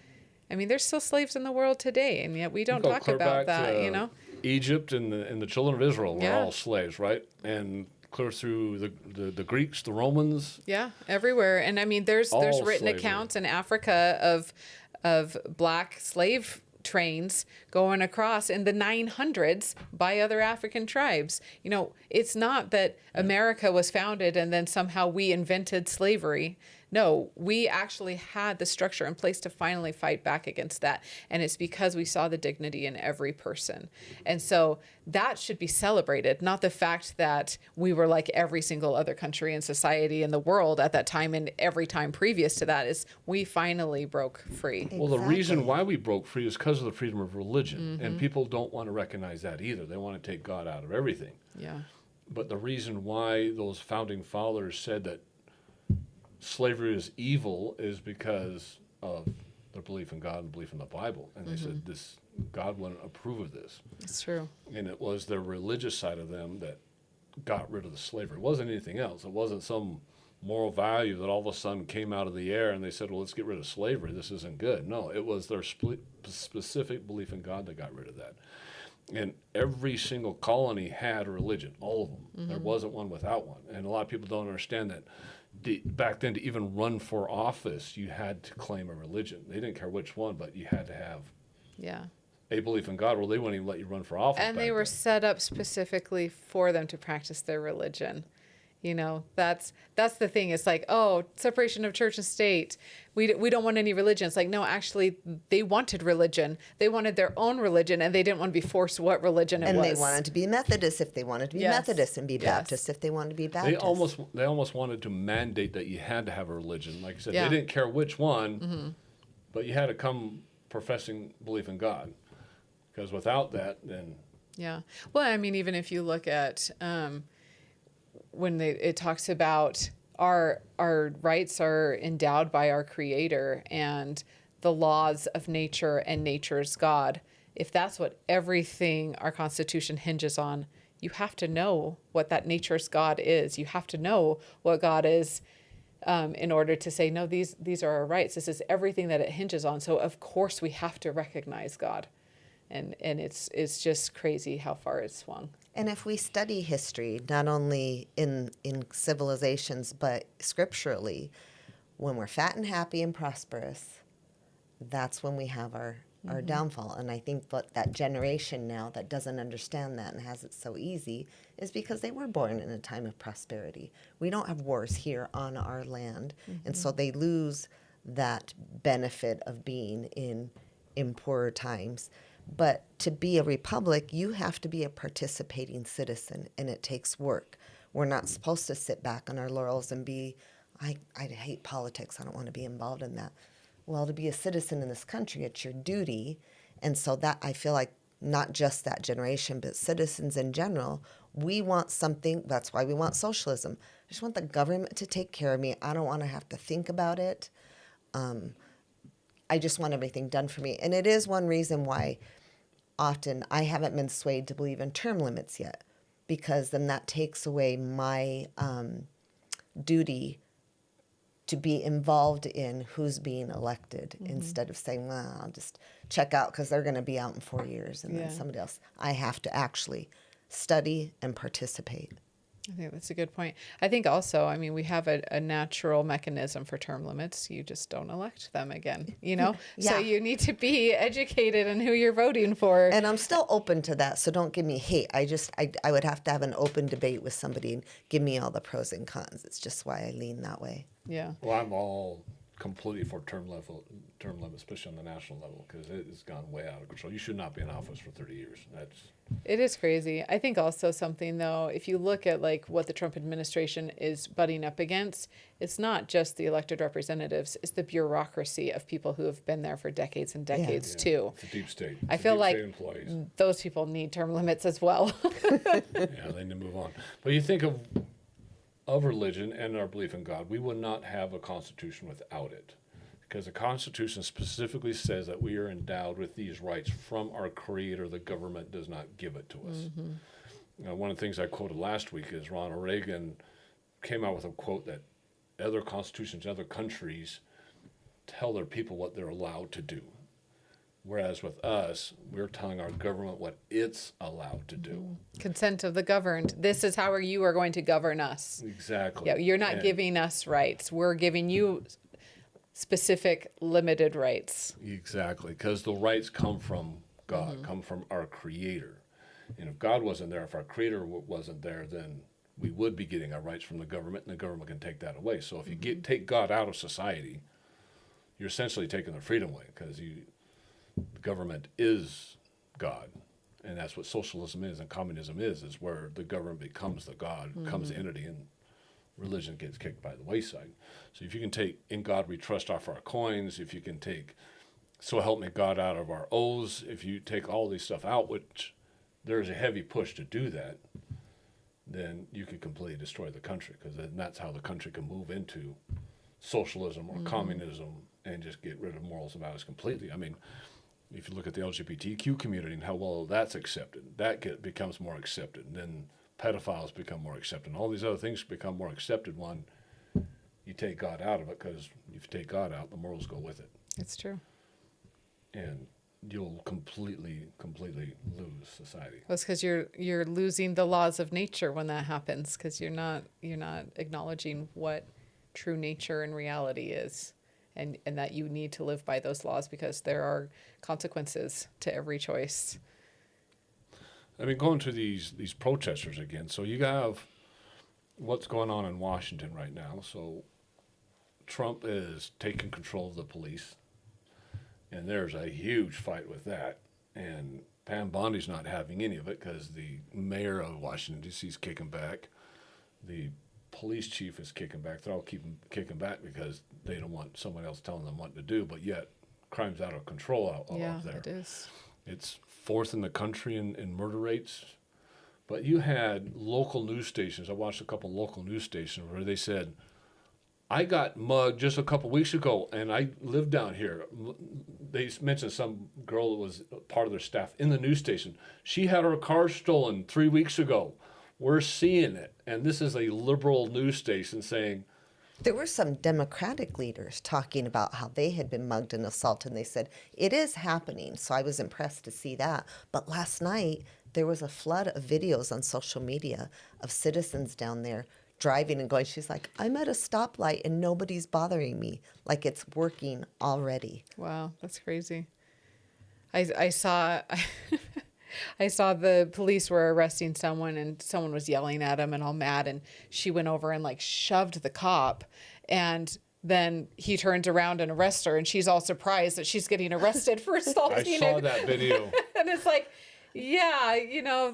I mean, there's still slaves in the world today, and yet we don't Go talk clear about back that, to you know? Egypt and the children of Israel were Yeah. all slaves, right? And clear through the Greeks, the Romans. Yeah, everywhere. And I mean, there's All written slavery. accounts in Africa of black slave trains going across in the 900s by other African tribes. You know, it's not that America was founded and then somehow we invented slavery. No, we actually had the structure in place to finally fight back against that. And it's because we saw the dignity in every person. And so that should be celebrated, not the fact that we were like every single other country and society in the world at that time and every time previous to that. Is we finally broke free. Well, the reason why we broke free is because of the freedom of religion. And people don't want to recognize that either. They want to take God out of everything. Yeah. But the reason why those founding fathers said that slavery is evil is because of their belief in God and belief in the Bible. And they said God wouldn't approve of this. It's true. And it was their religious side of them that got rid of the slavery. It wasn't anything else. It wasn't some moral value that all of a sudden came out of the air and they said, well, let's get rid of slavery. This isn't good. No, it was their specific belief in God that got rid of that. And every single colony had a religion, all of them. There wasn't one without one. And a lot of people don't understand that. Back then, to even run for office, you had to claim a religion. They didn't care which one, but you had to have a belief in God, or they wouldn't even let you run for office. And they were set up specifically for them to practice their religion. You know, that's the thing. It's like, oh, separation of church and state. We don't want any religion. It's like, no, actually, they wanted religion. They wanted their own religion, and they didn't want to be forced what religion it was. And they wanted to be Methodist if they wanted to be Methodist, and be Baptist if they wanted to be Baptist. They almost wanted to mandate that you had to have a religion. Like I said, Yeah. they didn't care which one, but you had to come professing belief in God. Because without that, then... Yeah. Well, I mean, even if you look at... when it talks about our rights are endowed by our Creator and the laws of nature and nature's God, if that's what everything our Constitution hinges on, you have to know what that nature's God is. You have to know what God is in order to say, no, these are our rights. This is everything that it hinges on. So of course we have to recognize God. And it's just crazy how far it's swung. And if we study history, not only in civilizations, but scripturally, when we're fat and happy and prosperous, that's when we have our downfall. And I think that generation now that doesn't understand that and has it so easy is because they were born in a time of prosperity. We don't have wars here on our land. And so they lose that benefit of being in poorer times. But to be a republic, you have to be a participating citizen, and it takes work. We're not supposed to sit back on our laurels and be, I hate politics, I don't want to be involved in that. Well, to be a citizen in this country, it's your duty. And so that, I feel like, not just that generation, but citizens in general, we want something, that's why we want socialism. I just want the government to take care of me. I don't want to have to think about it. I just want everything done for me. And it is one reason why often I haven't been swayed to believe in term limits yet, because then that takes away my duty to be involved in who's being elected instead of saying, well, I'll just check out because they're going to be out in 4 years and then somebody else. I have to actually study and participate. I think that's a good point. I think also, I mean, we have a natural mechanism for term limits. You just don't elect them again, you know? Yeah. So you need to be educated in who you're voting for. And I'm still open to that, so don't give me hate. I would have to have an open debate with somebody and give me all the pros and cons. It's just why I lean that way. Yeah. Well, I'm all completely for term limit, especially on the national level, because it has gone way out of control. You should not be in office for 30 years. It is crazy. I think also something though, if you look at like what the Trump administration is butting up against, it's not just the elected representatives, it's the bureaucracy of people who have been there for decades and decades too. It's a deep state. I feel like those people need term limits as well. Yeah, they need to move on. But you think of religion and our belief in God, we would not have a constitution without it. Because the Constitution specifically says that we are endowed with these rights from our Creator. The government does not give it to us. Mm-hmm. One of the things I quoted last week is Ronald Reagan came out with a quote that other constitutions, other countries tell their people what they're allowed to do. Whereas with us, we're telling our government what it's allowed to do. Consent of the governed. This is how you are going to govern us. Exactly. Yeah, you're not giving us rights. We're giving you specific limited rights. Exactly, because the rights come from God, come from our Creator. And if God wasn't there, if our Creator wasn't there, then we would be getting our rights from the government, and the government can take that away. So if you take God out of society, you're essentially taking their freedom away, because the government is God. And that's what socialism is and communism is where the government becomes the God, becomes the entity, and religion gets kicked by the wayside. So if you can take in God we trust off our coins, if you can take so help me God out of our oaths, if you take all these stuff out, which there's a heavy push to do that, then you could completely destroy the country, because then that's how the country can move into socialism or communism and just get rid of morals and values completely. I mean, if you look at the LGBTQ community and how well that's accepted, that becomes more accepted. And then pedophiles become more accepted. And all these other things become more accepted when you take God out of it, because if you take God out, the morals go with it. It's true. And you'll completely lose society. Well, it's because you're losing the laws of nature when that happens, because you're not acknowledging what true nature and reality is, and that you need to live by those laws, because there are consequences to every choice. I mean, going to these protesters again. So you have what's going on in Washington right now. So Trump is taking control of the police, and there's a huge fight with that. And Pam Bondi's not having any of it, because the mayor of Washington, D.C. is kicking back. The police chief is kicking back. They're all kicking back because they don't want someone else telling them what to do. But yet, crime's out of control out there. Yeah, it is. It's fourth in the country in murder rates. But you had local news stations. I watched a couple local news stations where they said, I got mugged just a couple weeks ago, and I live down here. They mentioned some girl that was part of their staff in the news station. She had her car stolen 3 weeks ago. We're seeing it. And this is a liberal news station saying, there were some Democratic leaders talking about how they had been mugged and assaulted, and they said, it is happening. So I was impressed to see that. But last night, there was a flood of videos on social media of citizens down there driving and going, she's like, I'm at a stoplight and nobody's bothering me. Like, it's working already. Wow, that's crazy. I saw I saw the police were arresting someone, and someone was yelling at him and all mad, and she went over and like shoved the cop, and then he turns around and arrests her, and she's all surprised that she's getting arrested for assaulting I saw that video. And it's like, yeah,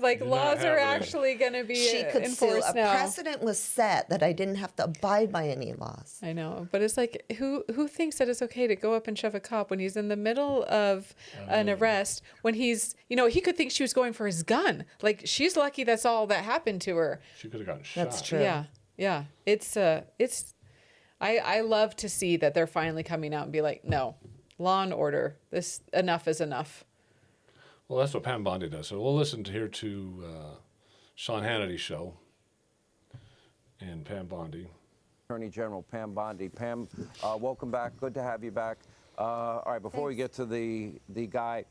like laws are actually going to be she could enforced sue. now. A precedent was set that I didn't have to abide by any laws. I know, but it's like, who thinks that it's okay to go up and shove a cop when he's in the middle of an arrest, when he's, he could think she was going for his gun. Like, she's lucky that's all that happened to her. She could have gotten shot. That's true. Yeah. I love to see that they're finally coming out and be like, no, law and order. This enough is enough. Well, that's what Pam Bondi does. So we'll listen to Sean Hannity's show and Pam Bondi. Attorney General Pam Bondi. Pam, welcome back. Good to have you back. All right, before we get to the guy,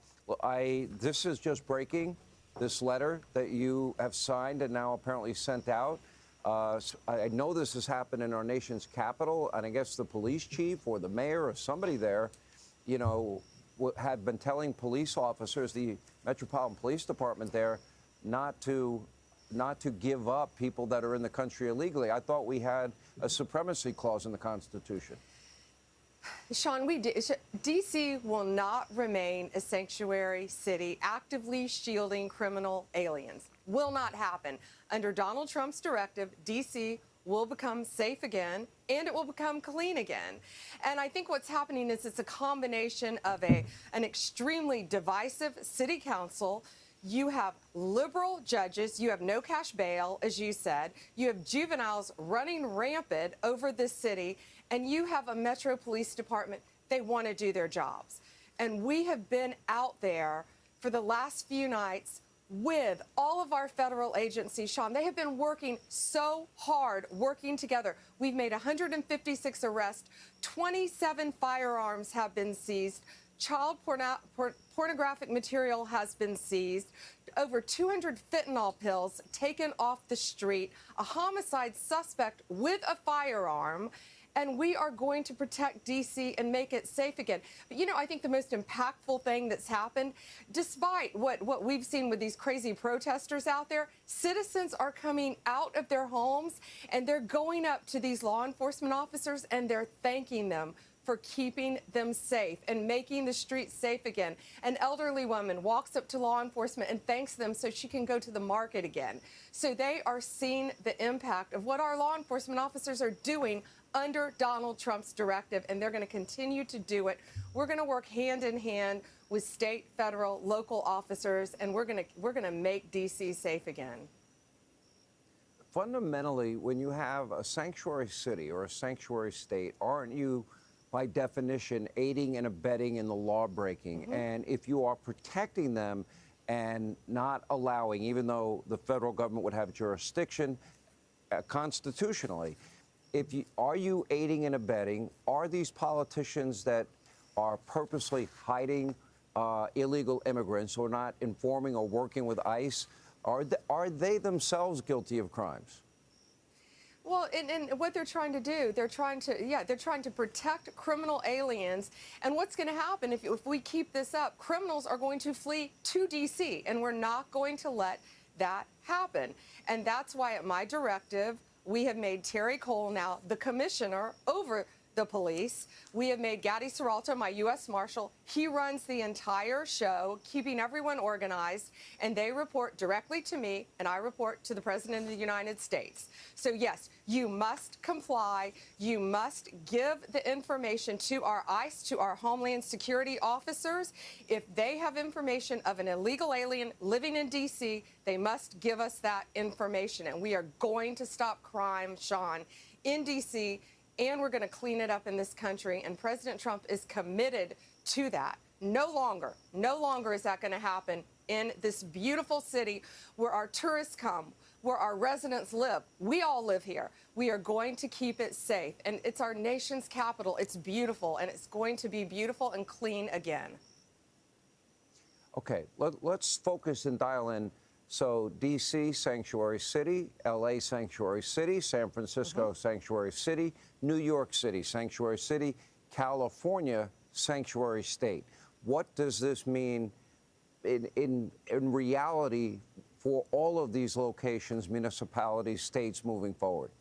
this is just breaking, this letter that you have signed and now apparently sent out. I know this has happened in our nation's capital, and I guess the police chief or the mayor or somebody there, you know, had been telling police officers, the Metropolitan Police Department there, not to give up people that are in the country illegally. I thought we had a supremacy clause in the Constitution. Sean, D.C. will not remain a sanctuary city actively shielding criminal aliens. Will not happen. Under Donald Trump's directive, D.C. will become safe again, and it will become clean again. And I think what's happening is it's a combination of an extremely divisive city council. You have liberal judges, you have no cash bail, as you said, you have juveniles running rampant over this city, and you have a Metro Police Department. They want to do their jobs. And we have been out there for the last few nights with all of our federal agencies, Sean. They have been working so hard, working together. We've made 156 arrests, 27 firearms have been seized, child pornographic material has been seized, over 200 fentanyl pills taken off the street, a homicide suspect with a firearm, and we are going to protect D.C. and make it safe again. But, you know, I think the most impactful thing that's happened, despite what we've seen with these crazy protesters out there, citizens are coming out of their homes and they're going up to these law enforcement officers and they're thanking them for keeping them safe and making the streets safe again. An elderly woman walks up to law enforcement and thanks them so she can go to the market again. So they are seeing the impact of what our law enforcement officers are doing under Donald Trump's directive, and they're going to continue to do it. We're going to work hand in hand with state, federal, local officers, and we're going to make D.C. safe again. Fundamentally, when you have a sanctuary city or a sanctuary state, aren't you, by definition, aiding and abetting in the law breaking? And if you are protecting them and not allowing, even though the federal government would have jurisdiction constitutionally, are you aiding and abetting? Are these politicians that are purposely hiding illegal immigrants or not informing or working with ICE, are they themselves guilty of crimes? Well, and what they're trying to do, they're trying to protect criminal aliens. And what's going to happen if we keep this up? Criminals are going to flee to D.C., and we're not going to let that happen. And that's why, at my directive, we have made Terry Cole now the commissioner over the police. We have made Gaddy Serralto my U.S. Marshal. He runs the entire show, keeping everyone organized, and they report directly to me, and I report to the President of the United States. So, yes, you must comply. You must give the information to our ICE, to our Homeland Security officers. If they have information of an illegal alien living in D.C., they must give us that information. And we are going to stop crime, Sean, in D.C., and we're going to clean it up in this country. And President Trump is committed to that. No longer is that going to happen in this beautiful city where our tourists come, where our residents live. We all live here. We are going to keep it safe. And it's our nation's capital. It's beautiful, and it's going to be beautiful and clean again. Okay, let's focus and dial in. So D.C., sanctuary city, L.A., sanctuary city, San Francisco, sanctuary city, New York City, sanctuary city, California, sanctuary state. What does this mean in reality for all of these locations, municipalities, states moving forward?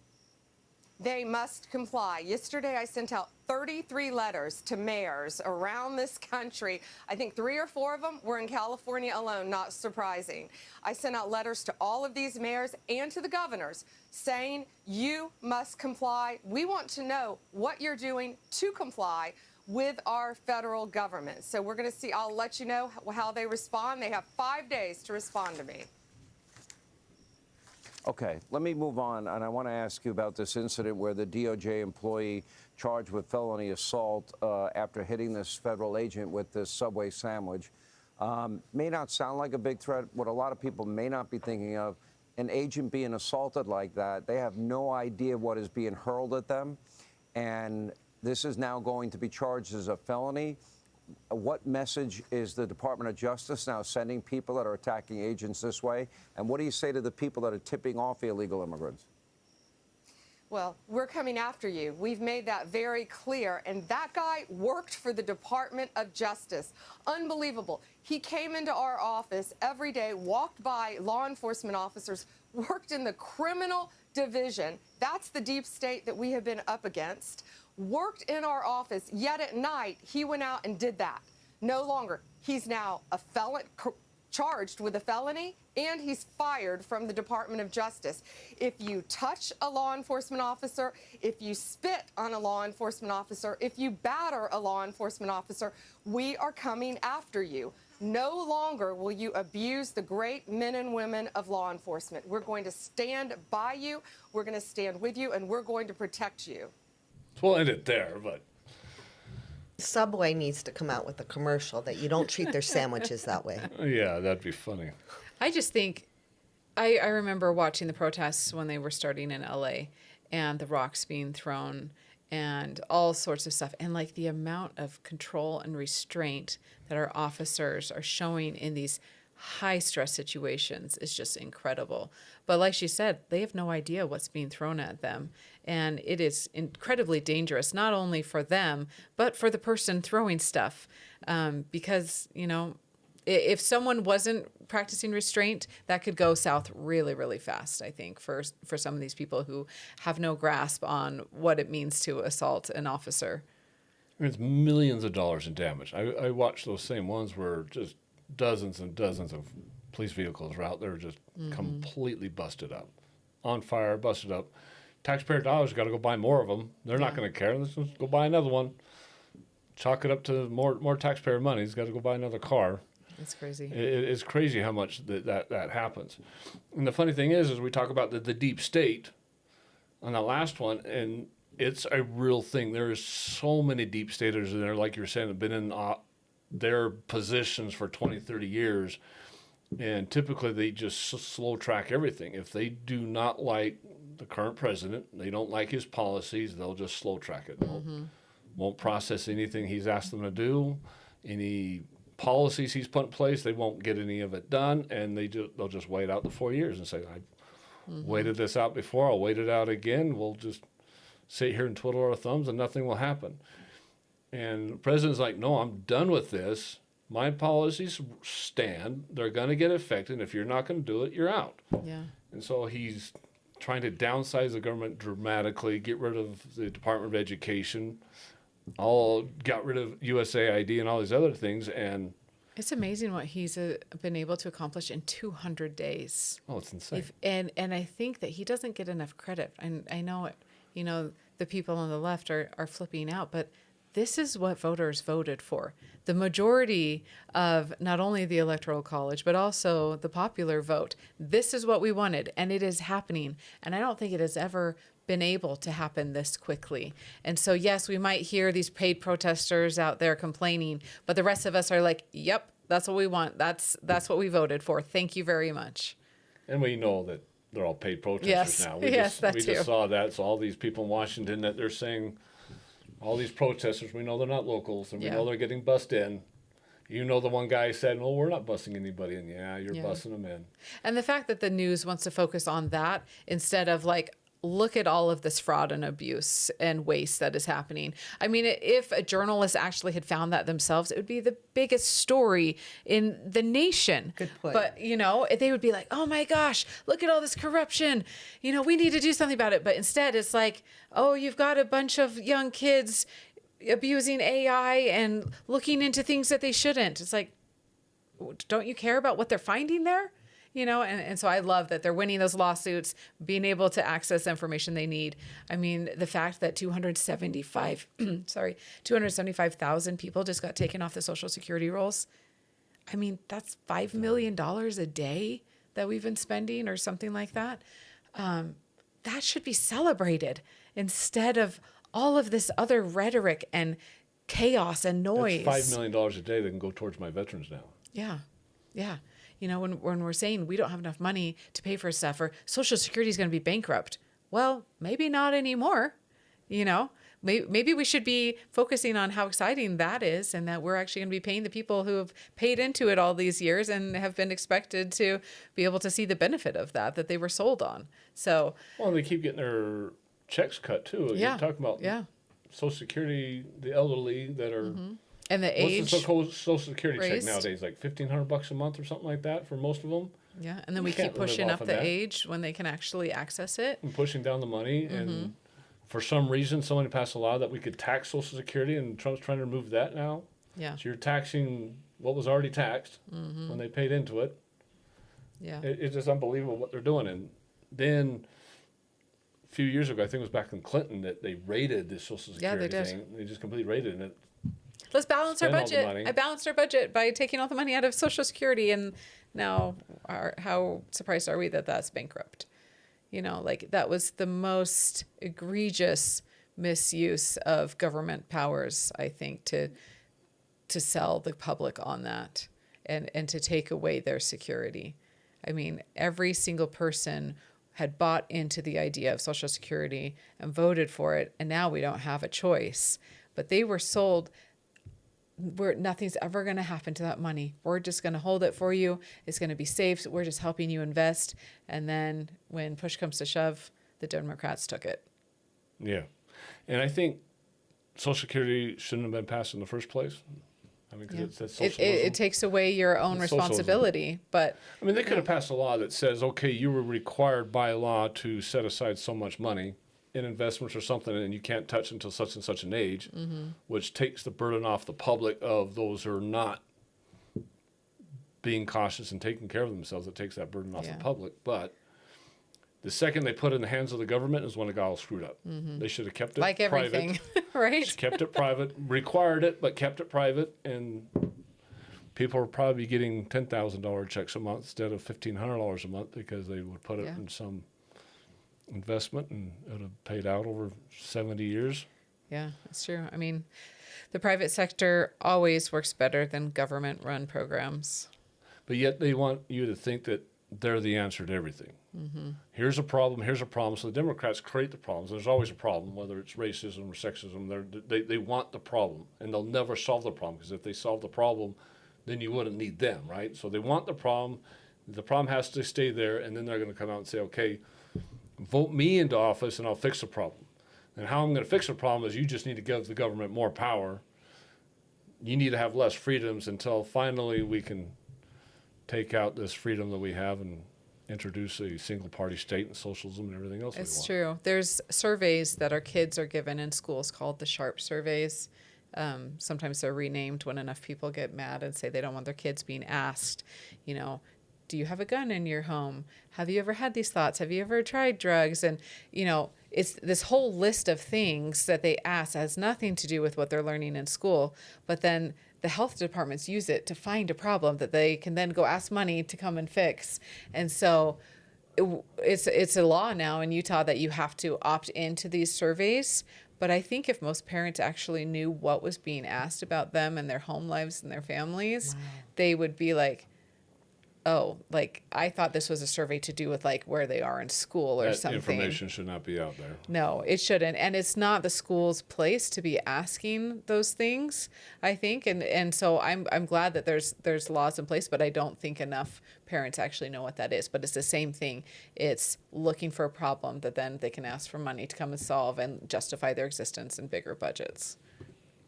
They must comply. Yesterday, I sent out 33 letters to mayors around this country. I think 3 or 4 of them were in California alone, not surprising. I sent out letters to all of these mayors and to the governors saying, you must comply. We want to know what you're doing to comply with our federal government. So we're going to see. I'll let you know how they respond. They have 5 days to respond to me. Okay, let me move on, and I want to ask you about this incident where the DOJ employee charged with felony assault after hitting this federal agent with this Subway sandwich. May not sound like a big threat. What a lot of people may not be thinking of, an agent being assaulted like that, they have no idea what is being hurled at them, and this is now going to be charged as a felony. What message is the Department of Justice now sending people that are attacking agents this way? And what do you say to the people that are tipping off illegal immigrants? Well, we're coming after you. We've made that very clear. And that guy worked for the Department of Justice. Unbelievable. He came into our office every day, walked by law enforcement officers, worked in the criminal division. That's the deep state that we have been up against. Worked in our office, yet at night, he went out and did that. No longer. He's now a felon, charged with a felony, and he's fired from the Department of Justice. If you touch a law enforcement officer, if you spit on a law enforcement officer, if you batter a law enforcement officer, we are coming after you. No longer will you abuse the great men and women of law enforcement. We're going to stand by you, we're going to stand with you, and we're going to protect you. We'll end it there, but Subway needs to come out with a commercial that you don't treat their sandwiches that way. yeah, that'd be funny. I just think, I remember watching the protests when they were starting in LA and the rocks being thrown and all sorts of stuff. And like the amount of control and restraint that our officers are showing in these high stress situations is just incredible. But like she said, they have no idea what's being thrown at them. And it is incredibly dangerous, not only for them, but for the person throwing stuff. Because, you know, if someone wasn't practicing restraint, that could go south really, really fast, I think, for some of these people who have no grasp on what it means to assault an officer. I mean, it's millions of dollars in damage. I watched those same ones where just dozens and dozens of police vehicles were out there just completely busted up, on fire, busted up. Taxpayer dollars got to go buy more of them. They're not going to care. Let's just go buy another one. Chalk it up to more taxpayer money. He's got to go buy another car. That's crazy. It's crazy how much that happens. And the funny thing is we talk about the deep state on that last one, and it's a real thing. There is so many deep staters in there, like you were saying, have been in their positions for 20, 30 years. And typically they just slow track everything. If they do not like the current president, they don't like his policies, they'll just slow track it. Won't process anything he's asked them to do. Any policies he's put in place, they won't get any of it done. And they'll just wait out the 4 years and say, I waited this out before, I'll wait it out again. We'll just sit here and twiddle our thumbs and nothing will happen. And the president's like, no, I'm done with this. My policies stand. They're going to get affected. If you're not going to do it, you're out. Yeah. And so he's trying to downsize the government dramatically, get rid of the Department of Education, got rid of USAID and all these other things. And it's amazing what he's been able to accomplish in 200 days. Oh, it's insane. And I think that he doesn't get enough credit. And I know it, you know, the people on the left are flipping out, but this is what voters voted for. The majority of not only the Electoral College, but also the popular vote. This is what we wanted, and it is happening. And I don't think it has ever been able to happen this quickly. And so, yes, we might hear these paid protesters out there complaining, but the rest of us are like, yep, that's what we want. That's what we voted for. Thank you very much. And we know that they're all paid protesters yes. now. We just saw that. So all these people in Washington that they're saying, all these protesters, we know they're not locals, and we know they're getting bussed in. You know, the one guy said, "No, we're not bussing anybody in." Yeah, you're bussing them in. And the fact that the news wants to focus on that instead of like, look at all of this fraud and abuse and waste that is happening. I mean, if a journalist actually had found that themselves, it would be the biggest story in the nation. Good point. But, you know, they would be like, oh my gosh, look at all this corruption. You know, we need to do something about it. But instead it's like, oh, you've got a bunch of young kids abusing AI and looking into things that they shouldn't. It's like, don't you care about what they're finding there? You know, and so I love that they're winning those lawsuits, being able to access information they need. I mean, the fact that 275,000 people just got taken off the Social Security rolls. I mean, that's $5 million a day that we've been spending or something like that. That should be celebrated instead of all of this other rhetoric and chaos and noise. That's $5 million a day that can go towards my veterans now. Yeah. Yeah. You know, when we're saying we don't have enough money to pay for stuff or Social Security is going to be bankrupt. Well, maybe not anymore. You know, maybe we should be focusing on how exciting that is and that we're actually going to be paying the people who have paid into it all these years and have been expected to be able to see the benefit of that they were sold on. So, well, they keep getting their checks cut too. Yeah. You're talking about Social Security, the elderly that are. And the age. What's the so-called Social Security raised. check nowadays? Like $1,500 a month or something like that for most of them. Yeah, and then You we keep can't live pushing off up of the that. age when they can actually access it. And pushing down the money, and for some reason, somebody passed a law that we could tax Social Security, and Trump's trying to remove that now. Yeah. So you're taxing what was already taxed when they paid into it. Yeah. It's just unbelievable what they're doing. And then a few years ago, I think it was back in Clinton, that they raided the Social Security they did. thing. They just completely raided it. Let's balance our Spend all the budget. money. I balanced our budget by taking all the money out of Social Security, and now how surprised are we that that's bankrupt? You know, like that was the most egregious misuse of government powers, I think, to sell the public on that and to take away their security. I mean, every single person had bought into the idea of Social Security and voted for it, and now we don't have a choice. But they were sold, nothing's ever going to happen to that money. We're just going to hold it for you. It's going to be safe. We're just helping you invest. And then when push comes to shove, the Democrats took it. Yeah. And I think Social Security shouldn't have been passed in the first place. I mean, because that's socialism. It takes away your own It's responsibility. But I mean, they could have passed a law that says, okay, you were required by law to set aside so much money in investments or something, and you can't touch until such and such an age, which takes the burden off the public of those who are not being cautious and taking care of themselves. It takes that burden off the public. But the second they put it in the hands of the government is when it got all screwed up. They should have kept it like private. everything, right? Just kept it private, required it, but kept it private, and people are probably getting $10,000 checks a month instead of $1,500 a month because they would put it in some investment and it would have paid out over 70 years. Yeah, that's true. I mean, the private sector always works better than government-run programs. But yet they want you to think that they're the answer to everything. Here's a problem, here's a problem. So the Democrats create the problems. There's always a problem, whether it's racism or sexism. They want the problem, and they'll never solve the problem, because if they solve the problem, then you wouldn't need them, right? So they want the problem. The problem has to stay there, and then they're going to come out and say, okay, vote me into office and I'll fix the problem. And how I'm going to fix the problem is you just need to give the government more power. You need to have less freedoms until finally we can take out this freedom that we have and introduce a single party state and socialism and everything else we want. It's true. There's surveys that our kids are given in schools called the SHARP surveys. Sometimes they're renamed when enough people get mad and say they don't want their kids being asked, you know, do you have a gun in your home? Have you ever had these thoughts? Have you ever tried drugs? And, you know, it's this whole list of things that they ask that has nothing to do with what they're learning in school. But then the health departments use it to find a problem that they can then go ask money to come and fix. And so it's a law now in Utah that you have to opt into these surveys. But I think if most parents actually knew what was being asked about them and their home lives and their families, they would be like, oh, like I thought this was a survey to do with like where they are in school or that something. information should not be out there. No, it shouldn't. And it's not the school's place to be asking those things, I think. And so I'm glad that there's laws in place, but I don't think enough parents actually know what that is. But it's the same thing. It's looking for a problem that then they can ask for money to come and solve and justify their existence in bigger budgets.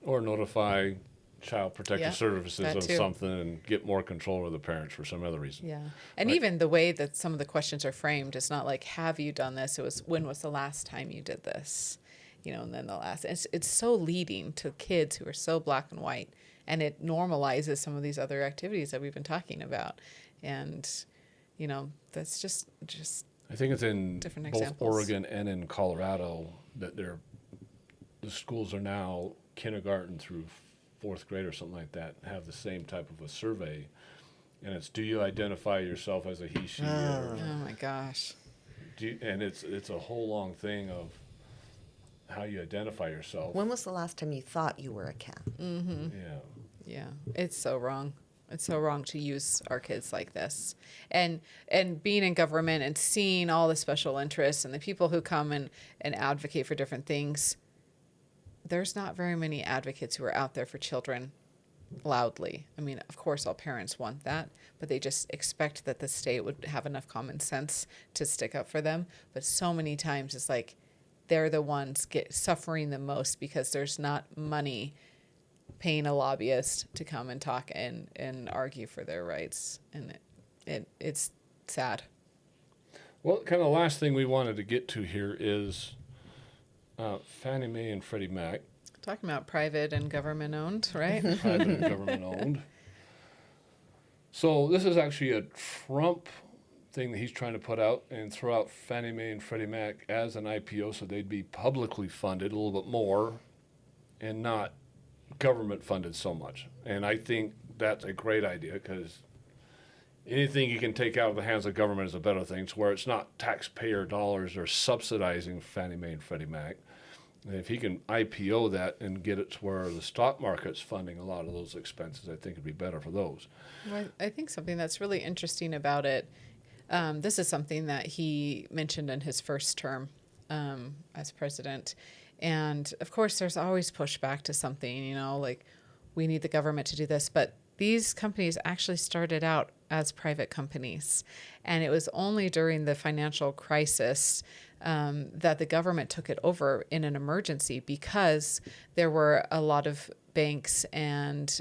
Or notify Child Protective Services that of too. something and get more control over the parents for some other reason. Yeah. And even the way that some of the questions are framed, it's not like, have you done this? It was, when was the last time you did this? You know, and then they'll ask. It's so leading to kids who are so black and white, and it normalizes some of these other activities that we've been talking about. And, you know, that's just I think it's in different both examples. Oregon and in Colorado that the schools are now kindergarten through fourth grade or something like that have the same type of a survey, and it's, do you identify yourself as a he, she, or Oh my gosh. and it's a whole long thing of how you identify yourself. When was the last time you thought you were a cat? Yeah, it's so wrong. It's so wrong to use our kids like this. And being in government and seeing all the special interests and the people who come and advocate for different things, there's not very many advocates who are out there for children loudly. I mean, of course, all parents want that, but they just expect that the state would have enough common sense to stick up for them. But so many times it's like, they're the ones suffering the most because there's not money paying a lobbyist to come and talk and argue for their rights. And it's sad. Well, kind of the last thing we wanted to get to here is Fannie Mae and Freddie Mac. Talking about private and government owned, right? Private and government owned. So this is actually a Trump thing that he's trying to put out and throw out Fannie Mae and Freddie Mac as an IPO so they'd be publicly funded a little bit more and not government funded so much. And I think that's a great idea because anything you can take out of the hands of government is a better thing, to where it's not taxpayer dollars or subsidizing Fannie Mae and Freddie Mac. And if he can IPO that and get it to where the stock market's funding a lot of those expenses, I think it'd be better for those. Well, I think something that's really interesting about it, this is something that he mentioned in his first term as president. And of course, there's always pushback to something, you know, like we need the government to do this. But these companies actually started out as private companies. And it was only during the financial crisis that the government took it over in an emergency, because there were a lot of banks and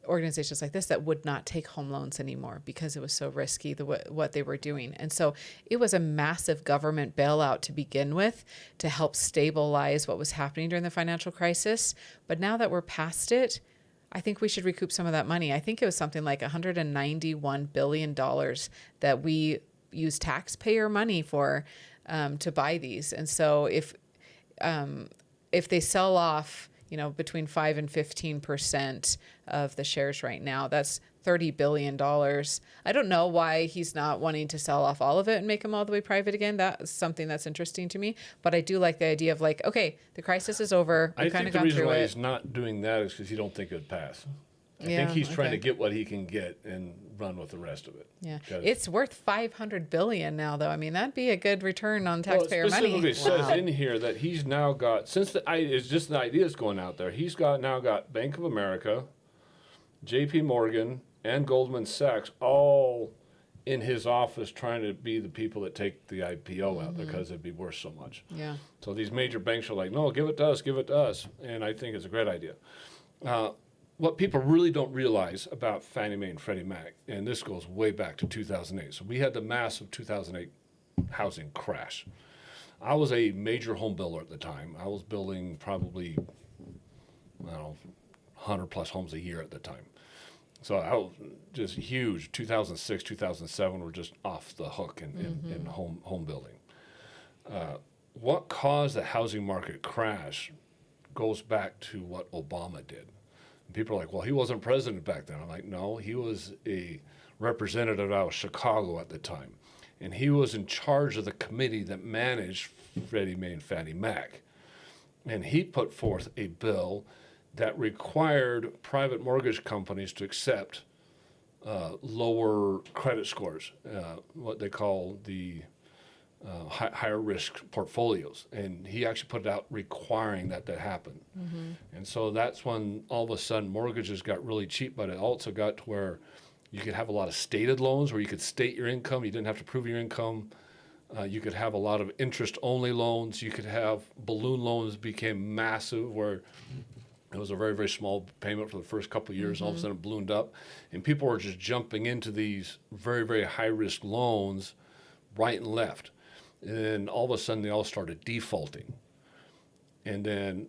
organizations like this that would not take home loans anymore because it was so risky, what they were doing. And so it was a massive government bailout to begin with to help stabilize what was happening during the financial crisis. But now that we're past it, I think we should recoup some of that money. I think it was something like $191 billion that we use taxpayer money for to buy these. And so if they sell off, you know, between 5 and 15% of the shares right now, that's $30 billion. I don't know why he's not wanting to sell off all of it and make them all the way private again. That's something that's interesting to me. But I do like the idea of like, okay, the crisis is over. We've kind of gone through it. I think the reason why he's not doing that is because he don't think it would pass. I Yeah, think he's trying to get what he can get and run with the rest of it. Yeah, it's worth $500 billion now, though. I mean, that'd be a good return on taxpayer money. It says in here that he's now got, since it's just the ideas going out there, he's now got Bank of America, J.P. Morgan, and Goldman Sachs all in his office trying to be the people that take the IPO out because it'd be worth so much. Yeah. So these major banks are like, no, give it to us, give it to us. And I think it's a great idea. What people really don't realize about Fannie Mae and Freddie Mac, and this goes way back to 2008. So we had the massive 2008 housing crash. I was a major home builder at the time. I was building probably, 100 plus homes a year at the time. So I was just huge. 2006, 2007 were just off the hook in home building. What caused the housing market crash goes back to what Obama did. People are like, well, he wasn't president back then. I'm like, no, he was a representative out of Chicago at the time. And he was in charge of the committee that managed Freddie Mae and Fannie Mac. And he put forth a bill that required private mortgage companies to accept lower credit scores, what they call the higher risk portfolios. And he actually put it out requiring that to happen. And so that's when all of a sudden mortgages got really cheap, but it also got to where you could have a lot of stated loans where you could state your income. You didn't have to prove your income. You could have a lot of interest-only loans. You could have balloon loans became massive where it was a very, very small payment for the first couple of years. All of a sudden it ballooned up. And people were just jumping into these very, very high-risk loans right and left. And then all of a sudden they all started defaulting. And then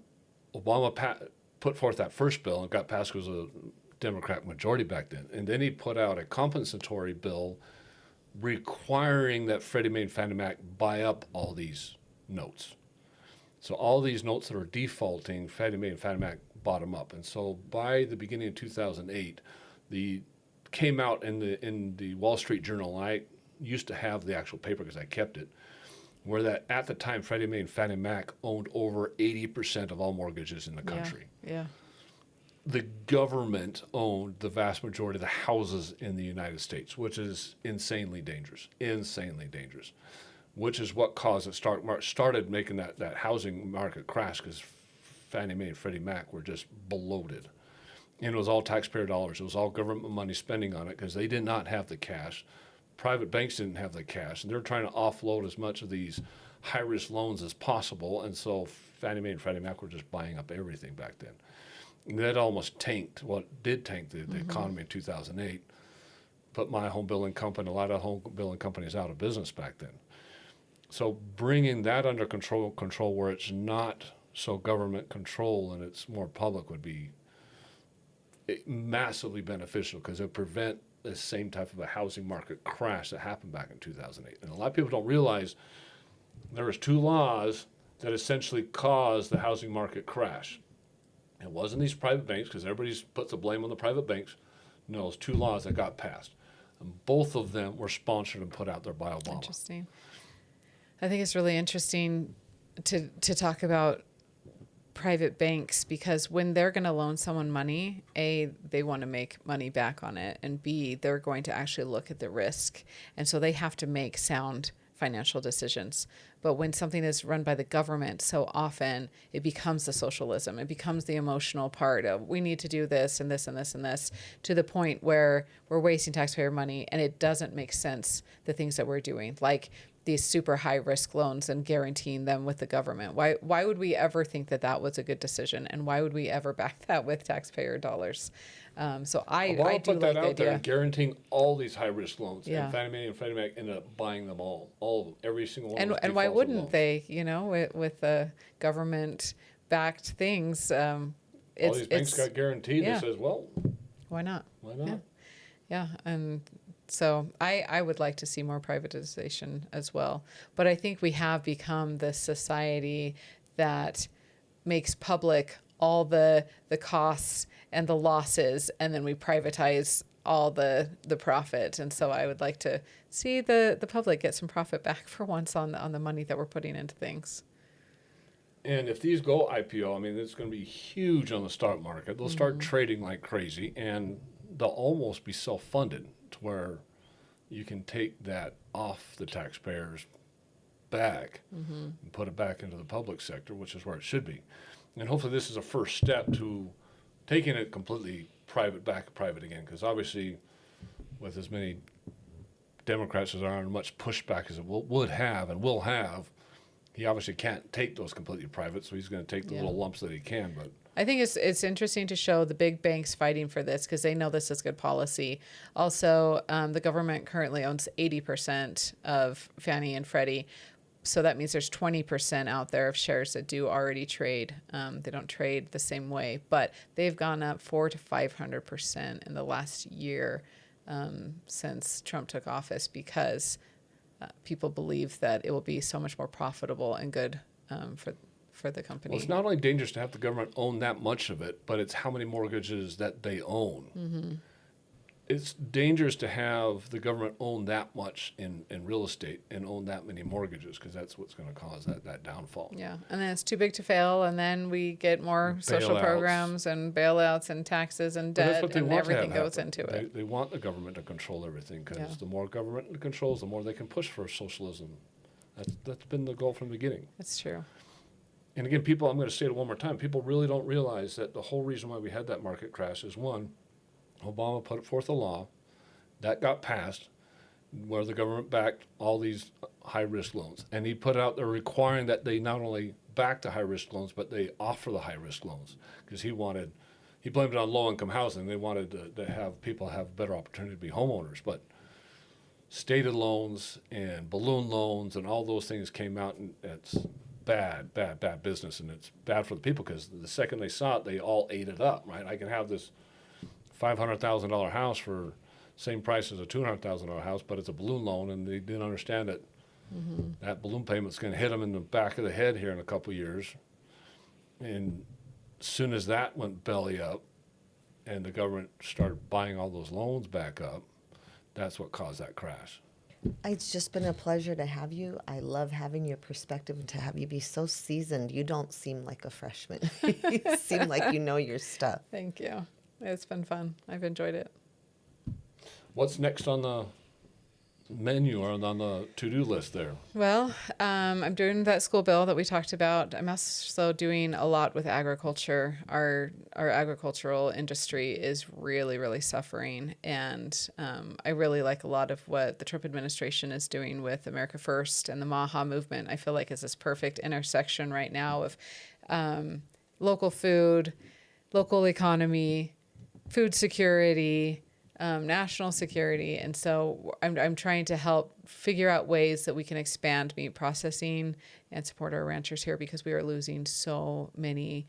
Obama put forth that first bill and got passed because of a Democrat majority back then. And then he put out a compensatory bill requiring that Freddie Mae and Fannie Mac buy up all these notes. So all these notes that are defaulting, Freddie Mae and Fannie Mac bought them up. And so by the beginning of 2008, came out in the Wall Street Journal. I used to have the actual paper because I kept it, where that at the time Freddie Mae and Fannie Mac owned over 80% of all mortgages in the country. Yeah. The government owned the vast majority of the houses in the United States, which is insanely dangerous, which is what caused it started making that housing market crash, because Fannie Mae and Freddie Mac were just bloated. And it was all taxpayer dollars. It was all government money spending on it because they did not have the cash private banks didn't have the cash, and they're trying to offload as much of these high-risk loans as possible, and so Fannie Mae and Freddie Mac were just buying up everything back then. And that almost tanked, did tank the economy in 2008, put my home building company, a lot of home building companies out of business back then. So bringing that under control where it's not so government control and it's more public would be massively beneficial, because it would prevent the same type of a housing market crash that happened back in 2008. And a lot of people don't realize there was 2 laws that essentially caused the housing market crash. It wasn't these private banks, because everybody puts the blame on the private banks. No, it was 2 laws that got passed. And both of them were sponsored and put out there by Obama. Interesting. I think it's really interesting to talk about private banks, because when they're going to loan someone money, A, they want to make money back on it, and B, they're going to actually look at the risk. And so they have to make sound financial decisions. But when something is run by the government, so often it becomes the socialism. It becomes the emotional part of, we need to do this and this and this and this, to the point where we're wasting taxpayer money and it doesn't make sense, the things that we're doing, like these super high risk loans and guaranteeing them with the government. Why would we ever think that that was a good decision? And why would we ever back that with taxpayer dollars? So I do like the idea. Guaranteeing all these high risk loans. Yeah. And Fannie Mae and Freddie Mac ended up buying them all of them, every single one. And why wouldn't they? You know, with the government backed things, all these banks got guaranteed. Yeah. It says, well, why not? Why not? Yeah. And so I would like to see more privatization as well. But I think we have become the society that makes public all the costs and the losses, and then we privatize all the profit. And so I would like to see the public get some profit back for once on the money that we're putting into things. And if these go IPO, I mean, it's going to be huge on the stock market. They'll start trading like crazy, and they'll almost be self-funded, to where you can take that off the taxpayers' back and put it back into the public sector, which is where it should be. And hopefully this is a first step to taking it completely private again, because obviously with as many Democrats as there are and much pushback as it would have and will have, he obviously can't take those completely private, so he's going to take the little lumps that he can. But I think it's interesting to show the big banks fighting for this, because they know this is good policy. Also, the government currently owns 80% of Fannie and Freddie. So that means there's 20% out there of shares that do already trade. They don't trade the same way, but they've gone up 400% to 500% in the last year since Trump took office, because people believe that it will be so much more profitable and good for the company. Well, it's not only dangerous to have the government own that much of it, but it's how many mortgages that they own. It's dangerous to have the government own that much in real estate and own that many mortgages, because that's what's going to cause that downfall. Yeah, and then it's too big to fail, and then we get more social programs and bailouts and taxes and debt, and everything goes into it. They want the government to control everything, because the more government controls, the more they can push for socialism. That's been the goal from the beginning. That's true. And again, people, I'm going to say it one more time, people really don't realize that the whole reason why we had that market crash is, one, Obama put forth a law that got passed where the government backed all these high-risk loans. And he put out there requiring that they not only back the high-risk loans, but they offer the high-risk loans, because he blamed it on low-income housing. They wanted to have people have better opportunity to be homeowners. But stated loans and balloon loans and all those things came out, and it's bad business. And it's bad for the people, because the second they saw it, they all ate it up, right? I can have this $500,000 house for same price as a $200,000 house, but it's a balloon loan, and they didn't understand that that balloon payment's going to hit them in the back of the head here in a couple of years. And as soon as that went belly up and the government started buying all those loans back up, that's what caused that crash. It's just been a pleasure to have you. I love having your perspective and to have you be so seasoned. You don't seem like a freshman. You seem like you know your stuff. Thank you. It's been fun. I've enjoyed it. What's next on the menu or on the to-do list there? Well, I'm doing that school bill that we talked about. I'm also doing a lot with agriculture. Our agricultural industry is really, really suffering. And I really like a lot of what the Trump administration is doing with America First and the MAHA movement. I feel like is this perfect intersection right now of local food, local economy, food security, national security. And so I'm trying to help figure out ways that we can expand meat processing and support our ranchers here, because we are losing so many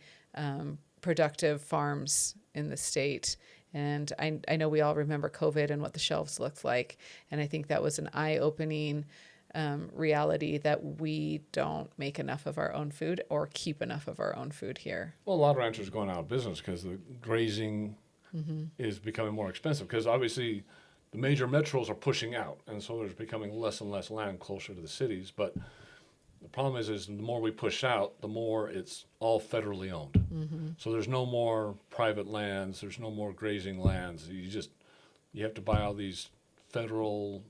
productive farms in the state. And I know we all remember COVID and what the shelves looked like. And I think that was an eye-opening reality that we don't make enough of our own food or keep enough of our own food here. Well, a lot of ranchers are going out of business because the grazing is becoming more expensive, because obviously the major metros are pushing out, and so there's becoming less and less land closer to the cities. But the problem is the more we push out, the more it's all federally owned. So there's no more private lands, there's no more grazing lands. You have to buy all these federal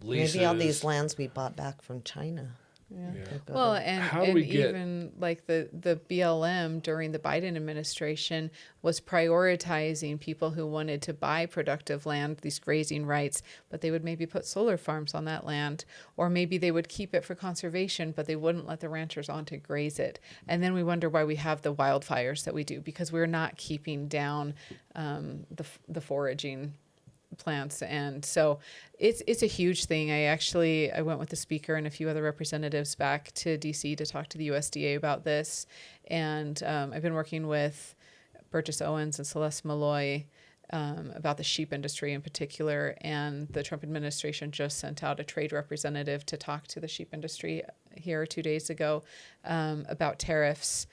leases. Maybe all these lands we bought back from China. Yeah. Well, and even like the BLM during the Biden administration was prioritizing people who wanted to buy productive land, these grazing rights, but they would maybe put solar farms on that land, or maybe they would keep it for conservation, but they wouldn't let the ranchers on to graze it. And then we wonder why we have the wildfires that we do, because we're not keeping down the foraging plants. And so it's a huge thing. I went with the speaker and a few other representatives back to DC to talk to the USDA about this. And I've been working with Burgess Owens and Celeste Malloy about the sheep industry in particular. And the Trump administration just sent out a trade representative to talk to the sheep industry here 2 days ago about tariffs.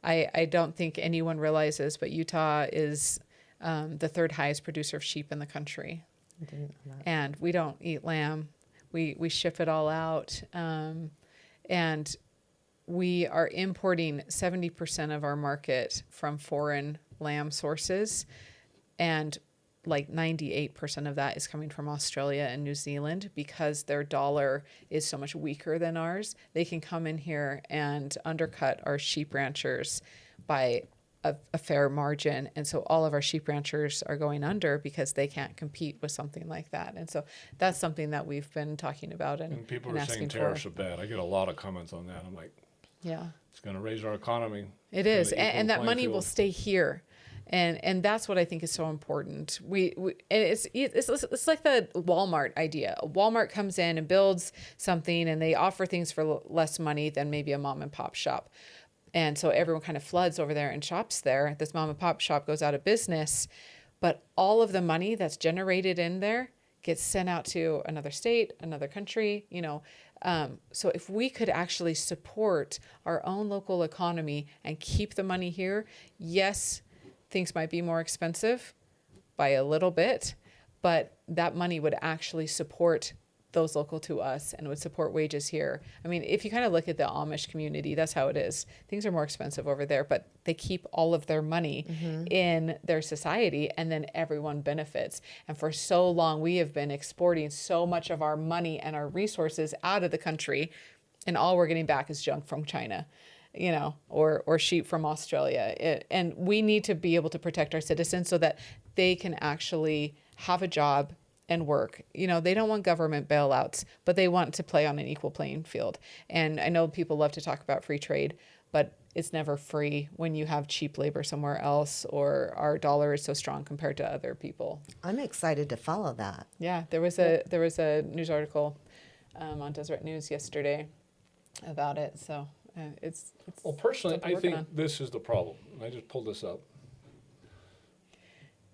I don't think anyone realizes, but Utah is the third highest producer of sheep in the country. I didn't know that. And we don't eat lamb. We ship it all out. And we are importing 70% of our market from foreign lamb sources. And like 98% of that is coming from Australia and New Zealand, because their dollar is so much weaker than ours. They can come in here and undercut our sheep ranchers by a fair margin. And so all of our sheep ranchers are going under because they can't compete with something like that. And so that's something that we've been talking about and people and are saying tariffs are bad. I get a lot of comments on that. I'm like, yeah, it's going to raise our economy. It is. And that money will stay here. And that's what I think is so important. And it's like the Walmart idea. Walmart comes in and builds something, and they offer things for less money than maybe a mom and pop shop. And so everyone kind of floods over there and shops there. This mom and pop shop goes out of business, but all of the money that's generated in there gets sent out to another state, another country, So if we could actually support our own local economy and keep the money here, yes, things might be more expensive by a little bit, but that money would actually support those local to us and would support wages here. I mean, if you kind of look at the Amish community, that's how it is. Things are more expensive over there, but they keep all of their money in their society, and then everyone benefits. And for so long, we have been exporting so much of our money and our resources out of the country, and all we're getting back is junk from China, or sheep from Australia. And we need to be able to protect our citizens so that they can actually have a job and work. They don't want government bailouts, but they want to play on an equal playing field. And I know people love to talk about free trade, but it's never free when you have cheap labor somewhere else, or our dollar is so strong compared to other people. I'm excited to follow that. Yeah, there was a news article on Deseret News yesterday about it. So it's well, personally, something I to work think on. this is the problem. I just pulled this up.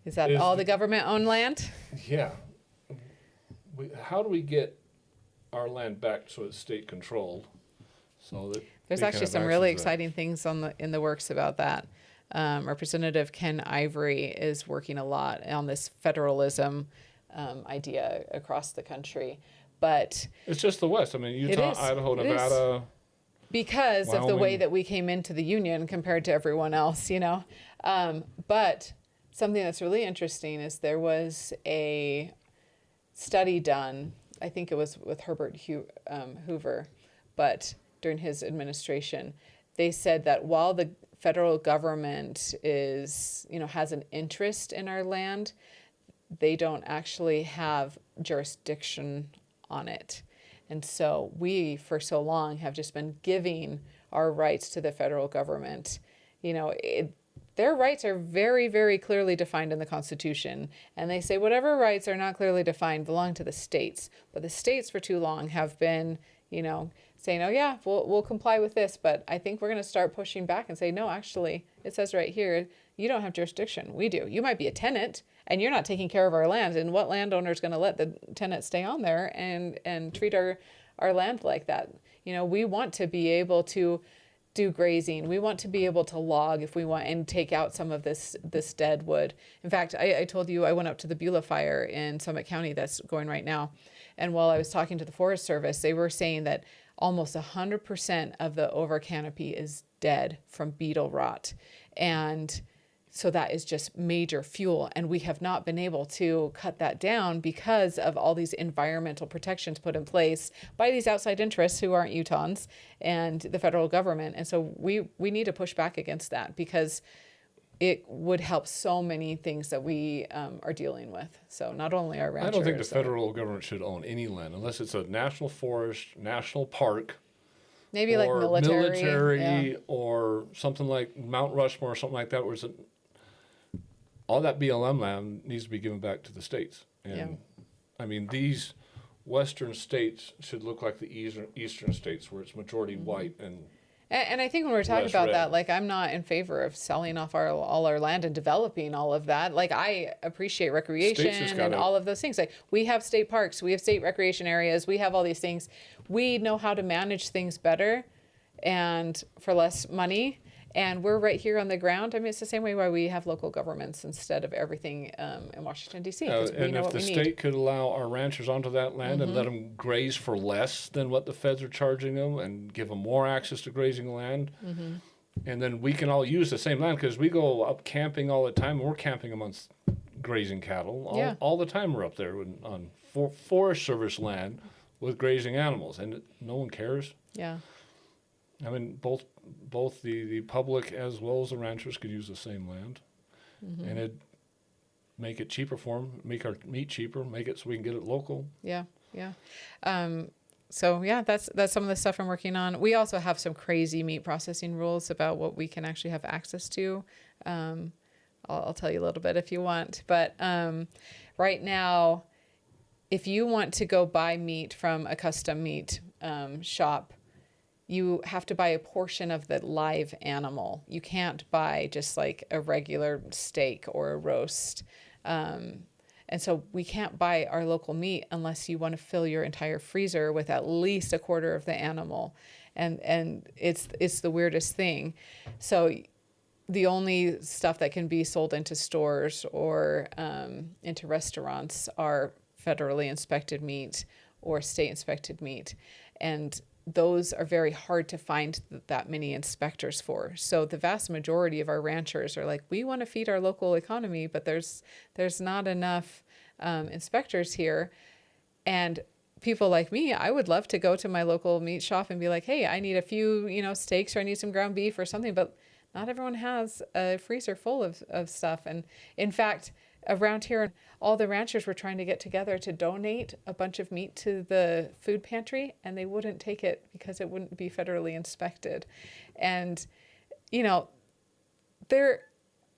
Is that all the government-owned land? Yeah. How do we get our land back so it's state controlled? So that There's actually some really exciting things in the works about that. Representative Ken Ivory is working a lot on this federalism idea across the country, but it's just the West. I mean, Utah, Idaho, Nevada. Because Wyoming. of the way that we came into the union compared to everyone else, But something that's really interesting is there was a study done I think it was with Herbert Hoover, but during his administration, they said that while the federal government is, has an interest in our land, they don't actually have jurisdiction on it. And so we, for so long, have just been giving our rights to the federal government. Their rights are very, very clearly defined in the Constitution. And they say whatever rights are not clearly defined belong to the states. But the states for too long have been, saying, oh yeah, we'll comply with this. But I think we're going to start pushing back and say, no, actually, it says right here, you don't have jurisdiction. We do. You might be a tenant and you're not taking care of our land. And what landowner is going to let the tenant stay on there and treat our land like that? We want to be able to do grazing. We want to be able to log if we want and take out some of this dead wood. In fact, I told you I went up to the Beulah fire in Summit County that's going right now. And while I was talking to the Forest Service, they were saying that almost 100% of the over canopy is dead from beetle rot. And so that is just major fuel. And we have not been able to cut that down because of all these environmental protections put in place by these outside interests who aren't Utahns and the federal government. And so we need to push back against that because it would help so many things that we are dealing with. So not only our ranchers. I don't think the federal government should own any land unless it's a national forest, national park. Maybe like military or something like Mount Rushmore or something like that, where it's all that BLM land needs to be given back to the states. And I mean, these western states should look like the eastern states where it's majority white and I think when we're talking about red. that, like, I'm not in favor of selling off all our land and developing all of that. Like, I appreciate recreation and all of those things. Like, we have state parks, we have state recreation areas, we have all these things. We know how to manage things better and for less money. And we're right here on the ground. I mean, it's the same way why we have local governments instead of everything in Washington, D.C. Because we know what we need. And if the state could allow our ranchers onto that land and let them graze for less than what the feds are charging them and give them more access to grazing land, and then we can all use the same land because we go up camping all the time. We're camping amongst grazing cattle. All the time we're up there on Forest Service land with grazing animals, and no one cares. Yeah. I mean, both the public as well as the ranchers could use the same land, and it'd make it cheaper for them, make our meat cheaper, make it so we can get it local. Yeah. So yeah, that's some of the stuff I'm working on. We also have some crazy meat processing rules about what we can actually have access to. I'll tell you a little bit if you want, but right now, if you want to go buy meat from a custom meat shop, you have to buy a portion of the live animal. You can't buy just like a regular steak or a roast. And so we can't buy our local meat unless you want to fill your entire freezer with at least a quarter of the animal. And it's the weirdest thing. So the only stuff that can be sold into stores or into restaurants are federally inspected meat or state inspected meat. And those are very hard to find that many inspectors for. So the vast majority of our ranchers are like, we want to feed our local economy, but there's not enough inspectors here. And people like me, I would love to go to my local meat shop and be like, hey, I need a few, steaks, or I need some ground beef or something, but not everyone has a freezer full of stuff. And in fact, around here, all the ranchers were trying to get together to donate a bunch of meat to the food pantry, and they wouldn't take it because it wouldn't be federally inspected. And,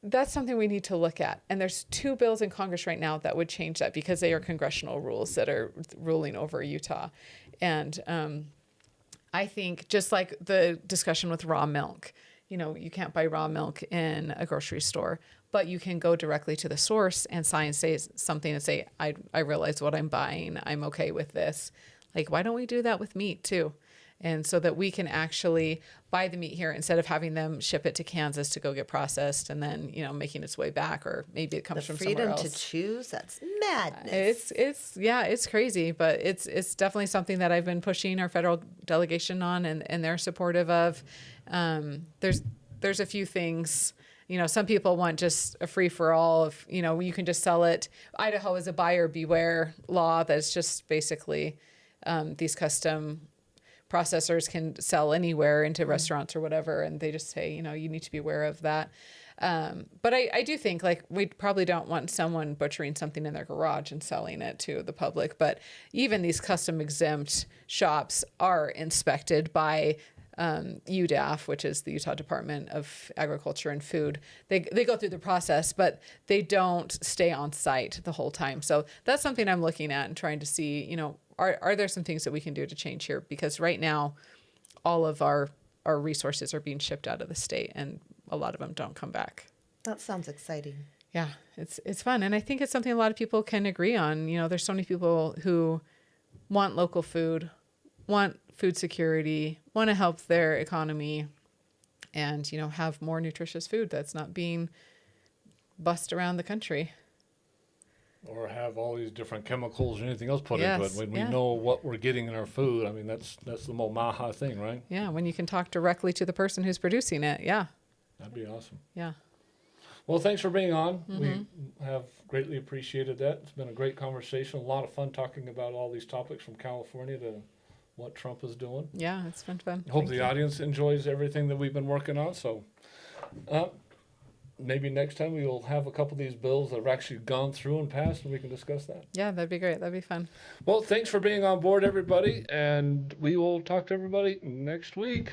that's something we need to look at. And there's 2 bills in Congress right now that would change that because they are congressional rules that are ruling over Utah. And I think just like the discussion with raw milk, you can't buy raw milk in a grocery store, but you can go directly to the source and sign something and say, I realize what I'm buying. I'm okay with this. Like, why don't we do that with meat too? And so that we can actually buy the meat here instead of having them ship it to Kansas to go get processed and then, making its way back, or maybe it comes from somewhere else. The freedom to choose, that's madness. It's crazy, but it's definitely something that I've been pushing our federal delegation on, and they're supportive of. There's a few things You know, some people want just a free for all of, you know, you can just sell it. Idaho is a buyer beware law that's just basically these custom processors can sell anywhere into restaurants or whatever. And they just say, you know, you need to be aware of that. But I do think, like, we probably don't want someone butchering something in their garage and selling it to the public. But even these custom exempt shops are inspected by UDAF, which is the Utah Department of Agriculture and Food. They go through the process, but they don't stay on site the whole time. So that's something I'm looking at and trying to see, you know, are there some things that we can do to change here? Because right now, all of our resources are being shipped out of the state, and a lot of them don't come back. That sounds exciting. Yeah, it's fun. And I think it's something a lot of people can agree on. You know, there's so many people who want local food, want food security, want to help their economy, and, you know, have more nutritious food that's not being bussed around the country. Or have all these different chemicals or anything else put Yes, into it. When we yeah. know what we're getting in our food, I mean, that's the more maha thing, right? Yeah, when you can talk directly to the person who's producing it. Yeah. That'd be awesome. Yeah. Well, thanks for being on. We have greatly appreciated that. It's been a great conversation. A lot of fun talking about all these topics from California to what Trump is doing. Yeah, it's been fun. Hope Thank the you. audience enjoys everything that we've been working on. So maybe next time we'll have a couple of these bills that have actually gone through and passed, and we can discuss that. Yeah, that'd be great. That'd be fun. Well, thanks for being on board, everybody, and we will talk to everybody next week.